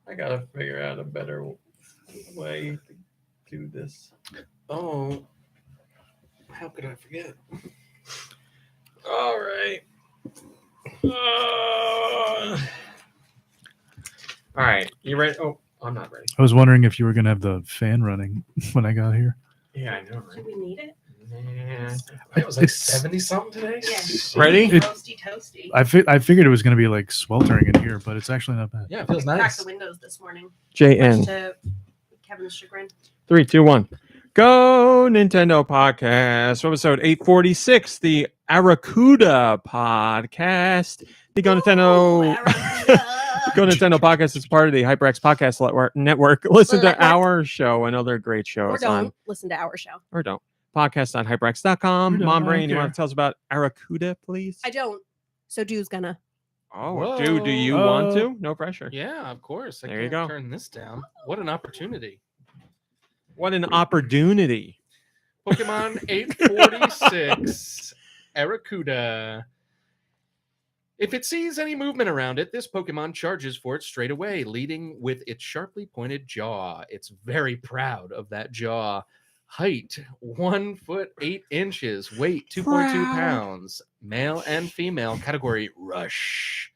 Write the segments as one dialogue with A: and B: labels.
A: I gotta figure out a better way to do this.
B: Oh, how could I forget?
A: All right. All right. You ready? Oh, I'm not ready.
C: I was wondering if you were going to have the fan running when I got here.
A: Yeah, I know,
D: Do
A: right?
D: we need it?
A: Nah.
B: It was like 70 something today.
D: Yeah.
A: Ready?
D: Roasty toasty.
C: I figured it was going to be like sweltering in here, but it's actually not bad.
B: Yeah, it feels
D: Cracked
B: nice.
D: the windows this morning. Much
A: JN.
D: to Kevin's chagrin.
A: 3, 2, 1. Go Nintendo Podcast, episode 846, the Arrokuda Podcast. The Go Nintendo Go Nintendo Podcast is part of the HyperX Podcast Network. Listen to our show and other great shows.
D: Or don't listen to our show.
A: Or don't. Podcast.hyperx.com.
C: Or don't,
A: Mom
C: I
A: Brain,
C: don't
A: you
C: care.
A: want to tell us about Arrokuda, please?
D: I don't. So Dew's gonna.
A: Oh,
B: Whoa.
A: do you want to? No pressure.
B: Yeah, of course. I
A: There you
B: can't
A: go.
B: turn this down. What an opportunity.
A: What an opportunity.
B: Pokemon 846 Arrokuda. If it sees any movement around it, this Pokemon charges for it straight away, leading with its sharply pointed jaw. It's very proud of that jaw. Height 1 foot 8 inches. Weight 2.2
A: Proud.
B: pounds. Male and female. Category Rush.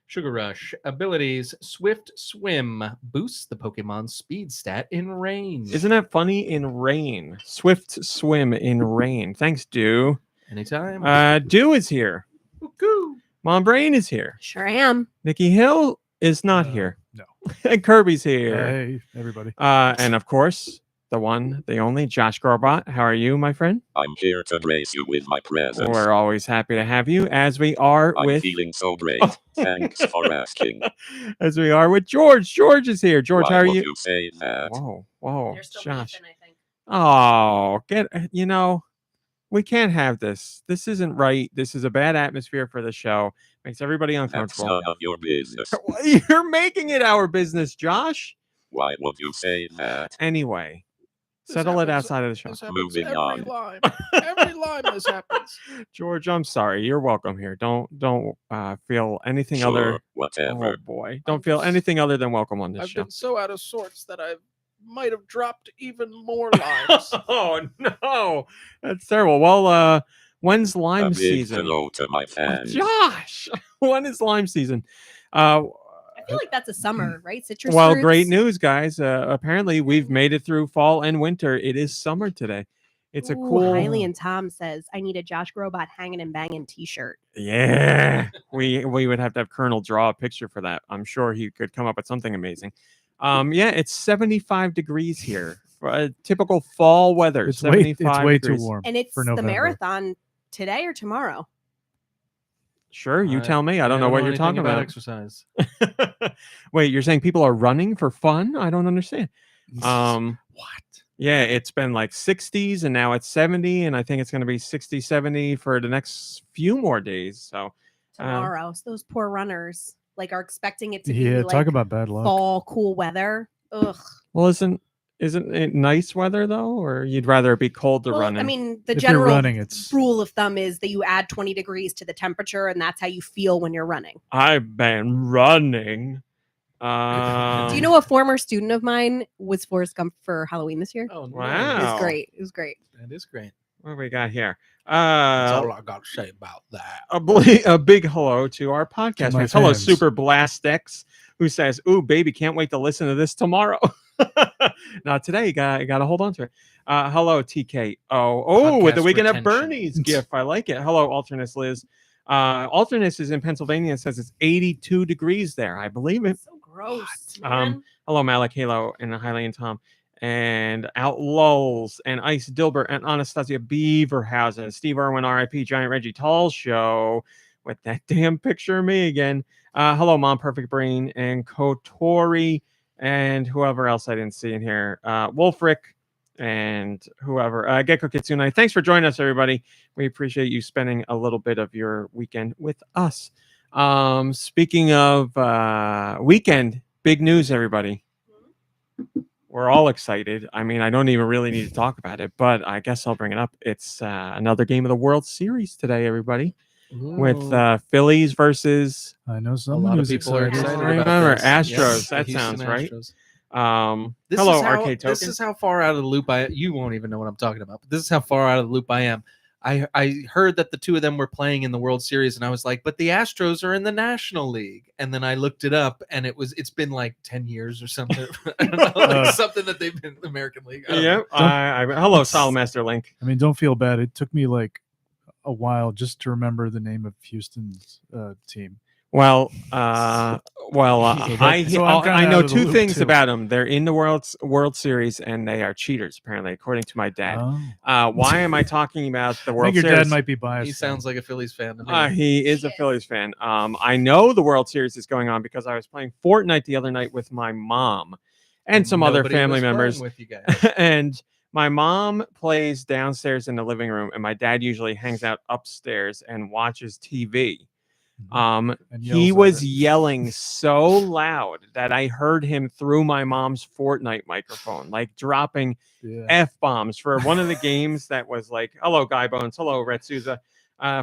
B: Sugar Rush. Abilities Swift Swim. Boosts the Pokemon's speed stat in rain.
A: Isn't that funny? In rain. Swift swim in rain. Thanks, Dew.
B: Anytime.
A: Dew is here.
B: Woo-hoo.
A: Mom Brain is here.
D: Sure I am.
A: Nikki Hill is not here.
C: No.
A: And Kirby's here.
C: Hey, everybody.
A: And of course, the one, the only, Josh Garbot. How are you, my friend?
E: I'm here to grace you with my presence.
A: We're always happy to have you, as we are
E: I'm
A: with
E: feeling so great. Thanks for asking.
A: as we are with George. George is here. George,
E: Why
A: how are
E: would
A: you?
E: you say that?
A: Whoa,
D: They're still
A: Josh.
D: beefing, I think.
A: Oh, we can't have this. This isn't right. This is a bad atmosphere for the show. Makes everybody
E: That's
A: uncomfortable.
E: none of your business.
A: You're making it our business, Josh.
E: Why would you say that?
A: Anyway,
B: This
A: settle it
B: happens-
A: outside of the show.
B: This happens
E: Moving
B: every
E: on.
B: line. Every line this happens.
A: George, I'm sorry. You're welcome here. Don't feel anything
E: Sure,
A: other. Oh
E: whatever.
A: boy, don't feel anything other than welcome on this
B: I've
A: show.
B: been so out of sorts that I might have dropped even more lines.
A: Oh no, that's terrible. Well, when's
E: A
A: Lime
E: big
A: season?
E: hello to my fans.
A: Josh, when is Lime season?
D: I feel like that's a summer, right? Citrus
A: Well,
D: fruits.
A: great news, guys. Apparently, we've made it through fall and winter. It is summer today. It's a
D: Ooh,
A: cool.
D: Hiley and Tom says, I need a Josh Grobot hanging and banging t-shirt.
A: Yeah, we would have to have Colonel draw a picture for that. I'm sure he could come up with something amazing. Yeah, it's 75 degrees here. Typical fall weather.
C: It's
A: 75
C: way
A: degrees.
C: too warm.
D: And it's
C: for
D: the
C: November.
D: marathon today or tomorrow.
A: Sure, you tell me. I don't know what you're talking about.
B: Exercise.
A: Wait, you're saying people are running for fun? I don't understand.
C: What?
A: Yeah, it's been like 60s and now it's 70, and I think it's going to be 60, 70 for the next few more days. So
D: Tomorrow. So those poor runners are expecting it to be
C: Yeah,
D: like
C: talk about bad luck.
D: fall cool weather. Ugh.
A: well, isn't it nice weather though, or you'd rather it be cold to
D: Well,
A: run in?
D: I mean, the
C: If you're
D: general
C: running, it's
D: rule of thumb is that you add 20 degrees to the temperature, and that's how you feel when you're running.
A: I've been running.
D: Do you know a former student of mine was Forrest Gump for Halloween this year?
B: Oh, no.
A: Wow.
D: It was
A: Wow.
D: great. It was great.
B: That is great.
A: What have we got here?
B: That's all I got to say about that.
A: A big hello to our podcast
C: my
A: fans. Hello,
C: fans.
A: Super Blastex, who says, "Ooh, baby, can't wait to listen to this tomorrow." Not today. You got to hold on to it. Hello, TK. With the
B: Podcast
A: Weekend at
B: retention.
A: Bernie's gift. I like it. Hello, Alternus Liz. Alternus is in Pennsylvania and says it's 82 degrees there. I believe it.
D: So gross.
A: What?
D: Man.
A: Hello, Malik, Halo, and Hiley and Tom, and Outlulls, and Ice Dilbert, and Anastasia Beaverhausen, Steve Irwin, RIP, Giant Reggie Tall Show, with that damn picture of me again. Hello, Mom, Perfect Brain, and Kotori, and whoever else I didn't see in here. Wolfric, and whoever. Gecko Kitsune. Thanks for joining us, everybody. We appreciate you spending a little bit of your weekend with us. Speaking of weekend, big news, everybody. We're all excited. I mean, I don't even really need to talk about it, but I guess I'll bring it up. It's another game of the World Series today, everybody. with
B: Ooh.
A: Phillies versus.
C: I know
B: a
C: someone
B: lot of
C: who's
B: people are
C: excited.
B: excited
A: I
B: about
A: remember
B: this.
A: Astros,
B: Yes,
A: that
B: the Houston
A: sounds right.
B: Astros.
A: Hello,
B: Is how,
A: Arcade Token.
B: This is how far out of the loop you won't even know what I'm talking about. But this is how far out of the loop I am. I heard that the two of them were playing in the World Series, and I was like, but the Astros are in the National League. And then I looked it up, and it's been like 10 years or something. I don't know, like something that they've been in the American League.
A: Yep. Hello, Solmaster Link.
C: I mean, don't feel bad. It took me like a while just to remember the name of Houston's team.
A: Well, I know two things about them. They're in the World Series, and they are cheaters, apparently, according to my dad.
C: Oh.
A: Why am I talking about the World
C: I think your
A: Series?
C: dad might be biased.
B: He sounds like a Phillies fan to me.
A: He is a Phillies fan. I know the World Series is going on because I was playing Fortnite the other night with my mom and some other
B: Nobody
A: family
B: was
A: members.
B: playing with you guys.
A: And my mom plays downstairs in the living room, and my dad usually hangs out upstairs and watches TV. He was yelling so loud that I heard him through my mom's Fortnite microphone, like dropping F-bombs for one of the games that was like, hello, Guy Bones, hello, Red Souza.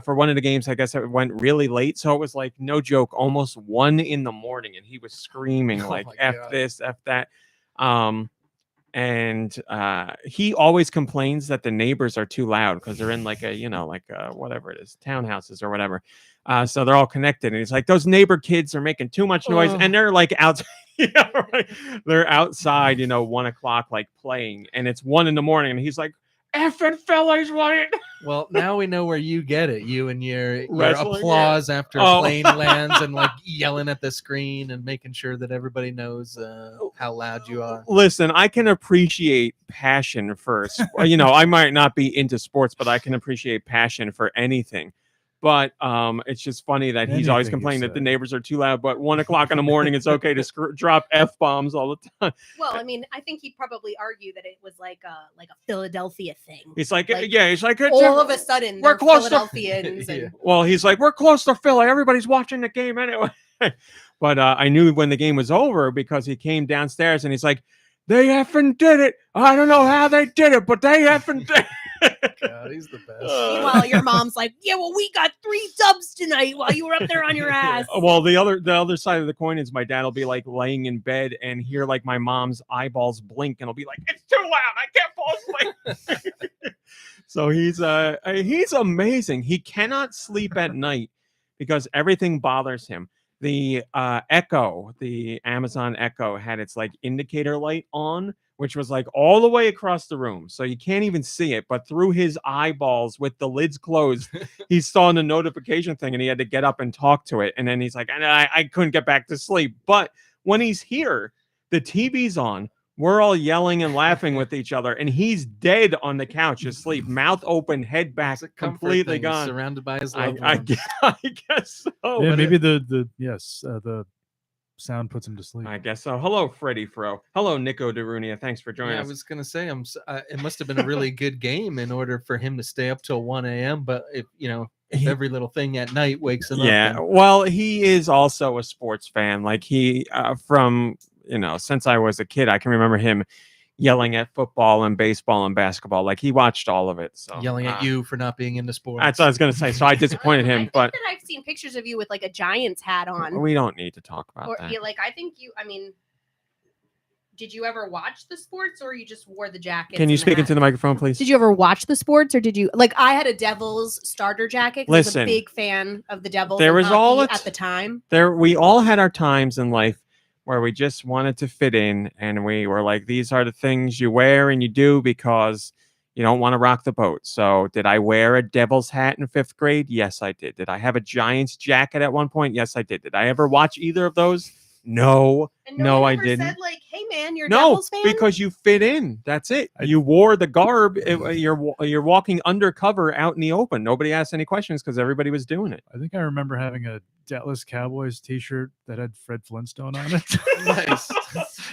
A: For one of the games, I guess it went really late. So it was like, no joke, almost 1 a.m, and he was screaming like, F this, F that. And he always complains that the neighbors are too loud because they're in like a whatever it is, townhouses or whatever. So they're all connected, and he's like, those neighbor kids are making too much noise, and they're like out. Right? They're outside, 1 o'clock, like playing, and it's 1 a.m, and he's like, effing Phillies won.
B: Well, now we know where you get it. You and your
A: Wrestling,
B: applause after a plane lands and like yelling at the screen and making sure that everybody knows how loud you are.
A: Listen, I can appreciate passion for, I might not be into sports, but I can appreciate passion for anything. But it's just funny that he's always complaining that the neighbors are too loud. But 1 o'clock in the morning, it's okay to drop F-bombs all the time.
D: Well, I mean, I think he'd probably argue that it was like a Philadelphia thing.
A: He's like,
D: he's like, all of a sudden, we're close Philadelphians.
A: Well, he's like, we're close to Philly. Everybody's watching the game anyway. But I knew when the game was over because he came downstairs and he's like, they effing did it. I don't know how they did it, but they effing did it.
B: God, he's the best.
D: Meanwhile, your mom's like, yeah, well, we got 3 dubs tonight while you were up there on your ass.
A: Well, the other side of the coin is my dad will be like laying in bed and hear like my mom's eyeballs blink, and he'll be like, it's too loud. I can't fall asleep. So he's amazing. He cannot sleep at night because everything bothers him. The Echo, the Amazon Echo, had its like indicator light on, which was like all the way across the room. So you can't even see it. But through his eyeballs with the lids closed, he saw the notification thing and he had to get up and talk to it. And then he's like, I couldn't get back to sleep. But when he's here, the TV's on. We're all yelling and laughing with each other. And he's dead on the couch asleep, mouth open, head back, completely gone.
B: Surrounded by his loved
A: I
B: ones.
A: guess so.
C: Yeah, maybe the sound puts him to sleep.
A: I guess so. Hello, Freddie Fro. Hello, Nico DeRunia. Thanks for joining us.
B: I was gonna say, it must have been a really good game in order for him to stay up till 1 a.m. But if every little thing at night wakes him up.
A: Yeah, well, he is also a sports fan. Like he, from since I was a kid, I can remember him yelling at football and baseball and basketball. Like he watched all of it. So
B: yelling at you for not being into sports.
A: That's what I was gonna say. So I disappointed him. But
D: I've seen pictures of you with like a Giants hat on.
A: We don't need to talk about that.
D: Yeah, I think did you ever watch the sports, or you just wore the jacket?
A: Can you speak into the microphone, please?
D: Did you ever watch the sports, or did you I had a Devils starter jacket. I was a big fan of the Devils.
A: There was all
D: at the time.
A: We all had our times in life where we just wanted to fit in, and we were like, these are the things you wear and you do because you don't want to rock the boat. So did I wear a Devil's hat in 5th grade? Yes, I did. Did I have a Giants jacket at one point? Yes, I did. Did I ever watch either of those? No. No, I didn't.
D: Said hey man, you're a Devils fan?
A: Because you fit in. That's it. You wore the garb. You're walking undercover out in the open. Nobody asked any questions because everybody was doing it.
C: I think I remember having a Dallas Cowboys T-shirt that had Fred Flintstone on it.
B: Nice.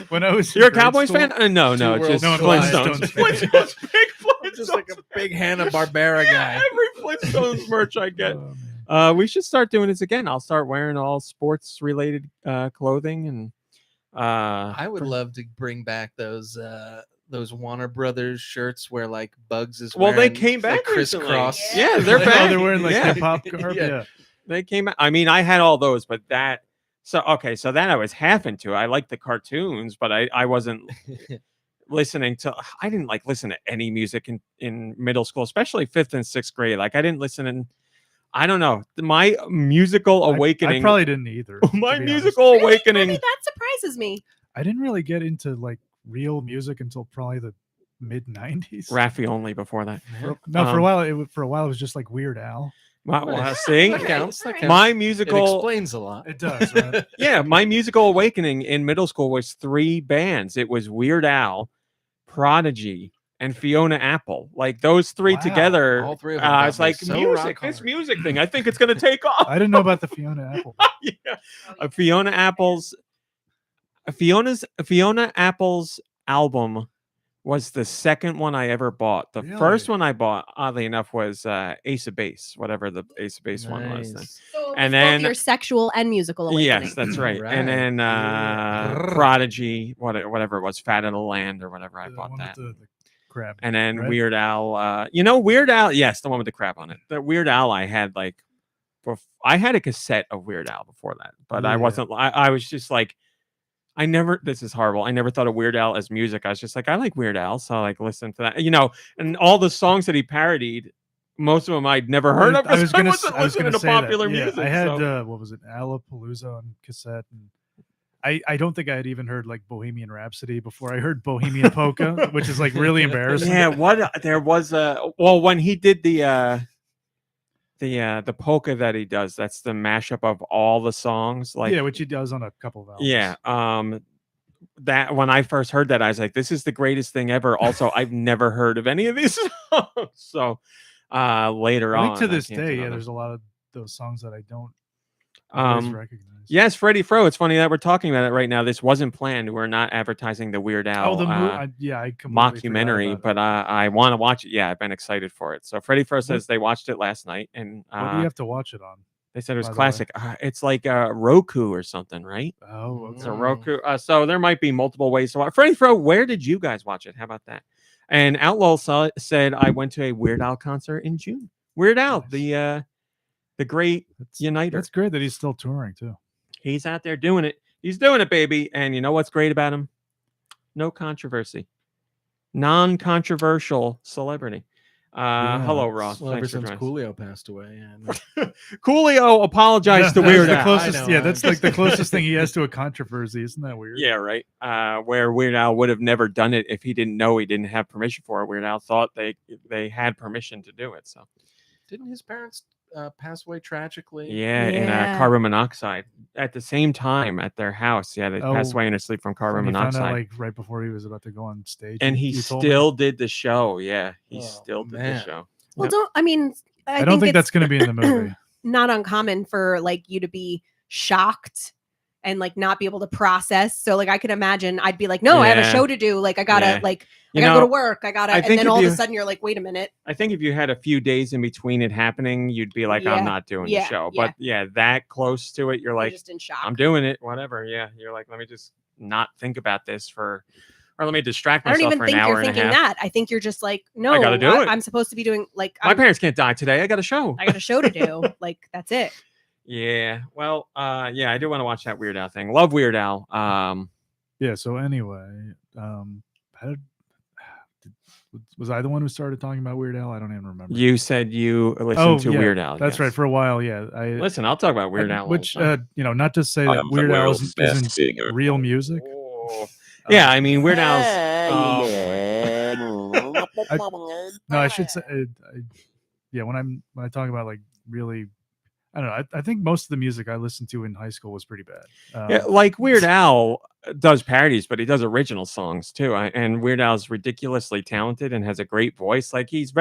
C: When I was,
A: you're a Cowboys fan? No, just
C: Flintstones.
A: Flintstones. Big Flintstones.
B: Just like a big Hanna-Barbera guy.
A: Every Flintstones merch I get. We should start doing this again. I'll start wearing all sports-related clothing, and
B: I would love to bring back those those Warner Brothers shirts where like Bugs is
A: Well, they
B: wearing,
A: came back
B: like crisscross.
A: recently. Yeah, they're
C: Oh,
A: back.
C: they're wearing like
A: Yeah.
C: hip hop garb.
B: Yeah.
C: Yeah.
A: They came out. I mean, I had all those, but that. So so that I was half into. I liked the cartoons, but I wasn't listening to. I didn't like listen to any music in middle school, especially 5th and 6th grade. Like I didn't listen in. I don't know. My musical awakening.
C: I probably didn't either.
A: my
C: to be
A: musical
D: Really?
A: awakening.
D: Really? That surprises me.
C: I didn't really get into like real music until probably the mid '90s.
A: Raffi only before that.
C: For
A: Um,
C: a while, it was just like Weird Al.
A: Well, see,
B: That counts. That counts.
A: my
B: It
A: musical.
B: explains a lot.
C: It does, right?
A: Yeah, my musical awakening in middle school was 3 bands. It was Weird Al, Prodigy, and Fiona Apple. Like those 3
C: Wow,
A: together.
B: all 3 of them got
A: It's
B: me
A: like
B: so
A: music.
B: rock
A: This
B: hard.
A: music thing. I think it's gonna take off.
C: I didn't know about the Fiona Apple.
A: Yeah. Fiona Apple's album was the second one I ever bought. The first
C: Really?
A: one I bought, oddly enough, was Ace of Base, whatever the Ace of Base one was. Then.
B: Nice.
D: So
A: And
D: and
A: then-
D: your sexual and musical awakening.
A: Yes, that's right.
B: Right.
A: And then
B: Yeah.
A: Prodigy, whatever it was, Fat in the Land or whatever. I
C: The
A: bought
C: one with
A: that.
C: the crab.
A: And then
C: right?
A: Weird Al, Weird Al, yes, the one with the crab on it. The Weird Al I had like, I had a cassette of Weird Al before that, but I
C: Yeah.
A: wasn't. I was just like, this is horrible. I never thought of Weird Al as music. I was just like, I like Weird Al, so I like listen to that, and all the songs that he parodied, most of them I'd never heard of.
C: I was gonna
A: wasn't listening to
C: say that.
A: popular
C: Yeah,
A: music.
C: I had
A: so-
C: what was it, Alapalooza on cassette, and I don't think I had even heard like Bohemian Rhapsody before I heard Bohemian Polka, which is like really embarrassing.
A: Yeah, there was when he did the polka that he does, that's the mashup of all the songs. Like
C: yeah, which he does on a couple of albums.
A: yeah, that when I first heard that, I was like, this is the greatest thing ever. Also, I've never heard of any of these songs. So later
C: I
A: on,
C: think to this
A: came to
C: day,
A: know
C: yeah,
A: them.
C: there's a lot of those songs that I don't always recognize.
A: Yes, Freddie Fro. It's funny that we're talking about it right now. This wasn't planned. We're not advertising the Weird Al.
C: Oh, the I completely forgot
A: mockumentary,
C: about it.
A: but I want to watch it. Yeah, I've been excited for it. So Freddie Fro says they watched it last night, and
C: What do you have to watch it on?
A: they said it was
C: by the way?
A: classic. It's like Roku or something, right?
C: Oh,
A: It's
C: okay.
A: a Roku. So there might be multiple ways to watch. Freddie Fro, where did you guys watch it? How about that? And Outlaw said I went to a Weird Al concert in June. Weird Al,
C: Nice.
A: the great uniter.
C: That's great that he's still touring too.
A: He's out there doing it. He's doing it, baby. And you know what's great about him? No controversy. Non-controversial celebrity. Hello, Ross.
B: Well, ever
A: Thanks for
B: since
A: joining us.
B: Coolio passed away. Yeah,
A: Coolio apologized to
C: That's
A: Weird
C: the
A: Al.
C: closest.
B: I know,
C: Yeah,
B: I
C: that's
B: know.
C: like the closest thing he has to a controversy. Isn't that weird?
A: Yeah, right. Where Weird Al would have never done it if he didn't know he didn't have permission for it. Weird Al thought they had permission to do it. So
B: Didn't his parents pass away tragically?
A: yeah, in
D: Yeah.
A: carbon monoxide at the same time at their house. Yeah, they passed
C: Oh,
A: away in their sleep from carbon
C: When he found
A: monoxide.
C: out, like right before he was about to go on stage,
A: And he
C: you told me?
A: still did the show. Yeah, he
B: Oh,
A: still did the
B: man.
A: show.
D: Well,
A: Yep.
D: I
C: don't think
D: it's
C: that's going to be in the movie.
D: not uncommon for like you to be shocked and like not be able to process. So like I could imagine I'd be like, no, I have a
A: Yeah.
D: show to do. Like I gotta
A: Yeah.
D: I
A: You
D: gotta
A: know,
D: go to work. I
A: I
D: and
A: think
D: then
A: if
D: all of
A: you-
D: a sudden you're like, wait a minute.
A: I think if you had a few days in between it happening, you'd be like,
D: Yeah,
A: I'm not doing the
D: yeah,
A: show.
D: yeah.
A: But yeah, that close to it, you're
D: You're
A: like,
D: just in shock.
A: I'm doing it, whatever. Yeah, you're like, let me just not think about this or let me distract
D: I don't
A: myself
D: even
A: for an
D: think
A: hour
D: you're
A: and a
D: thinking
A: half.
D: that. I think you're just like, no,
A: I gotta do it.
D: I'm supposed to be doing like
A: My parents can't die today. I got a show.
D: I got a show to do. Like that's it.
A: Yeah. Well, yeah, I do want to watch that Weird Al thing. Love Weird Al.
C: Yeah. So anyway, was I the one who started talking about Weird Al? I don't even remember.
A: You said you listened to
C: yeah,
A: Weird Al.
C: That's
A: yes.
C: right. For a while, yeah.
A: Listen, I'll talk about Weird Al. all
C: Which
A: the time.
C: not to say
E: I
C: that
E: am the
C: Weird Al
E: world's best
C: isn't
E: singer.
C: real music.
A: Oh. Yeah, I mean Weird Al's.
C: No, I should say, yeah. When I talk about like really, I don't know. I think most of the music I listened to in high school was pretty bad.
A: Yeah, like Weird Al does parodies, but he does original songs too. And Weird Al's ridiculously talented and has a great voice. Like he's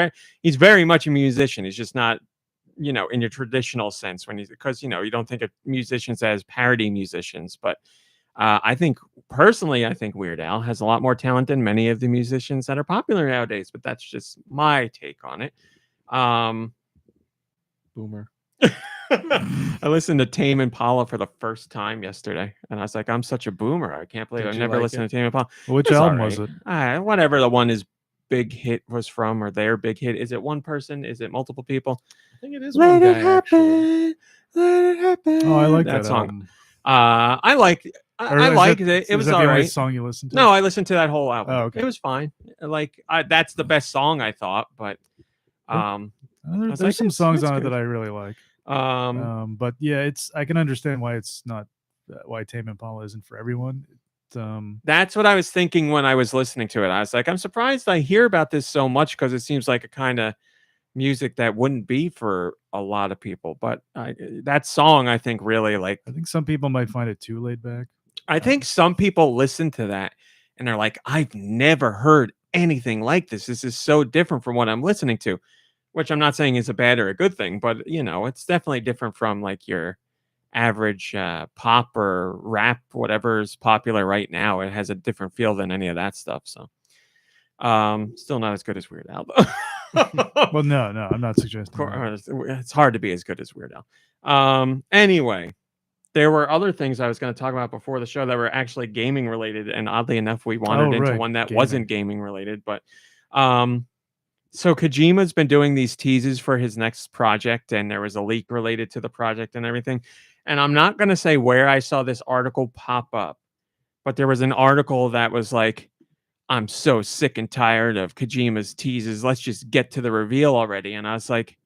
A: very much a musician. He's just not, in your traditional sense because you don't think of musicians as parody musicians. But I think Weird Al has a lot more talent than many of the musicians that are popular nowadays. But that's just my take on it.
B: Boomer.
A: I listened to Tame Impala for the first time yesterday, and I was like, I'm such a boomer. I can't believe
B: Did
A: I've
B: you
A: never
B: like
A: listened
B: it?
A: to Tame Impala.
C: Which
A: It's
C: album
A: all
C: was
A: right.
C: it?
A: Whatever the one his big hit was from, or their big hit. Is it one person? Is it multiple people?
B: I think it is one guy, actually.
A: Let it happen.
C: Oh, I like
A: that
C: that
A: song.
C: album.
A: I liked.
C: Or
A: I
C: is
A: liked
C: that-
A: it. It
C: is
A: was
C: that the
A: all
C: only
A: right.
C: song you listened to?
A: No, I listened to that whole album.
C: Oh, okay.
A: It was fine. Like that's the best song I thought, but was
C: There's
A: like,
C: some
A: "That's-
C: songs
A: that's
C: on it
A: good."
C: that I really like.
A: Um,
C: But yeah, I can understand why it's not why Tame Impala isn't for everyone.
A: that's what I was thinking when I was listening to it. I was like, I'm surprised I hear about this so much because it seems like a kind of music that wouldn't be for a lot of people. But that song, I think, really like.
C: I think some people might find it too laid back.
A: I think some people listen to that and they're like, I've never heard anything like this. This is so different from what I'm listening to, which I'm not saying is a bad or a good thing, but you know, it's definitely different from like your average pop or rap, whatever is popular right now. It has a different feel than any of that stuff. So, still not as good as Weird Al, though.
C: Well, no, I'm not suggesting that.
A: It's hard to be as good as Weird Al. Anyway, there were other things I was going to talk about before the show that were actually gaming related, and oddly enough, we wandered into
C: right,
A: one that
C: gaming.
A: wasn't gaming related. But so Kojima's been doing these teases for his next project, and there was a leak related to the project and everything. And I'm not going to say where I saw this article pop up, but there was an article that was like, I'm so sick and tired of Kojima's teases. Let's just get to the reveal already. And I was like,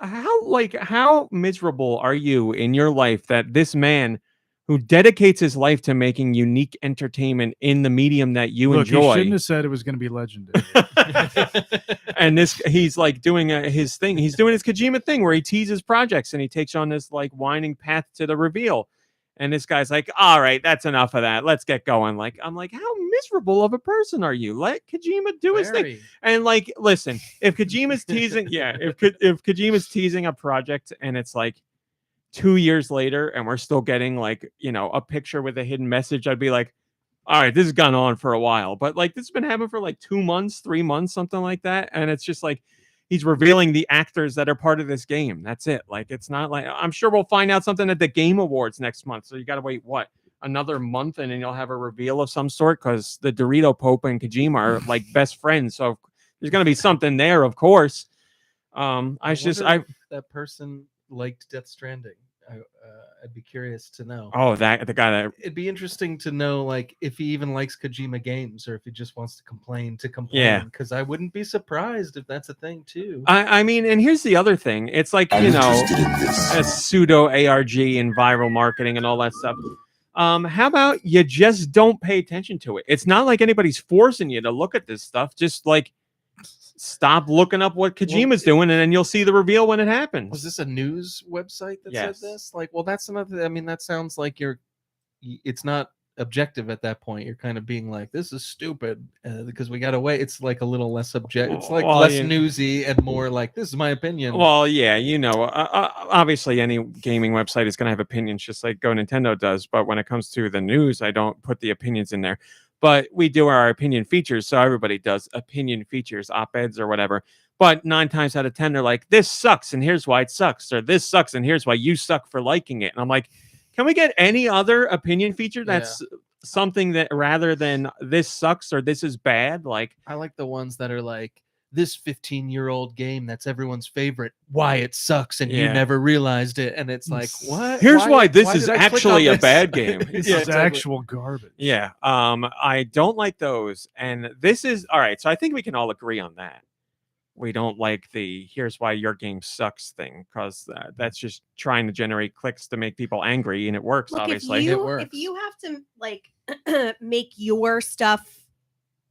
A: how miserable are you in your life that this man who dedicates his life to making unique entertainment in the medium that you
C: Look,
A: enjoy?
C: he shouldn't have said it was going to be legendary.
A: And he's like doing his thing. He's doing his Kojima thing where he teases projects and he takes on this like winding path to the reveal. And this guy's like, all right, that's enough of that. Let's get going. Like, I'm like, how miserable of a person are you? Let Kojima do his thing.
B: Very.
A: And like, listen, if Kojima's teasing, if Kojima's teasing a project and it's like 2 years later and we're still getting like, you know, a picture with a hidden message, I'd be like, all right, this has gone on for a while. But like, this has been happening for like 2 months, 3 months, something like that. And it's just like, he's revealing the actors that are part of this game. That's it. Like, it's not like, I'm sure we'll find out something at the Game Awards next month. So you got to wait, what, another month, and then you'll have a reveal of some sort, because the Dorito Pope and Kojima are like best friends. So there's going to be something there, of course. I
B: wonder if that person liked Death Stranding. I'd be curious to know.
A: Oh, the guy that.
B: It'd be interesting to know, like, if he even likes Kojima games or if he just wants to complain.
A: Yeah.
B: Because I wouldn't be surprised if that's a thing too.
A: I mean, and here's the other thing. It's like, you know, a pseudo ARG and viral marketing and all that stuff. How about you just don't pay attention to it? It's not like anybody's forcing you to look at this stuff. Just like stop looking up what Kojima's doing, and then you'll see the reveal when it happens.
B: Was this a news website that
A: Yes.
B: said this? Like, well, that's another. I mean, that sounds like it's not objective at that point. You're kind of being like, this is stupid because we got to wait. It's like a little less objective. It's like less newsy and more like, this is my opinion.
A: Well, yeah, you know, obviously any gaming website is going to have opinions, just like GoNintendo does. But when it comes to the news, I don't put the opinions in there. But we do our opinion features, so everybody does opinion features, op-eds or whatever. But 9 times out of 10, they're like, this sucks, and here's why it sucks. Or this sucks, and here's why you suck for liking it. And I'm like, can we get any other opinion feature that's something that, rather than this sucks or this is bad? Like,
B: I like the ones that are like, this 15-year-old game that's everyone's favorite, why it sucks and you never realized it. And it's like, what?
A: Here's why this is actually a bad game.
C: This is actual garbage.
A: Yeah. I don't like those. And this is all right. So I think we can all agree on that. We don't like the here's why your game sucks thing, because that's just trying to generate clicks to make people angry, and it works.
D: Look,
A: obviously.
B: It works.
D: If you have to like make your stuff,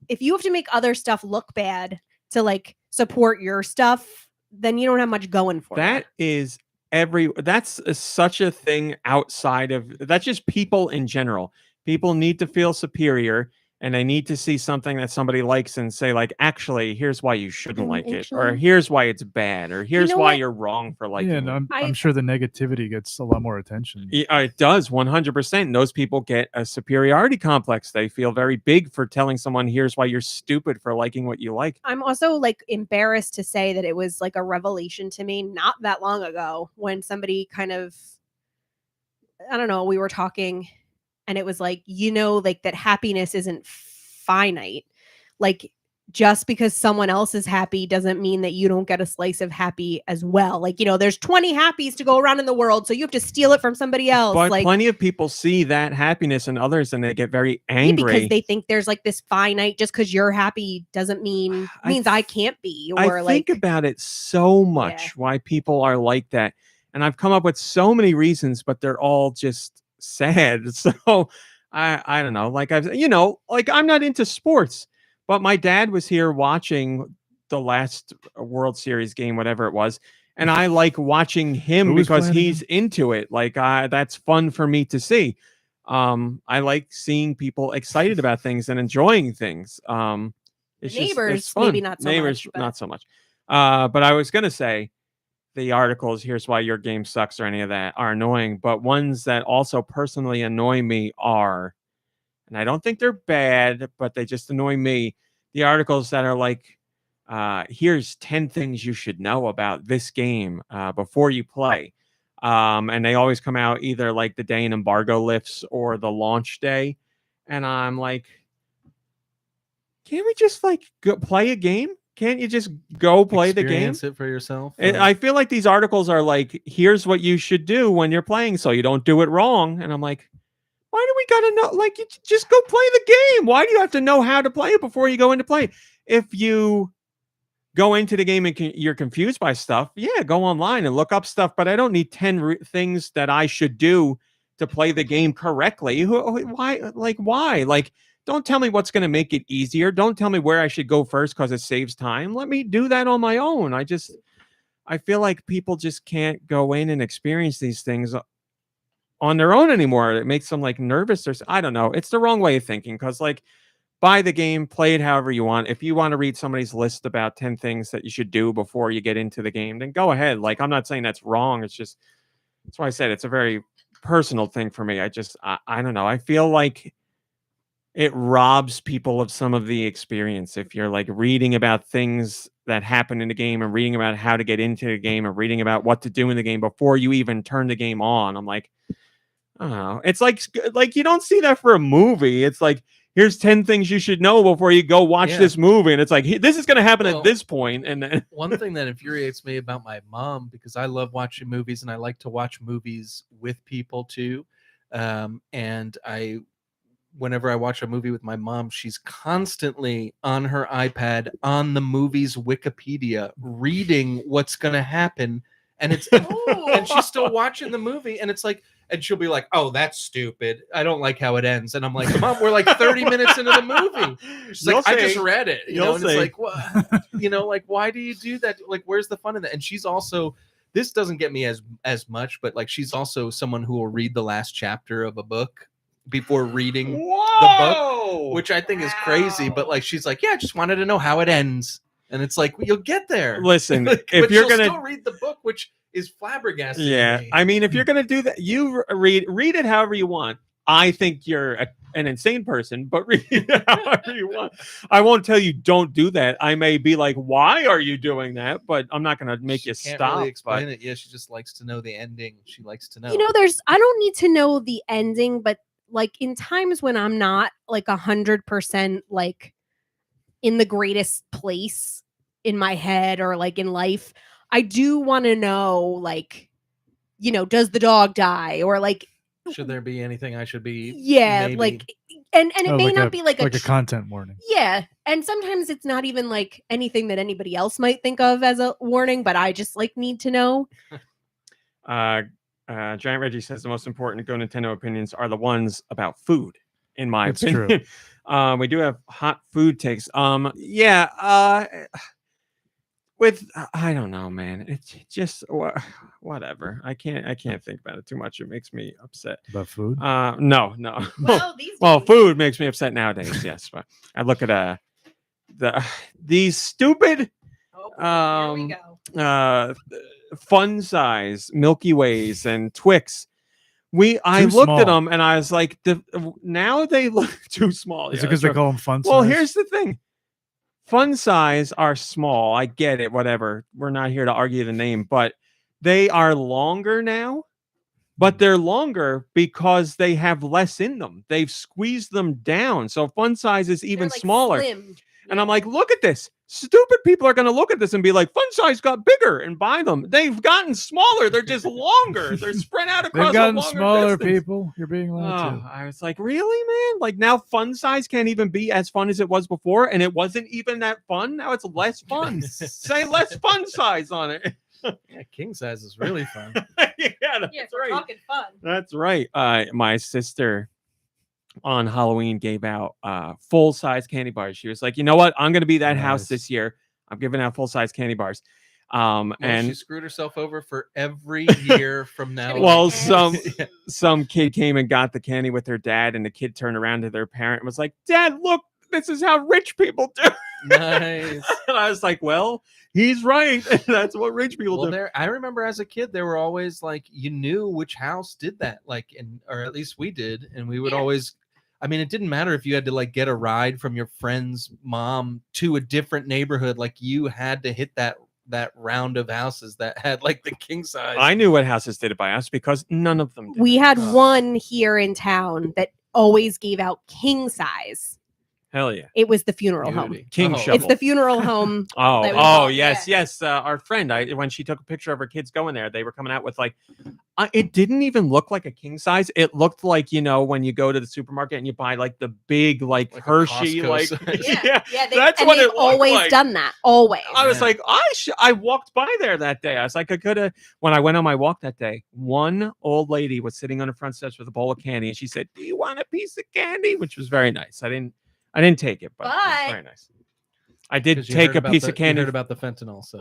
D: if you have to make other stuff look bad to like support your stuff, then you don't have much going for
A: that. Is that's such a thing outside of that's just people in general. People need to feel superior, and I need to see something that somebody likes and say like, actually, here's why you shouldn't like it, or
D: actually-
A: here's why it's bad, or here's
D: know
A: why
D: what?
A: you're wrong for liking
C: Yeah, and
A: it.
C: I'm sure the negativity gets a lot more attention.
A: It does 100%. Those people get a superiority complex. They feel very big for telling someone, here's why you're stupid for liking what you like.
D: I'm also like embarrassed to say that it was like a revelation to me not that long ago when somebody kind of, I don't know, we were talking and it was like, like that happiness isn't finite. Like just because someone else is happy doesn't mean that you don't get a slice of happy as well. Like, there's 20 happies to go around in the world, so you have to steal it from somebody else.
A: But
D: like
A: plenty of people see that happiness in others and they get very
D: yeah,
A: angry.
D: because they think there's like this finite, just because you're happy doesn't means I can't be. Or
A: I
D: like
A: think about it so much why people are like that. And I've come up with so many reasons, but they're all just sad. So I don't know. Like like I'm not into sports, but my dad was here watching the last World Series game, whatever it was. And I like watching him because he's into it. Like that's fun for me to see. I like seeing people excited about things and enjoying things. It's
D: neighbors,
A: it's fun.
D: maybe not so
A: neighbors,
D: much, but...
A: not so much. But I was gonna say the articles, here's why your game sucks or any of that are annoying, but ones that also personally annoy me are, and I don't think they're bad, but they just annoy me. The articles that are like, here's 10 things you should know about this game before you play. And they always come out either like the day an embargo lifts or the launch day. And I'm like, can't we just like go play a game? Can't you just go play the game?
B: Experience it for yourself.
A: I feel like these articles are like, here's what you should do when you're playing so you don't do it wrong. And I'm like, why do we gotta know? Like, you just go play the game. Why do you have to know how to play it before you go into play? If you go into the game and you're confused by stuff, yeah, go online and look up stuff. But I don't need 10 things that I should do to play the game correctly. Why? Like, don't tell me what's going to make it easier. Don't tell me where I should go first because it saves time. Let me do that on my own. I feel like people just can't go in and experience these things on their own anymore. It makes them like nervous, or I don't know. It's the wrong way of thinking, because like, buy the game, play it however you want. If you want to read somebody's list about 10 things that you should do before you get into the game, then go ahead. Like, I'm not saying that's wrong. It's just, that's why I said it's a very personal thing for me. I don't know. I feel like it robs people of some of the experience. If you're like reading about things that happen in the game and reading about how to get into the game and reading about what to do in the game before you even turn the game on, I'm like, I don't know. It's like you don't see that for a movie. It's like, here's 10 things you should know before you go watch this movie. And it's like, this is going to happen at this point. And then
B: one thing that infuriates me about my mom, because I love watching movies and I like to watch movies with people too. And whenever I watch a movie with my mom, she's constantly on her iPad on the movie's Wikipedia reading what's going to happen. And and she's still watching the movie. And it's like, and she'll be like, "Oh, that's stupid. I don't like how it ends." And I'm like, "Mom, we're like 30 minutes into the movie." She's like, "I just read it." You know, and it's like, "What?" Like, why do you do that? Like, where's the fun in that? And she's also, this doesn't get me as much, but like, she's also someone who will read the last chapter of a book before reading the book, which I think is crazy. But like, she's like, "Yeah, I just wanted to know how it ends." And it's like, you'll get there.
A: Listen,
B: if
A: if you're going to
B: still read the book, which is flabbergasting.
A: Yeah,
B: me.
A: I mean, if you're going to do that, you read it however you want. I think you're an insane person, but read it however you want. I won't tell you don't do that. I may be like, why are you doing that? But I'm not going to make you
B: can't
A: stop.
B: Really explain it. Yeah, she just likes to know the ending. She likes to know.
D: I don't need to know the ending, but like in times when I'm not like 100% like in the greatest place in my head or like in life, I do want to know, like, does the dog die, or like,
B: should there be anything I should be?
D: Yeah,
B: maybe?
D: like, and it may not be like
C: a content warning.
D: Yeah, and sometimes it's not even like anything that anybody else might think of as a warning, but I just like need to know.
A: Giant Reggie says the most important GoNintendo opinions are the ones about food, in my
C: It's
A: opinion.
C: true.
A: We do have hot food takes. I don't know, man. It's just whatever. I can't think about it too much. It makes me upset.
C: About food?
A: No.
D: Well, these
A: Well,
D: days-
A: food makes me upset nowadays. Yes, but I look at these stupid
D: Oh, boy, here we go.
A: fun size Milky Ways and Twix. I
C: Too
A: looked at
C: small.
A: them and I was like, now they look too small.
C: Is
A: Yeah,
C: it because
A: that's
C: they call them fun
A: well,
C: size?
A: here's the thing. Fun size are small. I get it. Whatever. We're not here to argue the name, but they are longer now. But they're longer because they have less in them. They've squeezed them down. So fun size is even
D: They're, like,
A: smaller.
D: slim.
A: And I'm like, look at this. Stupid people are going to look at this and be like, fun size got bigger and buy them. They've gotten smaller. They're just longer. They're spread out across
C: They've gotten
A: a longer
C: smaller,
A: distance.
C: people. You're being allowed to.
A: I was like, really, man? Like now fun size can't even be as fun as it was before. And it wasn't even that fun. Now it's less fun. Say less fun size on it.
B: Yeah, king size is really fun.
A: Yeah, that's
D: Yeah, we're
A: right.
D: talking fun.
A: That's right. My sister on Halloween gave out full size candy bars. She was like, you know what? I'm going to be that house
C: Nice.
A: this year. I'm giving out full size candy bars.
B: Well,
A: And
B: she screwed herself over for every year from now on.
A: well,
D: Yeah.
A: some kid came and got the candy with her dad, and the kid turned around to their parent and was like, "Dad, look, this is how rich people do."
B: Nice.
A: And I was like, "Well, he's right. That's what rich people
B: Well,
A: do."
B: I remember as a kid, there were always like you knew which house did that, like, or at least we did, and we would
D: Yeah.
B: always. I mean, it didn't matter if you had to like get a ride from your friend's mom to a different neighborhood. Like you had to hit that round of houses that had like the king size.
A: I knew what houses did it by us because none of them did.
D: We
A: it.
D: had
B: Oh.
D: one here in town that always gave out king size.
A: Hell yeah,
D: It was the funeral home.
B: Beauty.
A: King
B: Oh.
A: shovel.
D: It's the funeral home.
A: Oh,
D: that we
A: oh,
D: bought,
A: yes,
D: yeah.
A: yes. Our friend, when she took a picture of her kids going there, they were coming out with like, it didn't even look like a king size. It looked like, when you go to the supermarket and you buy like the big, like
B: Like a
A: Hershey,
B: Costco
A: like,
B: size.
D: Yeah,
A: that's
D: and
A: what it
D: they've
A: looked
D: always
A: like.
D: done that. Always.
A: I was
B: Yeah.
A: like, I walked by there that day. I was like, I could have. When I went on my walk that day, one old lady was sitting on the front steps with a bowl of candy, and she said, "Do you want a piece of candy?" Which was very nice. I didn't take it, but it was
D: But-
A: very nice. I did
B: 'Cause you
A: take
B: heard
A: a
B: about
A: piece
B: the-
A: of candy.
B: You heard about the fentanyl, so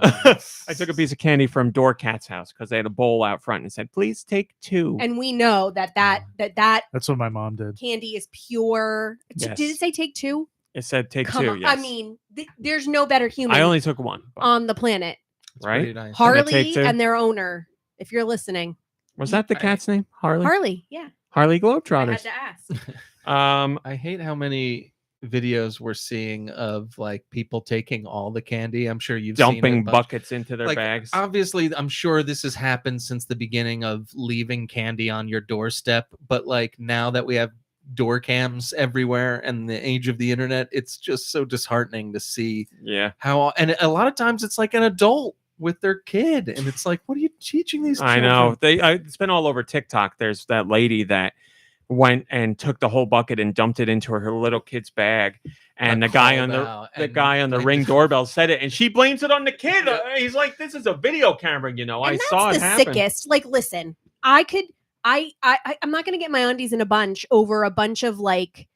A: I took a piece of candy from Doorcat's house because they had a bowl out front and said, "Please take 2."
D: And we know that
C: That's what my mom did.
D: candy is pure.
A: Yes.
D: Did it say take 2?
A: It said take
D: Come
A: 2.
D: on.
A: Yes.
D: I mean, there's no better human
A: I only took 1. but-
D: on the planet.
B: it's
A: Right?
B: pretty nice.
A: I take
D: Harley
A: 2?
D: and their owner. If you're listening,
A: Was that the cat's name? Harley.
D: Harley. Yeah,
A: Harley
D: I had
A: Globetrotters.
D: to ask.
B: I hate how many videos we're seeing of like people taking all the candy. I'm sure you've seen
A: Dumping
B: a bunch.
A: buckets into their
B: Like,
A: bags.
B: Obviously, I'm sure this has happened since the beginning of leaving candy on your doorstep. But like now that we have door cams everywhere and the age of the internet, it's just so disheartening to see
A: Yeah.
B: how. And a lot of times it's like an adult with their kid, and it's like, what are you teaching these?
A: I know. It's been all over TikTok. There's that lady that went and took the whole bucket and dumped it into her little kid's bag. And the guy on the Ring doorbell said it, and she blames it on the kid.
B: Yeah.
A: He's like, "This is a video camera, I
D: And
A: saw it
D: that's the
A: happen."
D: sickest. Like, listen, I'm not gonna get my undies in a bunch over a bunch of like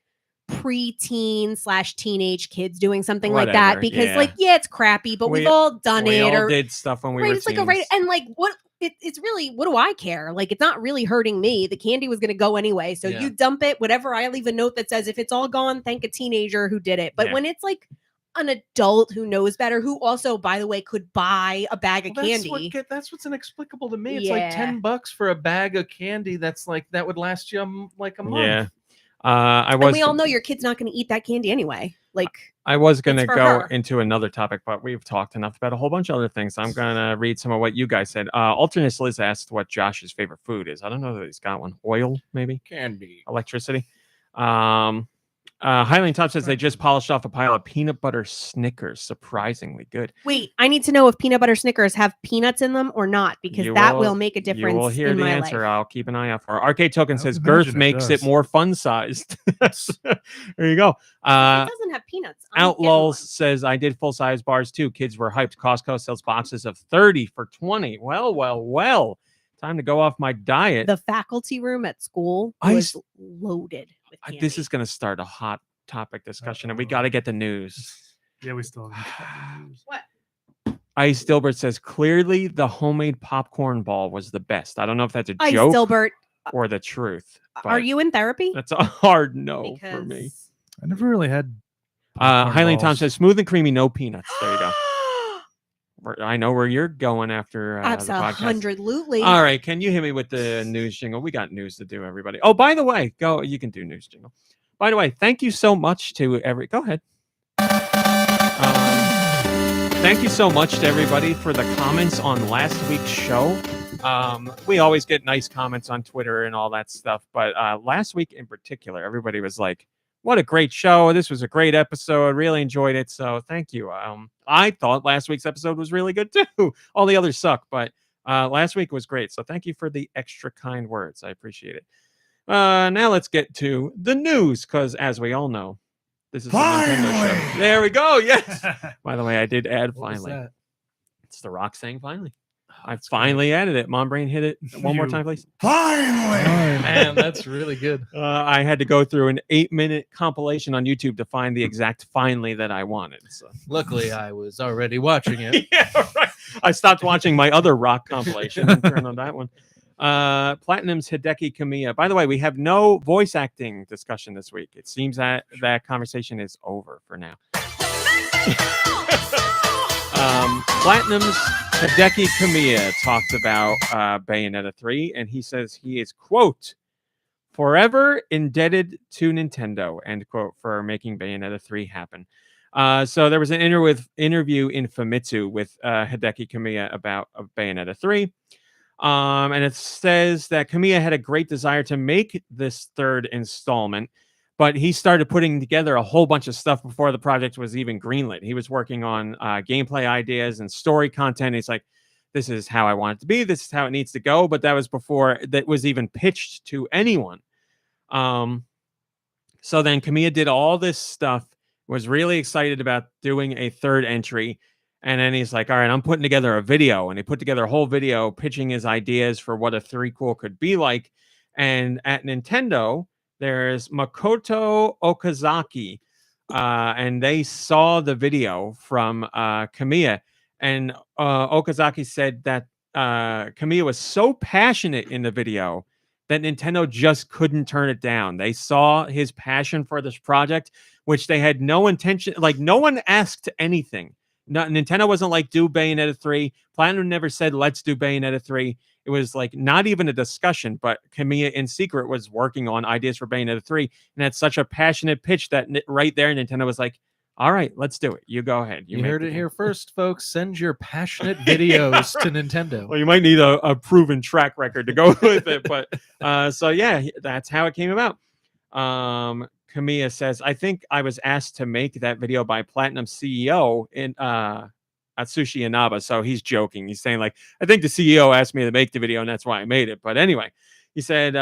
D: pre-teen / teenage kids doing something like that
A: Whatever,
D: because
A: yeah.
D: it's crappy, but
A: We-
D: we've all done
A: We
D: it.
A: all
D: Or
A: did stuff when we
D: right,
A: were
D: it's like a right,
A: teens.
D: and like what it's really, what do I care? Like, it's not really hurting me. The candy was going to go anyway, so
B: Yeah.
D: you dump it, whatever. I leave a note that says if it's all gone, thank a teenager who did it. But
A: Yeah.
D: when it's like an adult who knows better, who also, by the way, could buy a bag of candy.
B: That's what's inexplicable to me. It's like
D: Yeah.
B: $10 for a bag of candy. That's like that would last you like a month.
A: Yeah. I
D: And
A: was
D: we all know your kid's not going to eat that candy anyway. Like,
A: I was going to
D: It's for
A: go
D: her.
A: into another topic, but we've talked enough about a whole bunch of other things. I'm going to read some of what you guys said. Alternate Liz asked what Josh's favorite food is. I don't know that he's got one. Oil, maybe?
B: Candy.
A: Electricity. Highland Top says they just polished off a pile of peanut butter Snickers. Surprisingly good.
D: wait, I need to know if peanut butter Snickers have peanuts in them or not, because
A: You
D: that
A: will-
D: will make a difference.
A: You will hear
D: in
A: the
D: my
A: answer.
D: life.
A: I'll keep an eye out for. Arcade Token
C: I
A: says
C: would
A: girth
C: imagine it
A: makes it
C: does.
A: more fun sized. There you go.
D: It doesn't have peanuts. I'm getting
A: Outlaws
D: one.
A: says I did full size bars too. Kids were hyped. Costco sells boxes of 30 for 20. Well. Time to go off my diet.
D: The faculty room at school
A: I
D: was loaded with candy.
A: This is going to start a hot topic discussion, and we got to get the news.
C: Yeah, we still haven't.
D: what?
A: Ice Dilbert says clearly the homemade popcorn ball was the best. I don't know if that's a
D: Ice
A: joke
D: Dilbert,
A: or the truth.
D: are
A: but
D: you in therapy?
A: That's a hard no for me.
D: Because
C: I never really had. popcorn
A: Highland Tom
C: balls.
A: says smooth and creamy, no peanuts. There you go. I know where you're going after the podcast.
D: Absolutely.
A: All right, can you hit me with the news jingle? We got news to do, everybody. Oh, by the way, go. You can do news jingle. By the way, thank you so much to every. Go ahead. Thank you so much to everybody for the comments on last week's show. We always get nice comments on Twitter and all that stuff, but last week in particular, everybody was like, "What a great show! This was a great episode. Really enjoyed it." So thank you. I thought last week's episode was really good too. All the others suck, but last week was great. So thank you for the extra kind words. I appreciate it. Now let's get to the news, because as we all know, this is the Nintendo show. There we go. Yes. By the way, I did add
B: What was
A: finally.
B: that?
A: It's The Rock saying finally. I finally added it. Mom Brain, hit it one more time, please.
B: Man, that's really good.
A: I had to go through an 8-minute compilation on YouTube to find the exact finally that I wanted. So.
B: Luckily, I was already watching it.
A: Yeah, right. I stopped watching my other Rock compilation and turned on that one. Platinum's Hideki Kamiya. By the way, we have no voice acting discussion this week. It seems that that conversation is over for now. Platinum's Hideki Kamiya talked about Bayonetta 3, and he says he is, quote, forever indebted to Nintendo, end quote, for making Bayonetta 3 happen. So there was an interview in Famitsu with Hideki Kamiya about Bayonetta 3. And it says that Kamiya had a great desire to make this third installment, but he started putting together a whole bunch of stuff before the project was even greenlit. He was working on gameplay ideas and story content. He's like, this is how I want it to be. This is how it needs to go. But that was before that was even pitched to anyone. So then Kamiya did all this stuff, was really excited about doing a third entry. And then he's like, all right, I'm putting together a video. And he put together a whole video pitching his ideas for what a 3-quel could be like. And at Nintendo, there's Makoto Okazaki. And they saw the video from Kamiya. And Okazaki said that Kamiya was so passionate in the video that Nintendo just couldn't turn it down. They saw his passion for this project, which they had no intention, like no one asked anything. No, Nintendo wasn't like, do Bayonetta 3. Platinum never said, let's do Bayonetta 3. It was like not even a discussion, but Kamiya in secret was working on ideas for Bayonetta 3. And had such a passionate pitch that right there, Nintendo was like, all right, let's do it. You go ahead.
B: You heard it here first, folks. Send your passionate videos to Nintendo.
A: Well, you might need a proven track record to go with it. But so, yeah, that's how it came about. Kamiya says, I think I was asked to make that video by Platinum CEO in Atsushi Inaba. So he's joking. He's saying, like, I think the CEO asked me to make the video and that's why I made it. But anyway, he said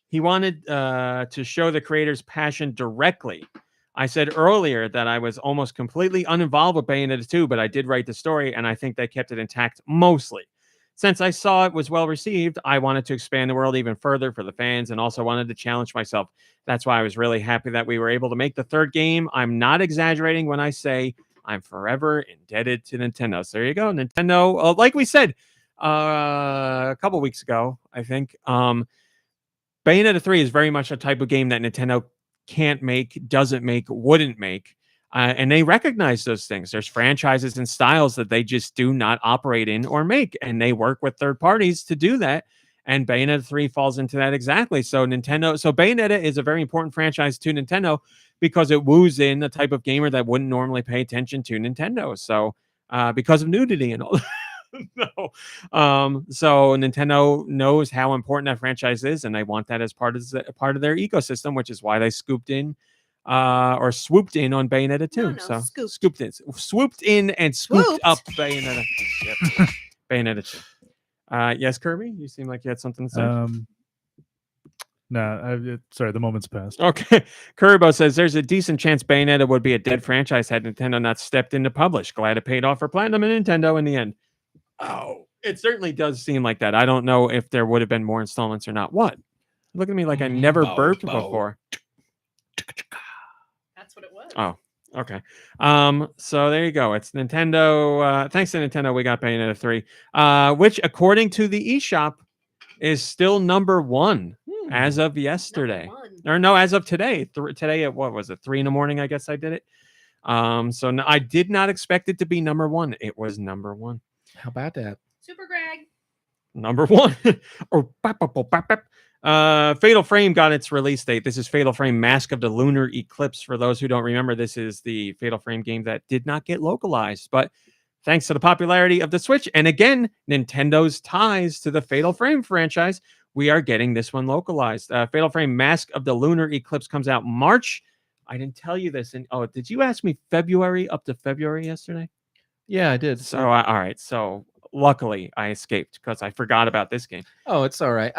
A: he wanted to show the creator's passion directly. I said earlier that I was almost completely uninvolved with Bayonetta 2, but I did write the story and I think they kept it intact mostly. Since I saw it was well received, I wanted to expand the world even further for the fans and also wanted to challenge myself. That's why I was really happy that we were able to make the third game. I'm not exaggerating when I say I'm forever indebted to Nintendo. So there you go. Nintendo, like we said a couple weeks ago, I think, Bayonetta 3 is very much a type of game that Nintendo can't make, doesn't make, wouldn't make. And they recognize those things. There's franchises and styles that they just do not operate in or make. And they work with third parties to do that. And Bayonetta 3 falls into that exactly. So Bayonetta is a very important franchise to Nintendo because it woos in the type of gamer that wouldn't normally pay attention to Nintendo. So because of nudity and all that. No. So Nintendo knows how important that franchise is, and they want that as part of their ecosystem, which is why they swooped in on Bayonetta 2.
D: No,
A: so
D: swooped
A: in and scooped
D: Swooped?
A: up Bayonetta. Yep. Bayonetta 2. Yes, Kirby, you seem like you had something to say.
C: No, sorry, the moment's passed.
A: Okay. Kuribo says there's a decent chance Bayonetta would be a dead franchise had Nintendo not stepped in to publish. Glad it paid off for Platinum and Nintendo in the end. Oh, it certainly does seem like that. I don't know if there would have been more installments or not. What? Look at me like I never burped before.
D: That's what it was.
A: Oh, Okay. So there you go. It's Nintendo. Thanks to Nintendo, we got Bayonetta 3, which according to the eShop is still number 1 as of yesterday. Or no, as of today. Today at what was it? 3 a.m. I guess I did it. So I did not expect it to be number 1. It was number 1.
B: How about that?
D: Super Greg.
A: Number 1. Or Fatal Frame got its release date. This is Fatal Frame Mask of the Lunar Eclipse. For those who don't remember, this is the Fatal Frame game that did not get localized, but thanks to the popularity of the Switch, and again, Nintendo's ties to the Fatal Frame franchise, we are getting this one localized. Fatal Frame Mask of the Lunar Eclipse comes out March. I didn't tell you this. And did you ask me February up to February yesterday?
B: Yeah, I did.
A: So, all right. So luckily I escaped because I forgot about this game.
B: Oh, it's all right.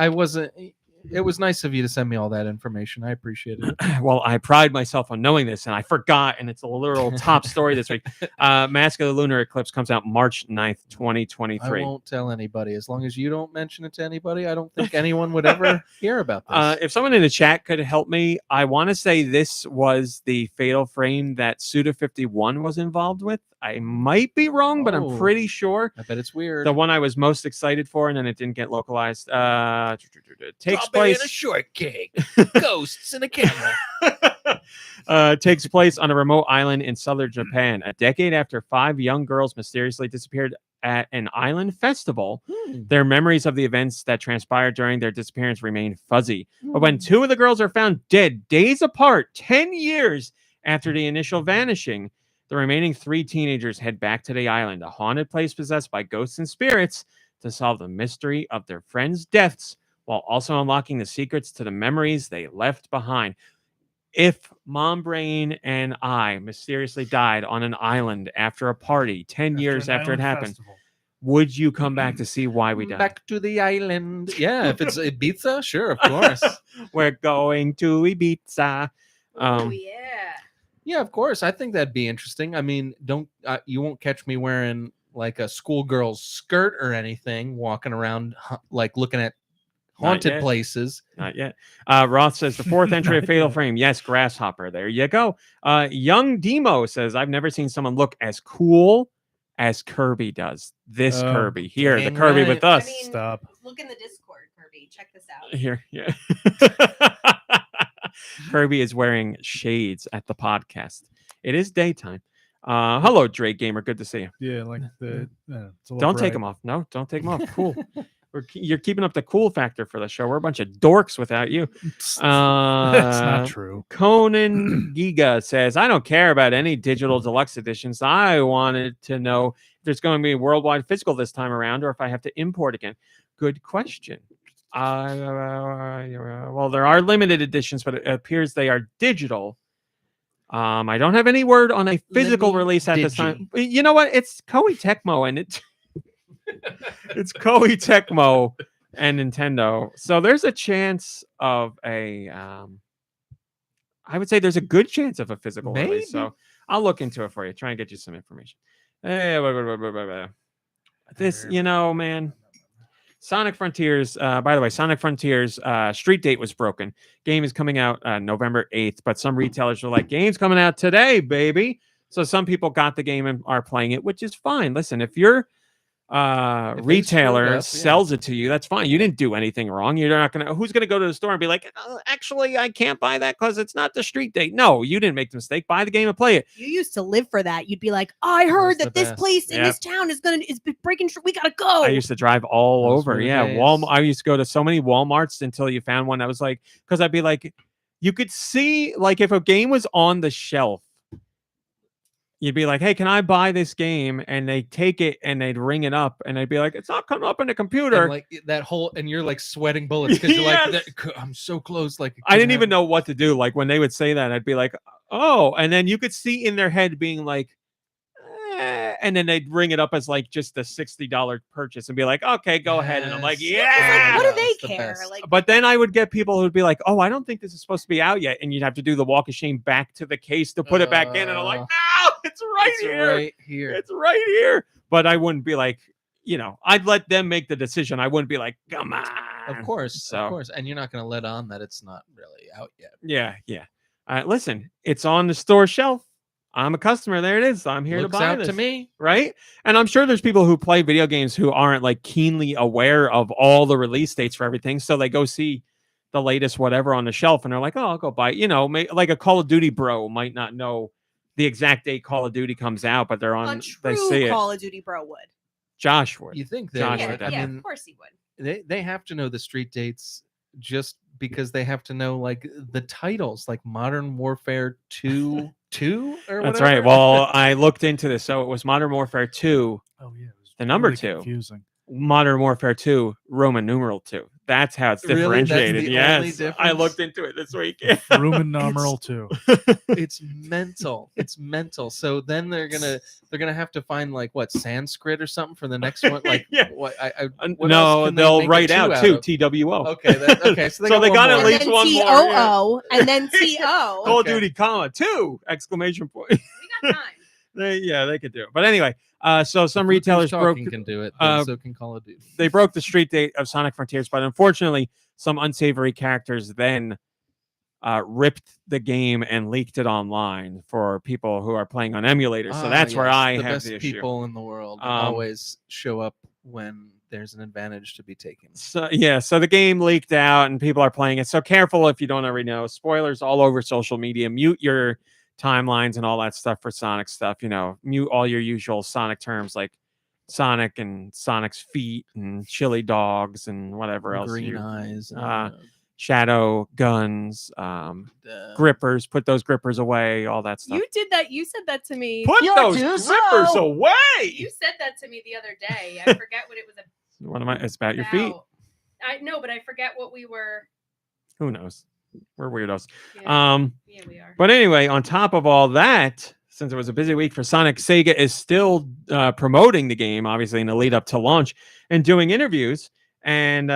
B: It was nice of you to send me all that information. I appreciate it.
A: Well, I pride myself on knowing this, and I forgot, and it's a literal top story this week. Mask of the Lunar Eclipse comes out March 9th, 2023.
B: I won't tell anybody. As long as you don't mention it to anybody, I don't think anyone would ever hear about this.
A: If someone in the chat could help me, I want to say this was the Fatal Frame that Suda51 was involved with. I might be wrong, but I'm pretty sure.
B: I bet it's weird.
A: The one I was most excited for, and then it didn't get localized. Takes place
B: in a shortcake, ghosts in a camera.
A: Takes place on a remote island in southern Japan. A decade after 5 young girls mysteriously disappeared at an island festival, their memories of the events that transpired during their disappearance remain fuzzy. But when 2 of the girls are found dead days apart, 10 years after the initial vanishing, the remaining 3 teenagers head back to the island, a haunted place possessed by ghosts and spirits, to solve the mystery of their friends' deaths, while also unlocking the secrets to the memories they left behind. If Mom Brain and I mysteriously died on an island after a party 10 years after it happened, would you come back to see why we died?
B: Back to the island. Yeah, if it's Ibiza, sure, of course.
A: We're going to Ibiza.
D: Oh, yeah.
B: Yeah, of course. I think that'd be interesting. I mean, you won't catch me wearing like a schoolgirl's skirt or anything, walking around like looking at haunted places.
A: Not yet. Roth says the 4th entry of Fatal Frame. Yes, Grasshopper. There you go. Young Demo says, I've never seen someone look as cool as Kirby does. This Kirby here, the Kirby with us.
D: I mean,
C: Stop.
D: Look in the Discord, Kirby. Check this out.
A: Here, yeah. Kirby is wearing shades at the podcast. It is daytime. Hello, Drake Gamer. Good to see you.
C: Yeah, like the.
A: Don't take them off. No, don't take them off. Cool. You're keeping up the cool factor for the show. We're a bunch of dorks without you.
C: That's not true.
A: Conan Giga says, I don't care about any digital deluxe editions. I wanted to know if there's going to be worldwide physical this time around or if I have to import again. Good question. Well, there are limited editions, but it appears they are digital. I don't have any word on a physical release at this time. You know what? It's Koei Tecmo, and it's Koei Tecmo and Nintendo. So there's a chance of a. I would say there's a good chance of a physical release. So I'll look into it for you. Try and get you some information. This, man. Sonic Frontiers, by the way, Sonic Frontiers street date was broken. Game is coming out November 8th, but some retailers were like, game's coming out today, baby. So some people got the game and are playing it, which is fine. Listen, if your retailer sells it to you, that's fine. You didn't do anything wrong. You're not going to, who's going to go to the store and be like, actually, I can't buy that because it's not the street date. No, you didn't make the mistake. Buy the game and play it.
D: You used to live for that. You'd be like, I heard that this place in this town is breaking. We got to go.
A: I used to drive all over. Yeah. Walmart. I used to go to so many Walmarts until you found one that was like, because I'd be like, you could see, like, if a game was on the shelf, you'd be like, hey, can I buy this game? And they take it and they'd ring it up and they'd be like, it's not coming up in the computer.
B: And like that whole, and you're like sweating bullets because you're like, I'm so close. Like,
A: I didn't even know what to do. Like when they would say that, I'd be like, oh, and then you could see in their head being like, and then they'd ring it up as like just a $60 purchase and be like, okay, go ahead. And I'm like, yeah.
D: What do they care?
A: But then I would get people who'd be like, oh, I don't think this is supposed to be out yet. And you'd have to do the walk of shame back to the case to put it back in. And I'm like, no, it's right here. It's right here. But I wouldn't be like, I'd let them make the decision. I wouldn't be like, come on.
B: Of course. And you're not going to let on that it's not really out yet.
A: Yeah. Listen, it's on the store shelf. I'm a customer. There it is. I'm here
B: Looks
A: to buy
B: out
A: this.
B: to me.
A: Right? And I'm sure there's people who play video games who aren't like keenly aware of all the release dates for everything. So they go see the latest whatever on the shelf and they're like, oh, I'll go buy it. You know, like a Call of Duty bro might not know the exact date Call of Duty comes out, but they're on,
D: A
A: they
D: true
A: see it.
D: Call of Duty bro would.
A: Josh would.
B: You think they
A: Josh
B: would?
A: would
B: I
D: Yeah,
B: mean,
D: of course he would.
B: they have to know the street dates just because they have to know like the titles, like Modern Warfare 2 or
A: That's
B: whatever.
A: right. Well, I looked into this. So it was Modern Warfare 2,
C: Oh yeah, it was
A: the number
C: really
A: 2.
C: confusing.
A: Modern Warfare 2, Roman numeral 2. That's how it's
B: Really? That's
A: differentiated.
B: the only
A: Yes. I
B: difference?
A: looked into it this week.
C: Roman numeral 2.
B: It's mental. It's mental. So then they're gonna have to find like what, Sanskrit or something for the next one. Like
A: Yeah.
B: what? What else
A: No,
B: can they
A: they'll
B: make a
A: write
B: 2
A: out
B: of?
A: too. TWO.
B: Okay. Okay. So
A: So they got at
B: one more.
A: least
D: And then
A: one more, yeah.
D: TOO, and then TO.
A: Call of
B: Okay.
A: Duty, comma 2! Exclamation point.
D: We got time.
A: They could do it. But anyway, so some
B: If
A: retailers
B: Who's
A: broke.
B: Talking can do it, then
A: uh,
B: so can Call of Duty.
A: They broke the street date of Sonic Frontiers, but unfortunately, some unsavory characters then ripped the game and leaked it online for people who are playing on emulators. So that's where
B: yes,
A: I
B: the
A: have
B: best
A: the issue.
B: people in the world
A: Um,
B: always show up when there's an advantage to be taken.
A: So yeah, so the game leaked out and people are playing it. So careful if you don't already know. Spoilers all over social media. Mute your timelines and all that stuff for Sonic stuff. You know, mute all your usual Sonic terms like Sonic and Sonic's feet and chili dogs and whatever else.
B: Green
A: you-
B: eyes.
A: shadow guns, grippers. Put those grippers away. All that stuff.
D: You did that. You said that to me.
A: Put those grippers away.
D: You said that to me the other day. I forget what it was about.
A: What am I? It's about your feet.
D: I know, but I forget what we were.
A: Who knows? We're weirdos.
D: Yeah, yeah we are.
A: But anyway, on top of all that, since it was a busy week for Sonic, Sega is still promoting the game, obviously, in the lead up to launch and doing interviews. And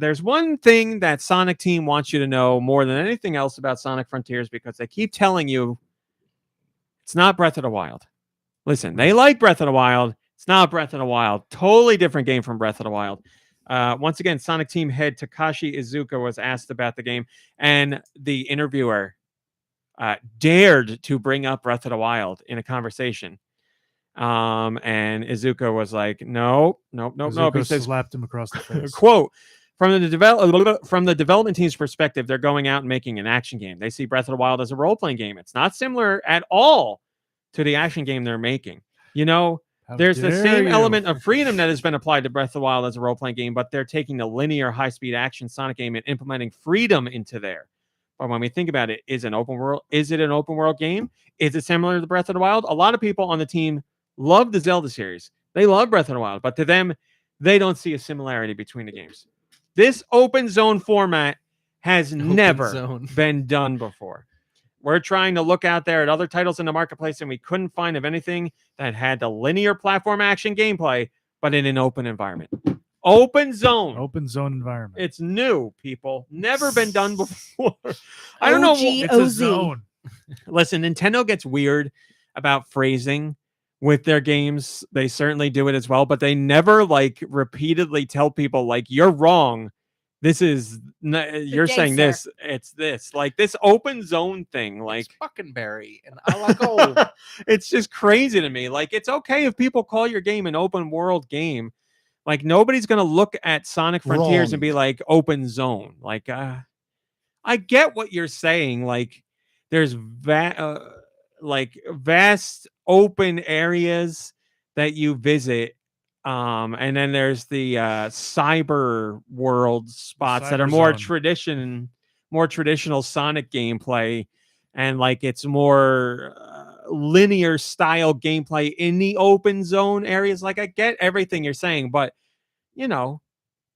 A: there's one thing that Sonic Team wants you to know more than anything else about Sonic Frontiers, because they keep telling you it's not Breath of the Wild. Listen, they like Breath of the Wild. It's not Breath of the Wild. Totally different game from Breath of the Wild. Once again, Sonic Team head Takashi Iizuka was asked about the game, and the interviewer dared to bring up Breath of the Wild in a conversation. And Iizuka was like, no. He says,
C: slapped him across the face.
A: quote, from the development team's perspective, they're going out and making an action game. They see Breath of the Wild as a role-playing game. It's not similar at all to the action game they're making. You know,
C: How
A: there's the
C: dare
A: same
C: you.
A: element of freedom that has been applied to Breath of the Wild as a role-playing game, but they're taking the linear high-speed action Sonic game and implementing freedom into there. But when we think about it, is it an open world game? Is it similar to Breath of the Wild? A lot of people on the team love the Zelda series. They love Breath of the Wild, but to them, they don't see a similarity between the games. This open zone format has never been done before. We're trying to look out there at other titles in the marketplace, and we couldn't find of anything that had the linear platform action gameplay, but in an open environment. Open zone
C: environment.
A: It's new, people. Never been done before. I don't know.
C: It's a zone.
A: Listen, Nintendo gets weird about phrasing with their games. They certainly do it as well, but they never like repeatedly tell people like, you're wrong. This is you're saying this. It's this. Like this open zone thing. Like
B: it's fucking berry and I like gold.
A: It's just crazy to me. Like it's okay if people call your game an open world game. Like nobody's gonna look at Sonic Frontiers and be like open zone. Like I get what you're saying. Like there's vast open areas that you visit. And then there's the cyber world spots that are more traditional Sonic gameplay, and like it's more linear style gameplay in the open zone areas. Like I get everything you're saying, but you know,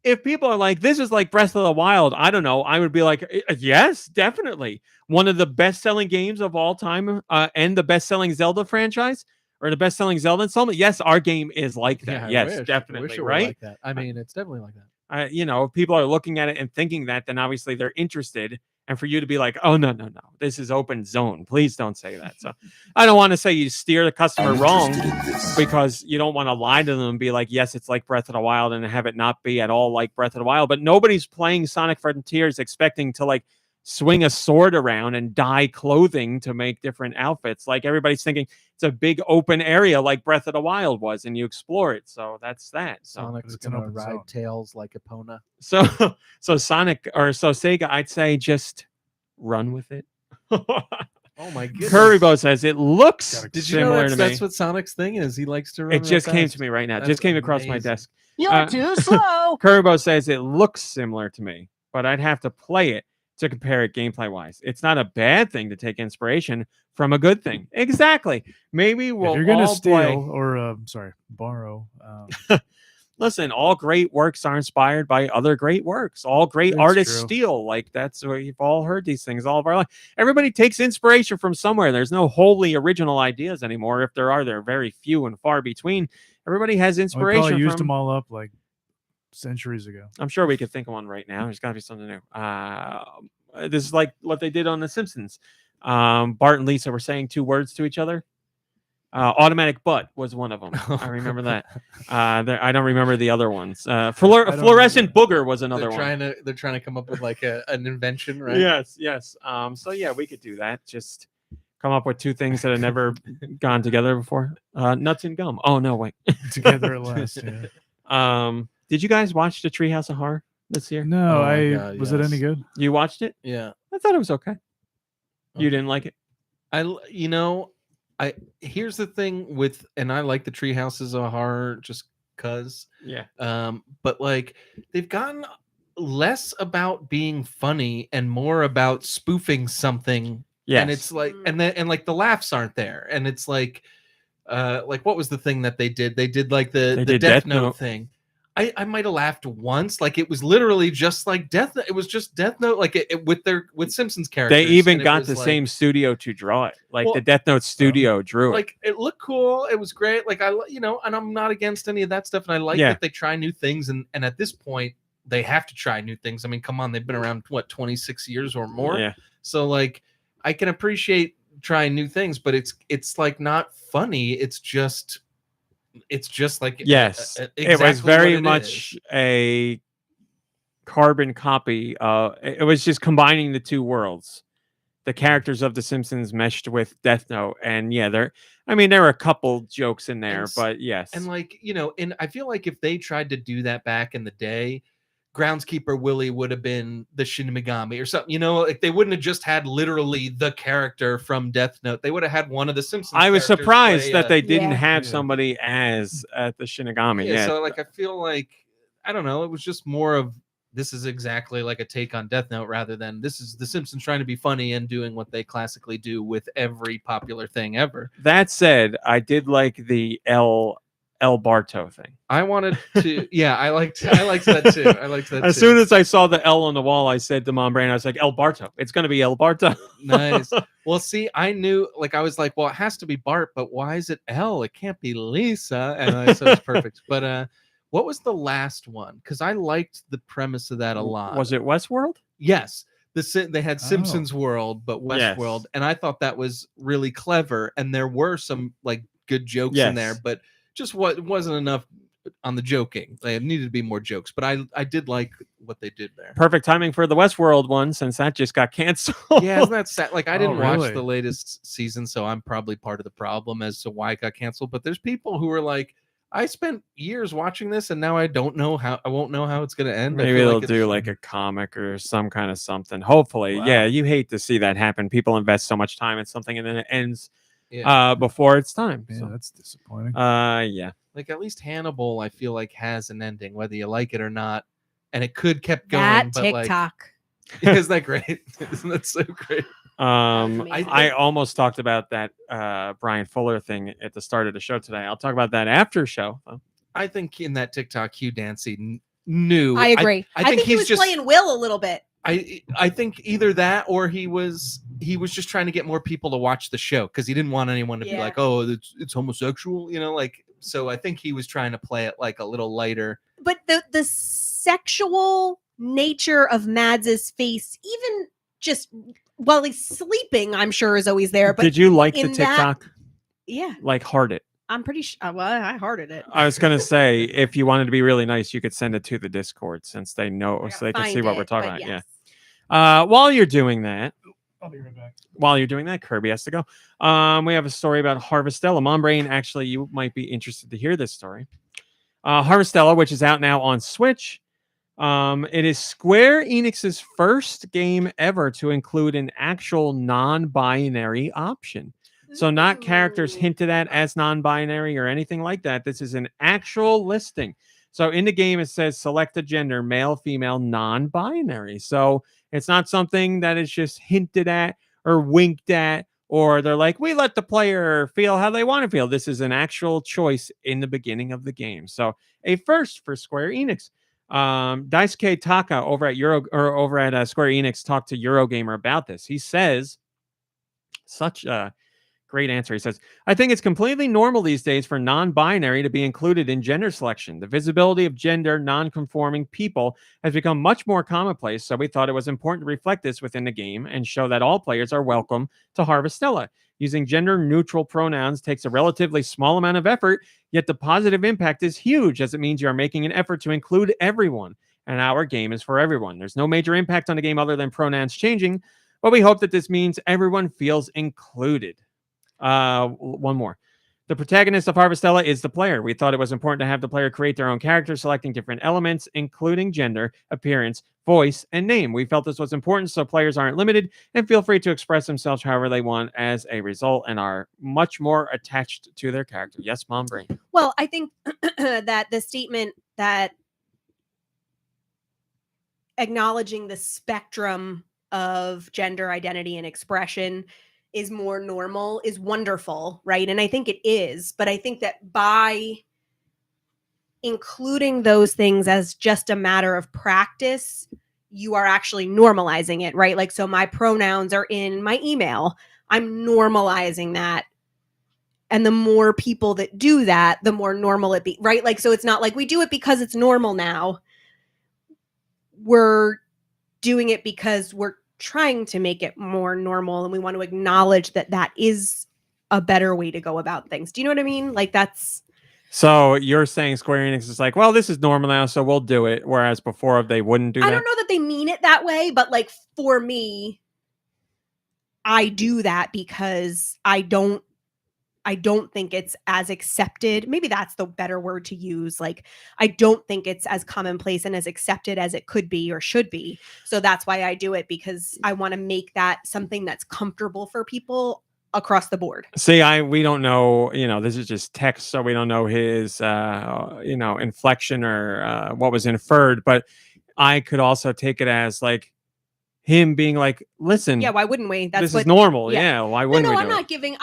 A: if people are like, this is like Breath of the Wild, I don't know, I would be like, yes, definitely. One of the best-selling games of all time, and the best-selling Zelda franchise, or the best-selling Zelda installment. Yes, our game is like that.
B: Yeah,
A: yes, definitely,
B: it
A: right?
B: like that. I mean, it's definitely like that.
A: You know, if people are looking at it and thinking that, then obviously they're interested. And for you to be like, oh, no, this is open zone. Please don't say that. So I don't want to say you steer the customer wrong, because you don't want to lie to them and be like, yes, it's like Breath of the Wild, and have it not be at all like Breath of the Wild. But nobody's playing Sonic Frontiers expecting to like swing a sword around and dye clothing to make different outfits. Like everybody's thinking it's a big open area like Breath of the Wild was, and you explore it. So that's that. So
B: Sonic's
C: It's an
B: gonna
C: open
B: ride
C: zone.
B: tails like Epona.
A: so Sonic or so Sega, I'd say just run with it.
B: Oh my goodness.
A: Currybo says it looks
C: Did
B: Did you know
A: similar
B: that's,
A: to me.
B: that's what Sonic's thing is? He likes to run.
A: It just
B: real
A: came
B: fast.
A: to me right now.
B: That's
A: Just came across my
B: amazing.
A: desk.
F: You're too slow.
A: Currybo says it looks similar to me, but I'd have to play it to compare it gameplay wise. It's not a bad thing to take inspiration from a good thing. Exactly. Maybe we'll
C: If you're gonna
A: all
C: steal
A: play.
C: or borrow,
A: Listen, all great works are inspired by other great works. All great
C: That's
A: artists
C: true.
A: steal. Like that's what you've all heard these things all of our life. Everybody takes inspiration from somewhere. There's no wholly original ideas anymore. If there are, they're very few and far between. Everybody has
C: we
A: inspiration
C: probably used
A: from.
C: them all up like centuries ago.
A: I'm sure we could think of one right now. There's got to be something new. This is like what they did on The Simpsons. Bart and Lisa were saying 2 words to each other. Automatic butt was one of them. I remember that. I don't remember the other ones. Fluorescent booger was another one.
B: They're trying to come up with like an invention, right?
A: Yes. So yeah, we could do that. Just come up with 2 things that have never gone together before. Nuts and gum. Oh no, wait.
C: Together at last. Yeah.
A: Did you guys watch the Treehouse of Horror this year?
C: No,
B: Oh my God,
C: was it any
B: yes.
C: good?
A: You watched it?
B: Yeah.
A: I thought it was okay. You didn't like it?
B: Here's the thing with, and I like the Treehouses of Horror just cause.
A: Yeah.
B: But like they've gotten less about being funny and more about spoofing something.
A: Yes.
B: And it's like, and like the laughs aren't there. And it's like what was the thing that they did? They did like the
A: did
B: Death
A: Death
B: Note
A: Note.
B: thing. I might have laughed once. Like it was literally just like Death Note. It was just Death Note, like with Simpsons characters.
A: They even
B: and it
A: got
B: was
A: the
B: like-
A: same studio to draw it. Like
B: Well,
A: the Death Note studio drew it.
B: Like it looked cool. It was great. Like and I'm not against any of that stuff. And I like
A: Yeah.
B: that they try new things. And at this point, they have to try new things. I mean, come on, they've been around 26 years or more.
A: Yeah.
B: So like, I can appreciate trying new things, but it's like not funny. It's just like
A: Yes. It was
B: exactly
A: very
B: what it
A: much
B: is.
A: a carbon copy. It was just combining the 2 worlds. The characters of The Simpsons meshed with Death Note. And yeah, there were a couple jokes in there,
B: And
A: but yes.
B: And like, and I feel like if they tried to do that back in the day, Groundskeeper Willie would have been the Shin Megami or something, like they wouldn't have just had literally the character from Death Note. They would have had one of the Simpsons.
A: I was
B: characters
A: surprised
B: play,
A: that they didn't
D: Yeah.
A: have
C: Yeah.
A: somebody as at the Shinigami. Yeah.
B: So like, I feel like, I don't know, it was just more of, this is exactly like a take on Death Note rather than this is the Simpsons trying to be funny and doing what they classically do with every popular thing ever.
A: That said, I did like the El Barto thing.
B: I wanted to, I liked that too. I liked that
A: As
B: too.
A: soon as I saw the L on the wall, I said to Mom Brain, I was like, El Barto. It's going to be El Barto.
B: Nice. Well, see, I knew, like, I was like, well, it has to be Bart, but why is it L? It can't be Lisa. And so it's perfect. But what was the last one? Because I liked the premise of that a lot.
A: Was it Westworld?
B: Yes. They had
C: Oh.
B: Simpsons World, but
A: Yes.
B: Westworld. And I thought that was really clever. And there were some, like, good jokes in there,
A: Yes.
B: but just wasn't enough on the joking. They needed to be more jokes. But I did like what they did there.
A: Perfect timing for the Westworld one since that just got canceled.
B: Yeah, isn't that sad? Like, I didn't watch
C: really?
B: the latest season, so I'm probably part of the problem as to why it got canceled. But there's people who are like, I spent years watching this, and now I won't know how it's going to end. I
A: Maybe
B: feel
A: they'll
B: like
A: do like a comic or some kind of something. Hopefully.
B: Wow.
A: Yeah, you hate to see that happen. People invest so much time in something and then it ends
B: Yeah.
A: before it's time.
C: Yeah,
A: So,
C: that's disappointing.
A: yeah.
B: Like, at least Hannibal, I feel like, has an ending, whether you like it or not. And it could kept going.
D: That
B: but
D: TikTok.
B: Like, isn't that great? Isn't that so great?
D: amazing.
A: I almost talked about that Brian Fuller thing at the start of the show today. I'll talk about that after show.
B: I think in that TikTok, Hugh Dancy knew.
D: I agree.
B: I think
D: he
B: he's
D: was
B: just
D: playing Will a little bit.
B: I think either that or he was just trying to get more people to watch the show because he didn't want anyone to be
D: Yeah.
B: like, oh, it's homosexual, like. So I think he was trying to play it like a little lighter.
D: But the sexual nature of Mads's face, even just while he's sleeping, I'm sure is always there. But
A: Did you like the
D: in that-
A: TikTok?
D: yeah,
A: Like heart it.
D: I'm pretty sure. Well, I hearted it.
A: I was gonna say if you wanted to be really nice, you could send it to the Discord since they know,
D: I
A: so
D: gotta
A: they can see
D: find
A: what we're
D: it,
A: talking
D: but
A: about. Yeah.
D: yes.
A: While you're doing that,
C: I'll be right back.
A: while you're doing that, Kirby has to go. We have a story about Harvestella. Mombrain, actually, you might be interested to hear this story. Harvestella, which is out now on Switch. It is Square Enix's first game ever to include an actual non-binary option. So not characters
D: Ooh.
A: hinted at as non-binary or anything like that. This is an actual listing. So in the game, it says select a gender, male, female, non-binary. So it's not something that is just hinted at or winked at, or they're like, we let the player feel how they want to feel. This is an actual choice in the beginning of the game. So a first for Square Enix. Daisuke Taka over at Square Enix talked to Eurogamer about this. He says, such a great answer. He says, I think it's completely normal these days for non-binary to be included in gender selection. The visibility of gender non-conforming people has become much more commonplace, so we thought it was important to reflect this within the game and show that all players are welcome to Harvestella. Using gender-neutral pronouns takes a relatively small amount of effort, yet the positive impact is huge, as it means you are making an effort to include everyone, and our game is for everyone. There's no major impact on the game other than pronouns changing, but we hope that this means everyone feels included. One more. The protagonist of Harvestella is the player. We thought it was important to have the player create their own character, selecting different elements, including gender, appearance, voice, and name. We felt this was important so players aren't limited and feel free to express themselves however they want as a result and are much more attached to their character. Yes, Mom Brain.
D: Well, I think that the statement that acknowledging the spectrum of gender identity and expression is more normal is wonderful, right? And I think it is, but I think that by including those things as just a matter of practice, you are actually normalizing it, right? Like, so my pronouns are in my email. I'm normalizing that. And the more people that do that, the more normal it be, right? Like, so it's not like we do it because it's normal now. We're doing it because we're trying to make it more normal, and we want to acknowledge that that is a better way to go about things. Do you know what I mean? Like, that's
A: So you're saying Square Enix is like, well, this is normal now, so we'll do it. Whereas before they wouldn't do that.
D: I don't know that they mean it that way, but like for me, I do that because I don't think it's as accepted. Maybe that's the better word to use. Like, I don't think it's as commonplace and as accepted as it could be or should be. So that's why I do it, because I want to make that something that's comfortable for people across the board.
A: See, we don't know, this is just text, so we don't know his, inflection or what was inferred. But I could also take it as like him being like, listen,
D: Yeah, why wouldn't we?
A: this is normal. Yeah, why wouldn't we?
D: I'm not giving.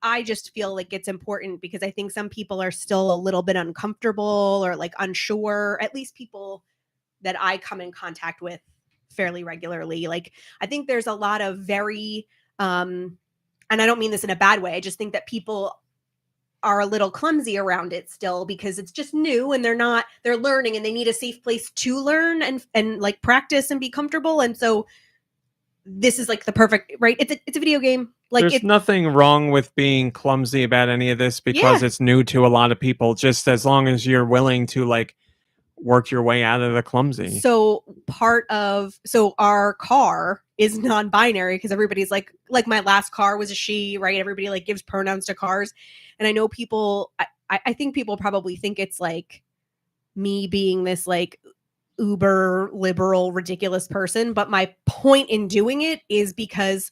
D: I just feel like it's important because I think some people are still a little bit uncomfortable or like unsure, at least people that I come in contact with fairly regularly. Like, I think there's a lot of very, and I don't mean this in a bad way, I just think that people are a little clumsy around it still because it's just new and they're learning and they need a safe place to learn and like practice and be comfortable. And so this is like the perfect, right? It's a video game. Like,
A: there's nothing wrong with being clumsy about any of this because it's new to a lot of people, just as long as you're willing to like work your way out of the clumsy.
D: So our car is non-binary because everybody's like my last car was a she, right? Everybody like gives pronouns to cars. And I know people, I think people probably think it's like me being this like uber liberal, ridiculous person. But my point in doing it is because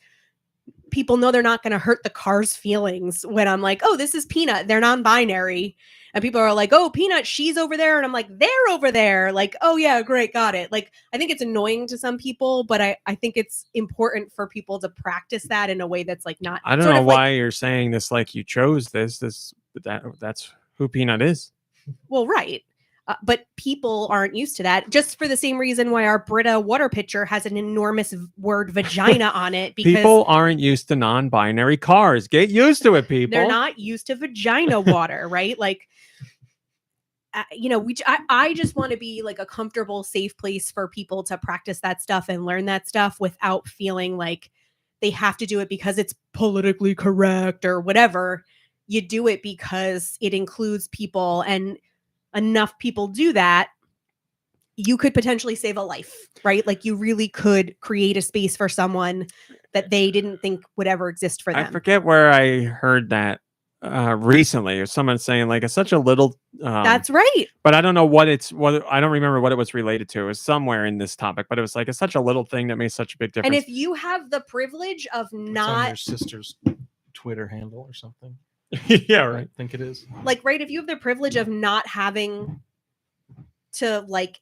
D: people know they're not going to hurt the car's feelings when I'm like, oh, this is Peanut. They're non-binary. And people are like, oh, Peanut, she's over there. And I'm like, they're over there. Like, oh, yeah, great. Got it. Like, I think it's annoying to some people, but I think it's important for people to practice that in a way that's like not.
A: I don't know why you're saying this like you chose that's who Peanut is.
D: Well, right. But people aren't used to that, just for the same reason why our Brita water pitcher has an enormous word vagina on it. Because
A: people aren't used to non-binary cars. Get used to it, people.
D: They're not used to vagina water, right? Like, I just want to be like a comfortable, safe place for people to practice that stuff and learn that stuff without feeling like they have to do it because it's politically correct or whatever. You do it because it includes people, and enough people do that you could potentially save a life, right? Like you really could create a space for someone that they didn't think would ever exist for them.
A: I forget where I heard that recently, or someone saying like it's such a little.
D: That's right.
A: But I don't know what I don't remember what it was related to. It was somewhere in this topic, but it was like it's such a little thing that makes such a big difference.
D: And if you have the privilege of
B: It's on
D: not
B: your sister's Twitter handle or something.
A: yeah,
B: I
A: right.
B: think it is.
D: like, right, if you have the privilege of not having to like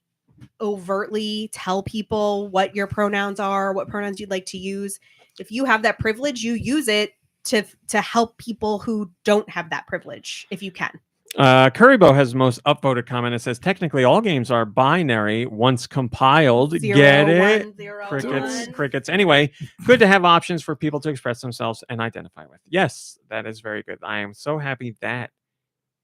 D: overtly tell people what your pronouns are, what pronouns you'd like to use, if you have that privilege, you use it to help people who don't have that privilege if you can.
A: Currybo has the most upvoted comment. It says technically all games are binary once compiled.
D: 0,
A: Get
D: 1,
A: it?
D: 0,
A: Crickets,
D: 1.
A: crickets. Anyway, good to have options for people to express themselves and identify with. Yes, that is very good. I am so happy that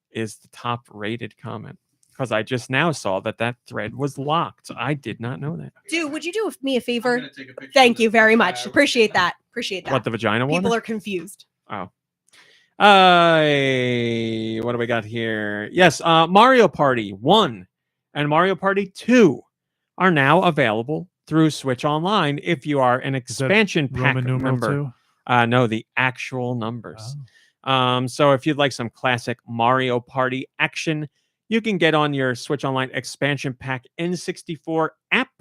A: is the top rated comment because I just now saw that thread was locked. I did not know that.
D: Dude, would you do me a favor? Thank you very much. Appreciate that. Appreciate that.
A: What, the vagina one?
D: People are confused.
A: Oh. What do we got here? Yes, Mario Party 1 and Mario Party 2 are now available through Switch Online if you are an expansion pack
C: Roman numeral
A: member.
C: 2?
A: No, the actual numbers.
C: Oh.
A: So if you'd like some classic Mario Party action, you can get on your Switch Online expansion pack N64 app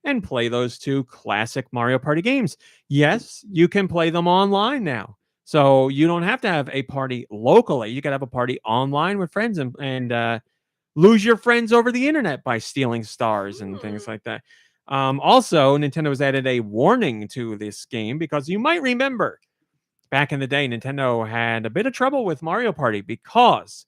A: and play those 2 classic Mario Party games. Yes, you can play them online now. So you don't have to have a party locally. You can have a party online with friends and lose your friends over the internet by stealing stars and things like that. Also, Nintendo has added a warning to this game because you might remember back in the day, Nintendo had a bit of trouble with Mario Party because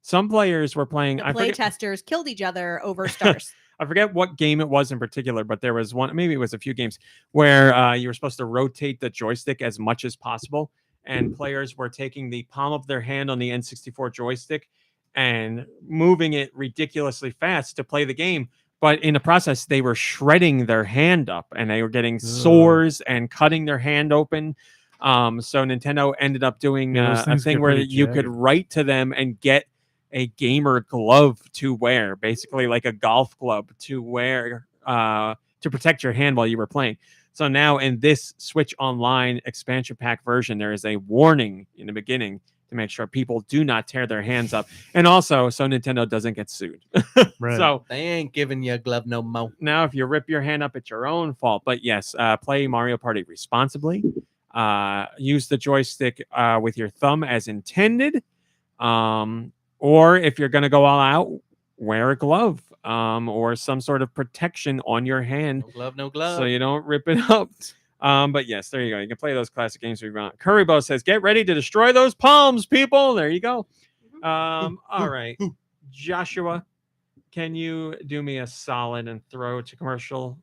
A: some players were playing.
D: The playtesters killed each other over stars.
A: I forget what game it was in particular, but there was one, maybe it was a few games, where you were supposed to rotate the joystick as much as possible. And players were taking the palm of their hand on the N64 joystick and moving it ridiculously fast to play the game. But in the process, they were shredding their hand up and they were getting sores and cutting their hand open. So Nintendo ended up doing a thing where you could write to them and get a gamer glove to wear, basically like a golf glove to wear to protect your hand while you were playing. So now in this Switch Online expansion pack version, there is a warning in the beginning to make sure people do not tear their hands up. And also so Nintendo doesn't get sued.
C: Right.
B: So they ain't giving you a glove no more.
A: Now, if you rip your hand up, it's your own fault. But yes, play Mario Party responsibly. Use the joystick with your thumb as intended. Or if you're going to go all out, wear a glove or some sort of protection on your hand.
B: No glove.
A: So you don't rip it up. But yes, there you go. You can play those classic games if you want. Currybo says, get ready to destroy those palms, people. There you go. All right. Joshua, can you do me a solid and throw to commercial?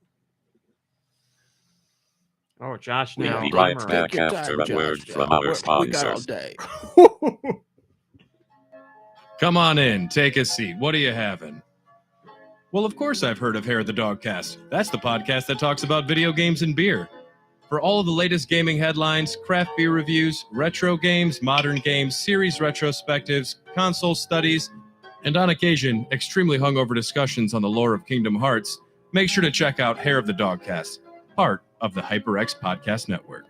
A: Oh, Josh,
E: We'll
A: now.
E: be right
A: Rumour.
E: back after a word from our sponsors.
G: Come on in, take a seat. What are you having? Well, of course I've heard of Hair of the Dogcast. That's the podcast that talks about video games and beer. For all of the latest gaming headlines, craft beer reviews, retro games, modern games, series retrospectives, console studies, and on occasion, extremely hungover discussions on the lore of Kingdom Hearts, make sure to check out Hair of the Dogcast, part of the HyperX Podcast Network.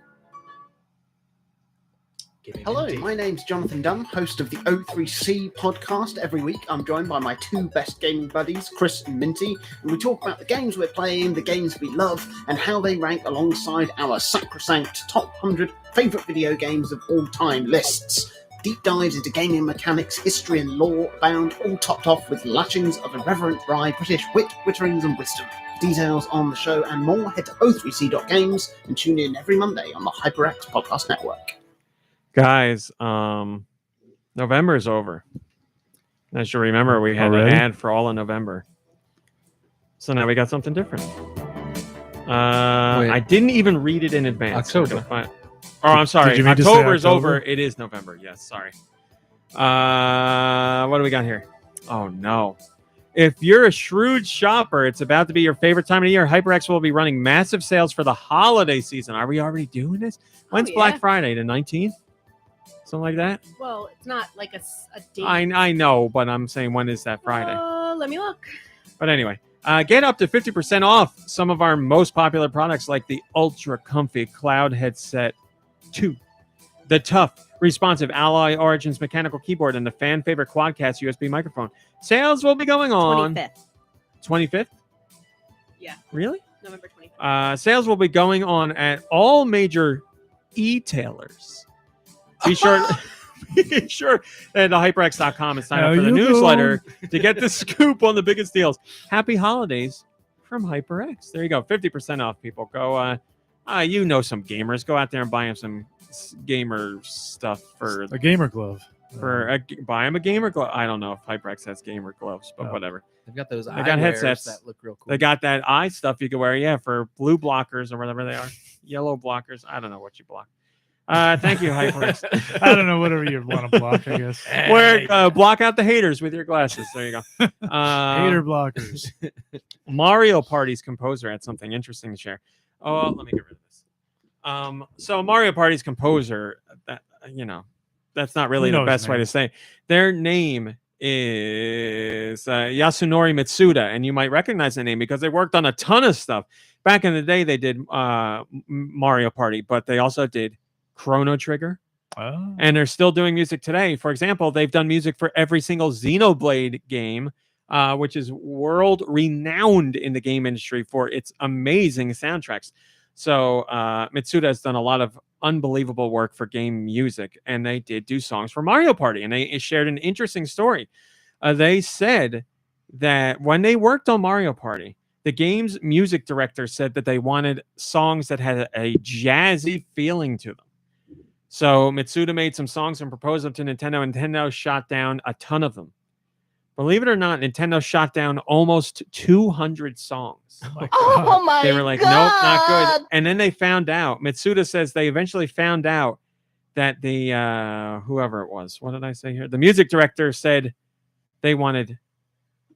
F: Hello, my name's Jonathan Dunn, host of the O3C podcast. Every week I'm joined by my 2 best gaming buddies, Chris and Minty, and we talk about the games we're playing, the games we love, and how they rank alongside our sacrosanct top 100 favourite video games of all time lists. Deep dives into gaming mechanics, history and lore abound, all topped off with lashings of irreverent dry British wit, witterings and wisdom. For details on the show and more, head to o3c.games and tune in every Monday on the HyperX Podcast Network.
A: Guys, November is over. As you remember, we had an ad for all of November. So now we got something different. I didn't even read it in advance.
B: October.
A: Oh, I'm sorry.
C: Did you mean to say
A: October is
C: October?
A: over. It is November. Yes, sorry. What do we got here? Oh, no. If you're a shrewd shopper, it's about to be your favorite time of the year. HyperX will be running massive sales for the holiday season. Are we already doing this? When's Black Friday? The 19th? Something like that?
D: Well, it's not like a date.
A: I know, but I'm saying when is that Friday?
D: Let me look.
A: But anyway, Get up to 50% off some of our most popular products like the ultra comfy Cloud Headset 2, the tough, responsive Alloy Origins mechanical keyboard, and the fan favorite Quadcast USB microphone. Sales will be going on
D: 25th.
A: 25th?
D: Yeah.
A: Really?
D: November 25th.
A: Sales will be going on at all major e-tailers. Be sure at hyperx.com and sign up for the newsletter to get the scoop on the biggest deals. Happy holidays from HyperX. There you go. 50% off, people. Go, you know some gamers. Go out there and buy them some gamer stuff for
C: a gamer glove.
A: Buy them a gamer glove. I don't know if HyperX has gamer gloves, but whatever.
B: They've got those.
A: They got headsets
B: that look real cool.
A: They got that eye stuff you can wear, yeah, for blue blockers or whatever they are, yellow blockers. I don't know what you block. Thank you, HyperX.
C: I don't know, whatever you want to block, I guess.
A: Block out the haters with your glasses. There you go.
C: Hater blockers.
A: Mario Party's composer had something interesting to share. Oh, let me get rid of this. So Mario Party's composer, that's not really the best way to say it. Their name is Yasunori Mitsuda, and you might recognize the name because they worked on a ton of stuff. Back in the day, they did Mario Party, but they also did Chrono Trigger, and they're still doing music today. For example, they've done music for every single Xenoblade game, which is world renowned in the game industry for its amazing soundtracks. So Mitsuda has done a lot of unbelievable work for game music, and they did do songs for Mario Party, and they shared an interesting story. They said that when they worked on Mario Party, the game's music director said that they wanted songs that had a jazzy feeling to them. So Mitsuda made some songs and proposed them to Nintendo. Nintendo shot down a ton of them. Believe it or not, Nintendo shot down almost 200 songs.
D: Oh my God.
A: They were like, nope, not good. And then they found out, Mitsuda says they eventually found out that the, whoever it was, what did I say here? The music director said they wanted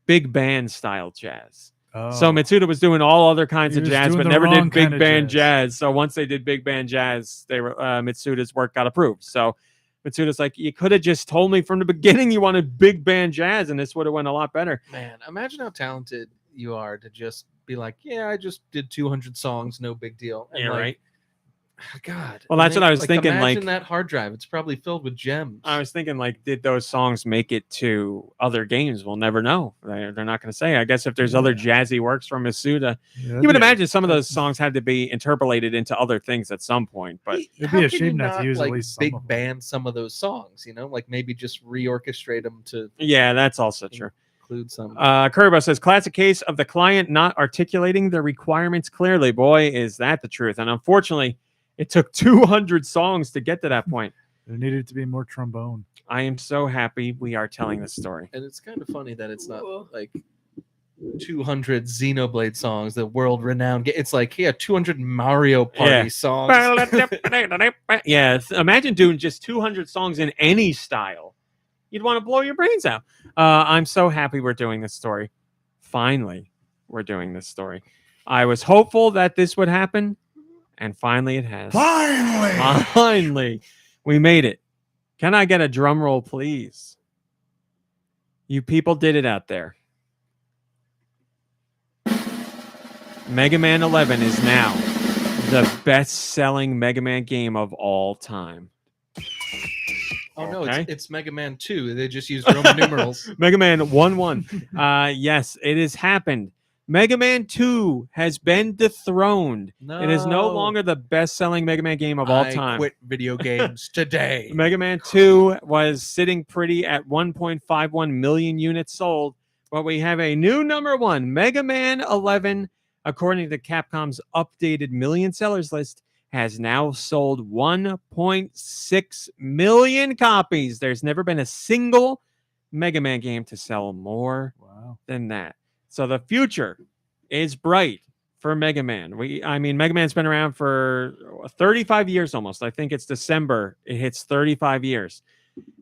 A: big band style jazz.
C: Oh.
A: So Mitsuda was doing all other kinds of jazz, but never did big band jazz. So once they did big band jazz, they were Mitsuda's work got approved. So Mitsuda's like, you could have just told me from the beginning you wanted big band jazz, and this would have went a lot better.
B: Man, imagine how talented you are to just be like, yeah, I just did 200 songs, no big deal. And
A: yeah, right.
B: God.
A: Well, that's what I was thinking.
B: Imagine that hard drive. It's probably filled with gems.
A: I was thinking, did those songs make it to other games? We'll never know. They're not going to say. I guess if there's other jazzy works from Mitsuda, you would imagine some of those songs had to be interpolated into other things at some point. But
C: it'd be a shame not to use at least
B: big band some of those songs. Maybe just reorchestrate them to.
A: Yeah, that's also true.
B: Include some.
A: Kurbo says, classic case of the client not articulating the requirements clearly. Boy, is that the truth. And unfortunately, it took 200 songs to get to that point.
C: There needed to be more trombone.
A: I am so happy we are telling this story.
B: And it's kind of funny that it's not like 200 Xenoblade songs, the world-renowned. It's like, 200 Mario Party songs.
A: Yeah, imagine doing just 200 songs in any style. You'd want to blow your brains out. I'm so happy we're doing this story. Finally, we're doing this story. I was hopeful that this would happen. And finally it has. Finally, we made it. Can I get a drum roll, please? You people did it out there. Mega Man 11 is now the best-selling Mega Man game of all time.
B: Oh, no, it's Mega Man 2. They just used Roman numerals.
A: Mega Man 1-1. Yes, it has happened. Mega Man 2 has been dethroned.
B: No.
A: It is no longer the best-selling Mega Man game of all time.
B: I quit video games today.
A: Mega Man 2 was sitting pretty at 1.51 million units sold, but we have a new number one. Mega Man 11, according to Capcom's updated million sellers list, has now sold 1.6 million copies. There's never been a single Mega Man game to sell more than that. So the future is bright for Mega Man. Mega Man's been around for 35 years almost. I think it's December. It hits 35 years.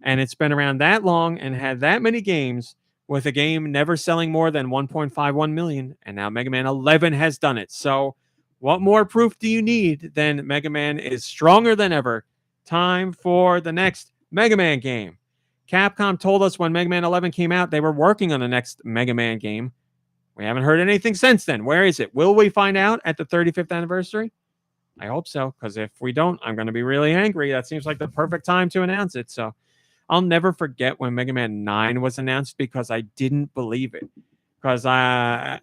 A: And it's been around that long and had that many games with a game never selling more than 1.51 million. And now Mega Man 11 has done it. So what more proof do you need than Mega Man is stronger than ever? Time for the next Mega Man game. Capcom told us when Mega Man 11 came out, they were working on the next Mega Man game. We haven't heard anything since then. Where is it? Will we find out at the 35th anniversary? I hope so, because if we don't, I'm going to be really angry. That seems like the perfect time to announce it. So I'll never forget when Mega Man 9 was announced because I didn't believe it. Because